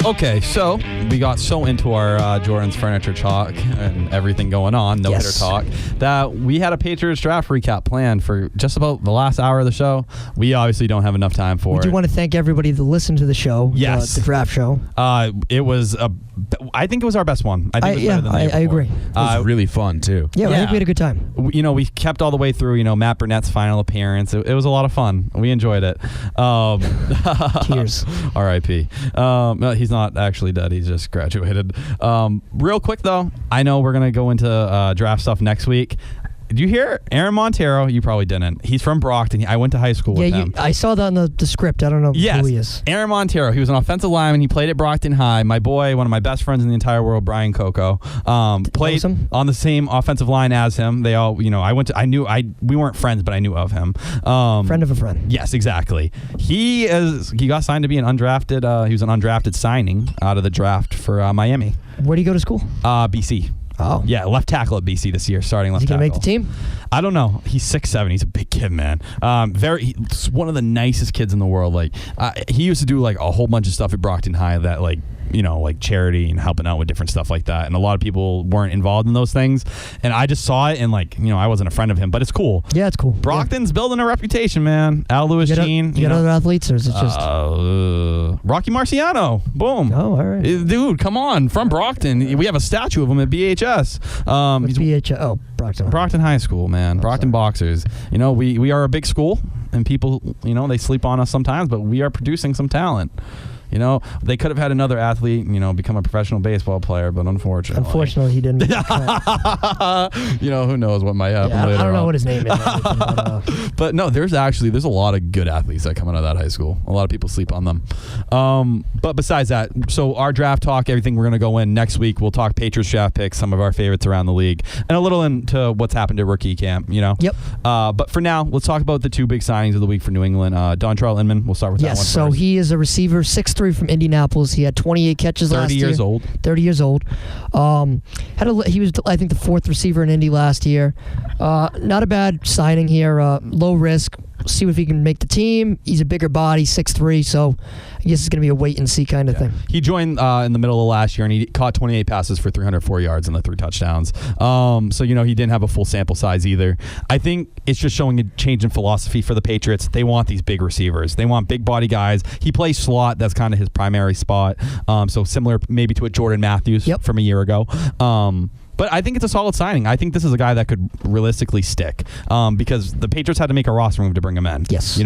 Okay, so we got so into our Jordan's Furniture talk and everything going on, no-hitter Yes. talk, that we had a Patriots draft recap planned for just about the last hour of the show. We obviously don't have enough time for We it. do want to thank everybody that listened to the show. Yes. The draft show. It was I think it was our best one. I think it was better than the year I before. agree. It was really fun too. Yeah, I Yeah. think we had a good time. We kept all the way through, Matt Burnett's final appearance. It was a lot of fun. We enjoyed it. Tears. R.I.P. No, he's not actually dead. He's just graduated. Real quick, though, I know we're going to go into draft stuff next week. Did you hear Aaron Montero? You probably didn't. He's from Brockton. I went to high school with him. I saw that on the script. I don't know Yes. who he is. Aaron Montero. He was an offensive lineman. He played at Brockton High. My boy, one of my best friends in the entire world, Brian Coco, played him? on the same offensive line as him. They all, we weren't friends, but I knew of him. Friend of a friend. Yes, exactly. He got signed to be an undrafted. He was an undrafted signing out of the draft for Miami, Where do you go to school? BC. Oh. Yeah, left tackle at BC this year, starting left Is he tackle. going to make the team? I don't know. He's 6'7". He's a big kid, man. He's one of the nicest kids in the world. Like he used to do like a whole bunch of stuff at Brockton High that like charity and helping out with different stuff like that. And a lot of people weren't involved in those things. And I just saw it and I wasn't a friend of him, but it's cool. Yeah, it's cool. Brockton's building a reputation, man. Al Lewis You Jean. got other athletes, or is it just? Rocky Marciano. Boom. Oh, all right. Dude, come on. From Brockton. We have a statue of him at BHS. What's BH? Oh, Brockton. Brockton High School, man. Brockton Boxers. We are a big school, and people, they sleep on us sometimes, but we are producing some talent. They could have had another athlete, become a professional baseball player, but unfortunately, he didn't. Who knows what might happen later I don't know on. what his name is. But no, there's a lot of good athletes that come out of that high school. A lot of people sleep on them. But besides that, so our draft talk, everything we're going to go in next week. We'll talk Patriots draft picks, some of our favorites around the league, and a little into what's happened at rookie camp. Yep. But for now, let's talk about the two big signings of the week for New England. Dontrell Inman. We'll start with that one Yes. first. So he is a receiver, 6'3" from Indianapolis. He had 28 catches last year. 30 years old. He was, I think, the fourth receiver in Indy last year. Not a bad signing here. Low risk. see if he can make the team. He's a bigger body, 6'3", so I guess it's going to be a wait-and-see kind of thing. He joined in the middle of last year, and he caught 28 passes for 304 yards and the 3 touchdowns. So, he didn't have a full sample size either. I think it's just showing a change in philosophy for the Patriots. They want these big receivers. They want big body guys. He plays slot. That's kind of his primary spot. So similar maybe to a Jordan Matthews from a year ago. But I think it's a solid signing. I think this is a guy that could realistically stick because the Patriots had to make a roster move to bring him in. Yes.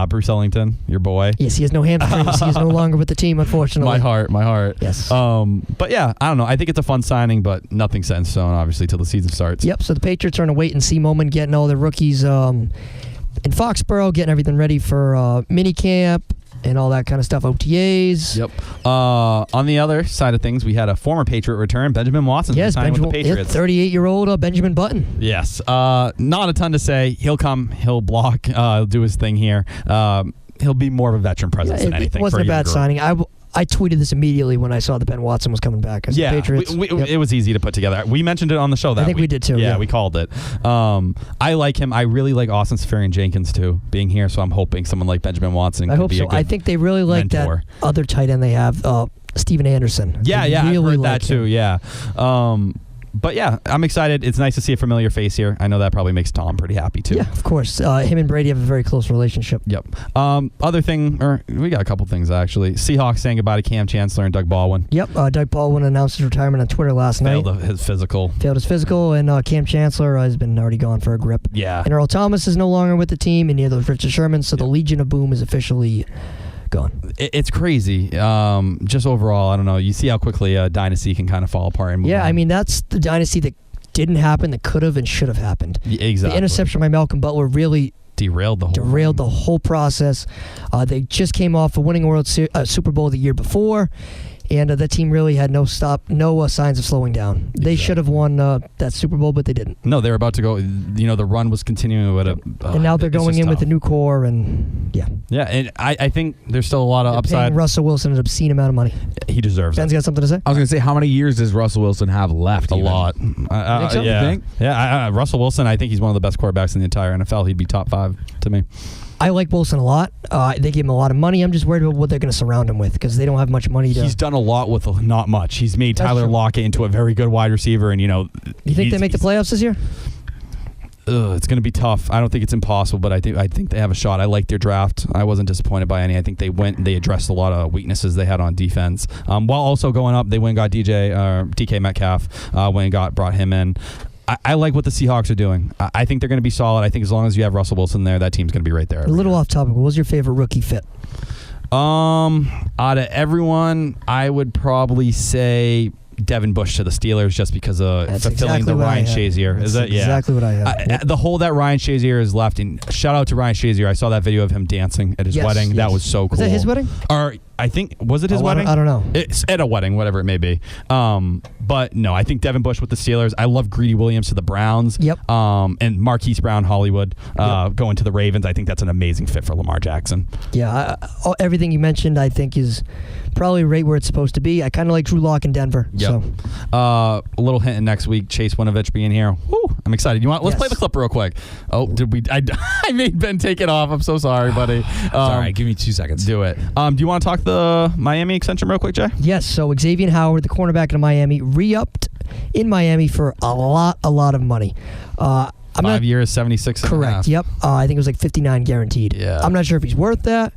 Bruce Ellington, your boy. Yes, he has no hamstrings. He is no longer with the team, unfortunately. My heart. Yes. But yeah, I don't know. I think it's a fun signing, but nothing set in stone, obviously, till the season starts. Yep, so the Patriots are in a wait-and-see moment, getting all their rookies in Foxborough, getting everything ready for minicamp and all that kind of stuff, OTAs. Yep. On the other side of things, we had a former Patriot return, Benjamin Watson, signing with the Patriots. 38-year-old Benjamin Button. Yes. Not a ton to say. He'll come. He'll block. He'll do his thing here. He'll be more of a veteran presence than anything. It wasn't a bad signing. I tweeted this immediately when I saw that Ben Watson was coming back. Yeah, the Patriots. It was easy to put together. We mentioned it on the show that I think we did too. Yeah, we called it. I like him. I really like Austin Seferian-Jenkins too being here, so I'm hoping someone like Benjamin Watson could be a good I think they really like mentor. that other tight end they have, Steven Anderson. Yeah, They I've really heard like that too, him. yeah. But yeah, I'm excited. It's nice to see a familiar face here. I know that probably makes Tom pretty happy too. Yeah, of course. Him and Brady have a very close relationship. Yep. Other thing, we got a couple things actually. Seahawks saying goodbye to Cam Chancellor and Doug Baldwin. Yep. Doug Baldwin announced his retirement on Twitter last night. Failed his physical, and Cam Chancellor has been already gone for a grip. Yeah. And Earl Thomas is no longer with the team, and neither is Richard Sherman, so the Legion of Boom is officially gone. It's crazy. Just overall, I don't know. You see how quickly a dynasty can kind of fall apart and move on. I mean, that's the dynasty that didn't happen, that could have and should have happened. Yeah, exactly. The interception by Malcolm Butler really derailed the whole process. They just came off of winning a Super Bowl the year before, and that team really had no signs of slowing down. Exactly. They should have won that Super Bowl, but they didn't. No, they were about to go. The run was continuing with and now they're going in with a new core, and yeah. Yeah, and I think there's still a lot of upside. Paying Russell Wilson an obscene amount of money. He deserves it. Ben's got something to say? I was going to say, how many years does Russell Wilson have left? A lot. Think so? Yeah. You think? Yeah, Russell Wilson, I think he's one of the best quarterbacks in the entire NFL. He'd be top 5 to me. I like Wilson a lot. They gave him a lot of money. I'm just worried about what they're going to surround him with because they don't have much money to... He's done a lot with not much. He's made Tyler Lockett into a very good wide receiver, and, You think they make the playoffs this year? It's going to be tough. I don't think it's impossible, but I think they have a shot. I like their draft. I wasn't disappointed by any. I think they went and they addressed a lot of weaknesses they had on defense. While also going up, they went and got DK Metcalf, brought him in. I like what the Seahawks are doing. I think they're going to be solid. I think as long as you have Russell Wilson there, that team's going to be right there. A little off topic. What was your favorite rookie fit? Out of everyone, I would probably say Devin Bush to the Steelers just because of fulfilling the Ryan Shazier. Is that exactly what I have? The hole that Ryan Shazier has left, and shout out to Ryan Shazier. I saw that video of him dancing at his wedding. Yes. That was so cool. Was that his wedding? Or I think, was it his wedding? I don't know. It's at a wedding, whatever it may be. But no, I think Devin Bush with the Steelers. I love Greedy Williams to the Browns. Yep. And Marquise Brown, Hollywood, going to the Ravens. I think that's an amazing fit for Lamar Jackson. Yeah, everything you mentioned, I think, is probably right where it's supposed to be. I kind of like Drew Lock in Denver. Yep. So. A little hint next week, Chase Winovich being here. Woo, I'm excited. Let's play the clip real quick. Oh, did we? I made Ben take it off. I'm so sorry, buddy. All right, give me 2 seconds. Do it. Do you want to talk the Miami extension real quick, Jay? Yes. So Xavier Howard, the cornerback in Miami, re-upped in Miami for a lot of money. 5 years, 76. Correct. Yep. I think it was like 59 guaranteed. Yeah. I'm not sure if he's worth that.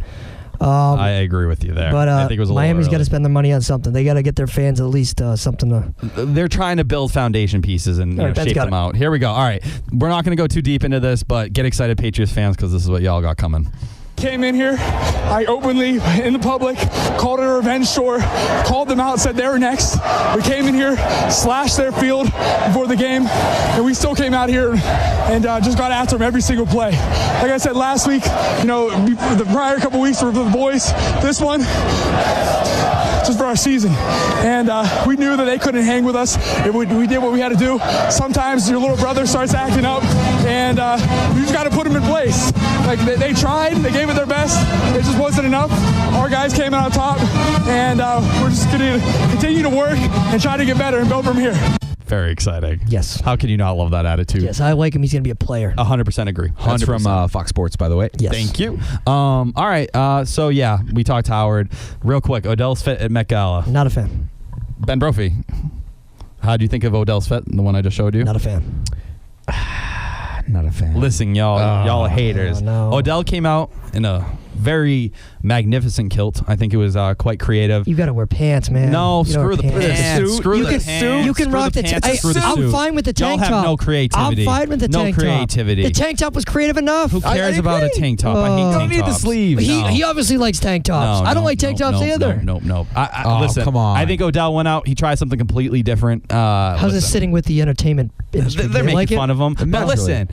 I agree with you there. But I think it was a Miami's got to spend their money on something. They got to get their fans at least something to... They're trying to build foundation pieces and shape them out. Here we go. All right. We're not going to go too deep into this, but get excited, Patriots fans, because this is what y'all got coming. Came in here, I openly, in the public, called it a revenge tour, called them out, said they were next. We came in here, slashed their field before the game, and we still came out here and just got after them every single play. Like I said last week, the prior couple weeks were for the boys. This one, just for our season. And we knew that they couldn't hang with us. We did what we had to do. Sometimes your little brother starts acting up, and you just got to put them in place. Like they tried, they gave it their best. It just wasn't enough. Our guys came out on top, and we're just going to continue to work and try to get better and build from here. Very exciting. Yes. How can you not love that attitude? Yes, I like him. He's going to be a player. 100% agree. 100%. That's from Fox Sports, by the way. Yes. Thank you. All right. So, yeah, we talked Howard. Real quick, Odell's fit at Met Gala. Not a fan. Ben Brophy, how do you think of Odell's fit, the one I just showed you? Not a fan. Not a fan. Listen, y'all are haters. no. Odell came out in a very magnificent kilt. I think it was quite creative. You got to wear pants, man. No, You gotta screw wear the pants. pants. Screw You the can pants. You can Screw rock the pants. tank. Screw the I'm suit. fine with the tank Y'all top. have no creativity. I'm fine with the tank top. No creativity. The tank top was creative enough. Who cares about a tank top? I hate You tank don't need the tops. sleeves. He obviously likes tank tops. I don't like tank tops either. No. Oh, Listen, come on. I think Odell went out. He tried something completely different. How's this sitting with the entertainment industry? They're Do you making like fun it? of him. But Naturally. listen,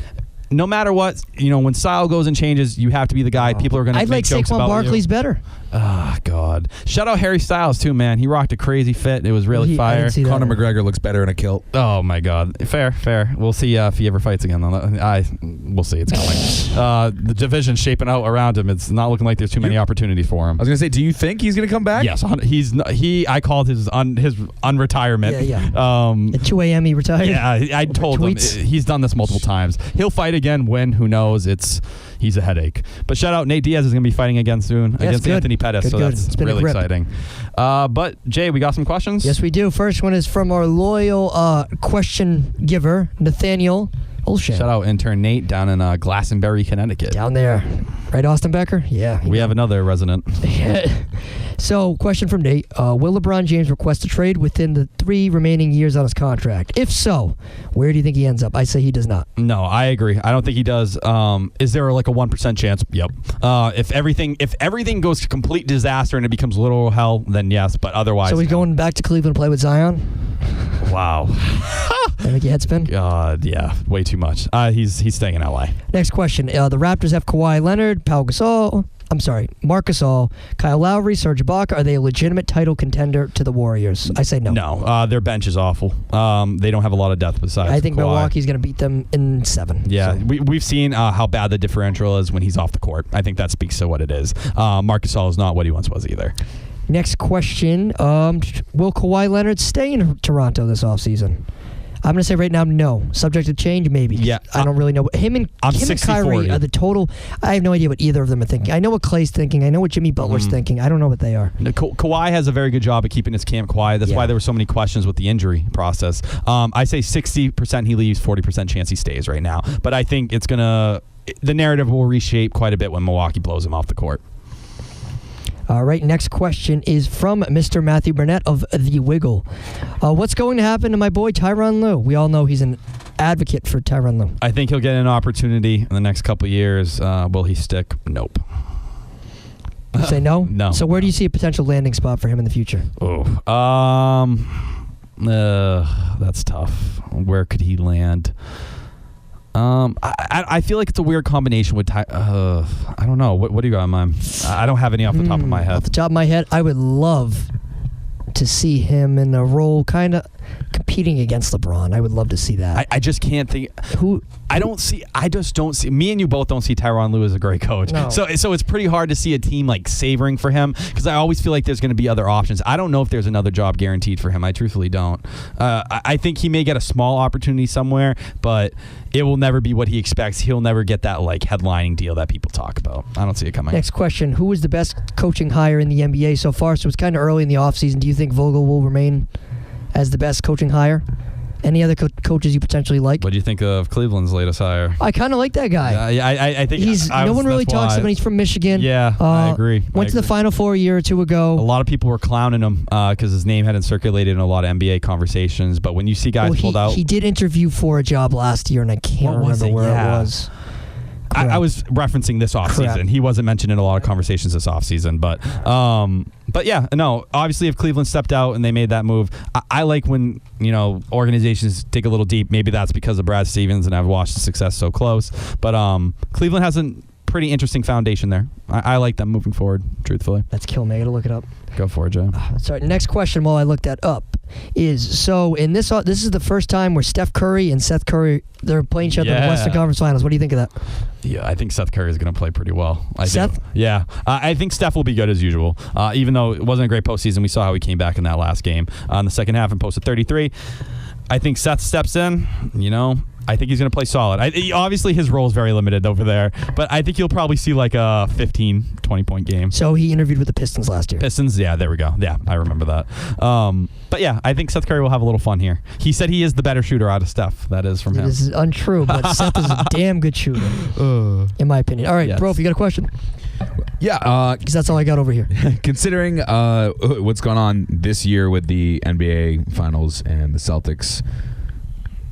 no matter what, when style goes and changes, you have to be the guy. People are going to I'd make like jokes Saquon about Barkley's you. better. Oh, God. Shout out Harry Styles, too, man. He rocked a crazy fit. It was really I fire. didn't see that. Conor McGregor looks better in a kilt. Oh, my God. Fair. We'll see if he ever fights again. We'll see. It's coming. The division's shaping out around him. It's not looking like there's too many opportunities for him. I was going to say, do you think he's going to come back? Yes, I called his unretirement. Yeah. At 2 a.m. he retired. Yeah, I told him tweets. he's done this multiple times. He'll fight again. When? Who knows? He's a headache. But shout out, Nate Diaz is going to be fighting again soon against good. Anthony Pettis. Good, so good. that's It's been a really grip. exciting. But Jay, we got some questions. Yes, we do. First one is from our loyal question giver, Nathaniel Olshan. Shout out intern Nate down in Glastonbury, Connecticut. Down there. Right, Austin Becker? Yeah. We have another resident. So, question from Nate. Will LeBron James request a trade within the 3 remaining years on his contract? If so, where do you think he ends up? I say he does not. No, I agree. I don't think he does. Is there like a 1% chance? Yep. If everything goes to complete disaster and it becomes literal hell, then yes. But otherwise, So he's going back to Cleveland to play with Zion? Wow. That make your head spin? God, yeah, way too much. He's staying in LA. Next question. The Raptors have Kawhi Leonard, Marc Gasol, Kyle Lowry, Serge Ibaka. Are they a legitimate title contender to the Warriors? I say no. No, their bench is awful. They don't have a lot of besides I think Kawhi. Milwaukee's going to beat them in 7. Yeah, So. we've seen how bad the differential is when he's off the court. I think that speaks to what it is. Marc Gasol is not what he once was either. Next question. Will Kawhi Leonard stay in Toronto this offseason? I'm going to say right now, no. Subject to change, maybe. Yeah. I don't really know. Him and Kyrie 60-40. are the total. I have no idea what either of them are thinking. I know what Clay's thinking. I know what Jimmy Butler's thinking. I don't know what they are. Kawhi has a very good job at keeping his camp quiet. That's why there were so many questions with the injury process. I say 60% he leaves, 40% chance he stays right now. But I think the narrative will reshape quite a bit when Milwaukee blows him off the court. All right, next question is from Mr. Matthew Burnett of The Wiggle. What's going to happen to my boy Tyronn Lue? We all know he's an advocate for Tyronn Lue. I think he'll get an opportunity in the next couple of years. Will he stick? Nope. You say no? No. So where do you see a potential landing spot for him in the future? That's tough. Where could he land? I feel like it's a weird combination with I don't know. What do you got in mind? I don't have any off the top of my head. Off the top of my head, I would love to see him in a role kind of competing against LeBron. I would love to see that. I just can't think. I just don't see. Me and you both don't see Tyronn Lue as a great coach. No. So it's pretty hard to see a team like savoring for him because I always feel like there's going to be other options. I don't know if there's another job guaranteed for him. I truthfully don't. I think he may get a small opportunity somewhere, but it will never be what he expects. He'll never get that like headlining deal that people talk about. I don't see it coming. Next question. Who is the best coaching hire in the NBA so far? So it's kind of early in the offseason. Do you think Vogel will remain as the best coaching hire? Any other coaches you potentially like? What do you think of Cleveland's latest hire? I kind of like that guy. Yeah, I think no one really talks about him. He's from Michigan. Yeah, I agree. Went to the Final Four a year or two ago. A lot of people were clowning him because his name hadn't circulated in a lot of NBA conversations. But when you see guys pulled out, he did interview for a job last year, and I can't remember where it was. I was referencing this offseason. He wasn't mentioned in a lot of conversations this offseason. But yeah, no, obviously if Cleveland stepped out and they made that move, I like when, organizations dig a little deep. Maybe that's because of Brad Stevens and I've watched the success so close. But Cleveland has a pretty interesting foundation there. I like them moving forward, truthfully. That's kill me. I gotta look it up. Go for it, Joe. Sorry, next question while I look that up is, so in this is the first time where Steph Curry and Seth Curry, they're playing each other in the Western Conference Finals. What do you think of that? Yeah, I think Seth Curry is going to play pretty well. Seth? Yeah. I think Steph will be good as usual. Even though it wasn't a great postseason, we saw how he came back in that last game in the second half and posted 33. I think Seth steps in, I think he's going to play solid. Obviously, his role is very limited over there, but I think you'll probably see like a 15, 20-point game. So he interviewed with the Pistons last year. Pistons, yeah, there we go. Yeah, I remember that. But yeah, I think Seth Curry will have a little fun here. He said he is the better shooter out of Steph. That is from him. This is untrue, but Seth is a damn good shooter, in my opinion. All right, Yes. bro, if you got a question? Yeah, Because that's all I got over here. considering what's gone on this year with the NBA Finals and the Celtics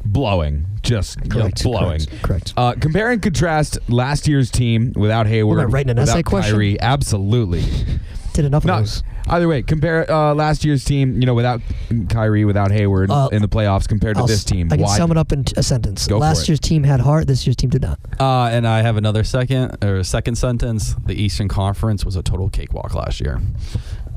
blowing, just blowing. Correct. Compare and contrast last year's team without Hayward, What am I writing an essay without question? Kyrie. Absolutely. Did enough of No, those. either way, compare last year's team, without Kyrie, without Hayward in the playoffs compared to this team. I can Why? sum it up in a sentence. Go for Last it. year's team had heart. This year's team did not. And I have another second sentence. The Eastern Conference was a total cakewalk last year.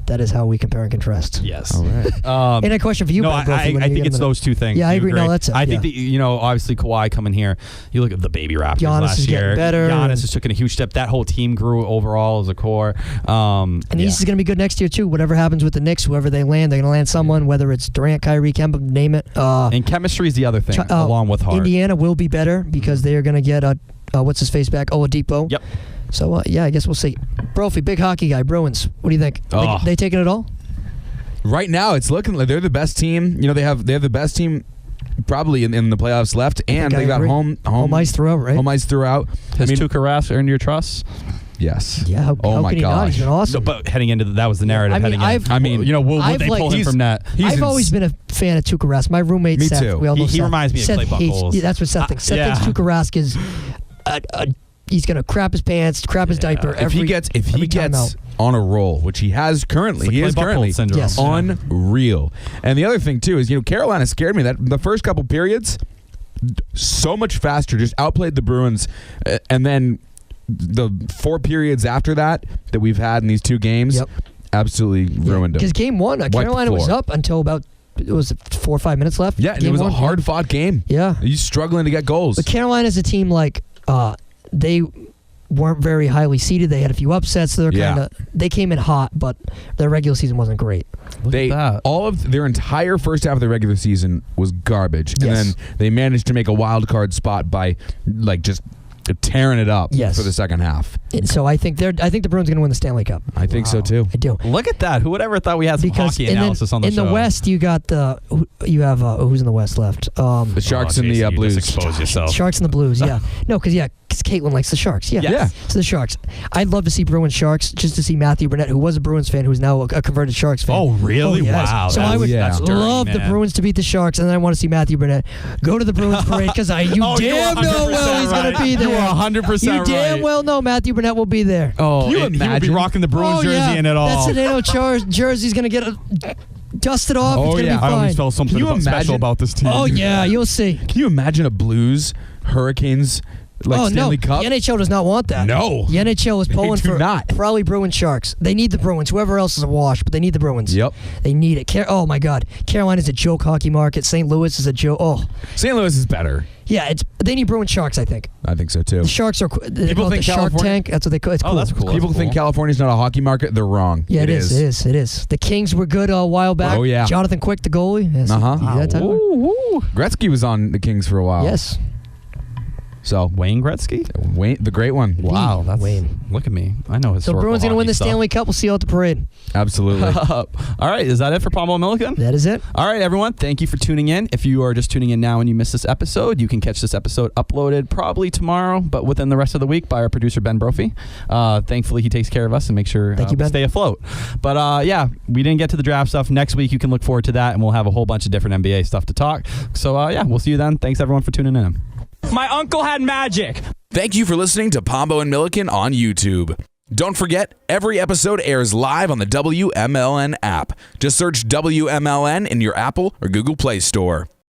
That is how we compare and contrast. Yes. All right. And a question for you, No, Ben Brophy, I when you think get it's a minute. those two things. Yeah, I You agree. No, that's it. I think Yeah. that, obviously Kawhi coming here, you look at the baby Raptors Giannis last is year. getting better. Giannis has taken a huge step. That whole team grew overall as a core. And the East is going to be good next year, too. Whatever happens with the Knicks, whoever they land, they're going to land someone, whether it's Durant, Kyrie, Kemba, name it. And chemistry is the other thing, along with heart. Indiana will be better because they are going to get, what's his face back? Oladipo. Yep. So, I guess we'll see. Brophy, big hockey guy, Bruins. What do you think? They taking it all? Right now, it's looking like they're the best team. They have the best team probably in the playoffs left, and they got home ice throughout, right? Home ice throughout. Has Tuukka Rask earned your trust? Yes. Yeah. How my can he not? gosh. He's been awesome. No, but heading into that was the narrative. will would they pull him from that? I've always been a fan of Tuukka Rask. My roommate Me Seth, too. we all know He Seth. reminds me of Seth Clay hates- Buchholz. Yeah, that's what Seth thinks. Seth thinks Tuukka Rask is he's gonna crap his pants, crap his diaper. If he gets timeout. on a roll, which he has currently, It's the he is Clay Buchholz currently syndrome. Yes. unreal. And the other thing too is Carolina scared me that the first couple periods so much faster, just outplayed the Bruins, and then the 4 periods after that we've had in these 2 games, absolutely ruined them. Because game 1, Carolina was up until about 4 or 5 minutes left. Yeah, and game it was 1, a hard-fought game. Yeah, he's struggling to get goals. But Carolina's a team they weren't very highly seeded. They had a few upsets. So they came in hot, but their regular season wasn't great. All of their entire first half of the regular season was garbage, and Yes. then they managed to make a wild card spot by just tearing it up for the second half. So I think the Bruins are going to win the Stanley Cup. I think so too. I do. Look at that. Who would ever thought we had some hockey analysis on the show? In the West, you got who's in the West left? The Sharks and the Blues. Just expose yourself. Sharks and the Blues, yeah. No, because Caitlin likes the Sharks. Yeah. Yeah. So the Sharks. I'd love to see Bruins Sharks just to see Matthew Burnett, who was a Bruins fan, who's now a converted Sharks fan. Oh, really? yes. Wow. So I would that's dirty, love the man. Bruins to beat the Sharks, and then I want to see Matthew Burnett go to the Bruins parade because you Oh, you damn are know well he's going to be there. You are 100% You damn right. well know Matthew Burnett will be there. Oh, Can you and he would be imagine? rocking the Bruins jersey yeah. in it all. That Sedano jersey's going to get dusted off. Oh, it's going to yeah. be I fine. always felt something Can you special imagine? about this team. Oh, yeah, you'll see. Can you imagine a Blues Hurricanes Stanley Cup? The NHL does not want that. No. The NHL is pulling do for not. probably Bruins Sharks. They need the Bruins. Whoever else is a wash, but they need the Bruins. Yep. They need it. Oh, my God. Carolina's a joke hockey market. St. Louis is a joke. Oh. St. Louis is better. Yeah, they need Bruins Sharks, I think. I think so too. The Sharks are they People call it think the Shark California- Tank. That's what they call it. It's cool. that's cool. People think California's not a hockey market. They're wrong. Yeah, it is. It is. The Kings were good a while back. Oh, yeah. Jonathan Quick, the goalie. Yes. Uh-huh. Yeah, Tyler. Gretzky was on the Kings for a while. Yes. So Wayne Gretzky? Wayne, the great one. Wow, that's Wayne. Look at me. I know his. So Bruins going to win the Stanley Cup. We'll see you at the parade. Absolutely. All right, is that it for Pombo Milliken? That is it. All right, everyone. Thank you for tuning in. If you are just tuning in now and you missed this episode, you can catch this episode uploaded probably tomorrow, but within the rest of the week by our producer, Ben Brophy. Thankfully, he takes care of us and makes sure Thank you, we Ben. stay afloat. But yeah, we didn't get to the draft stuff. Next week, you can look forward to that, and we'll have a whole bunch of different NBA stuff to talk. So yeah, we'll see you then. Thanks, everyone, for tuning in. My uncle had magic. Thank you for listening to Pombo and Milliken on YouTube. Don't forget, every episode airs live on the WMLN app. Just search WMLN in your Apple or Google Play Store.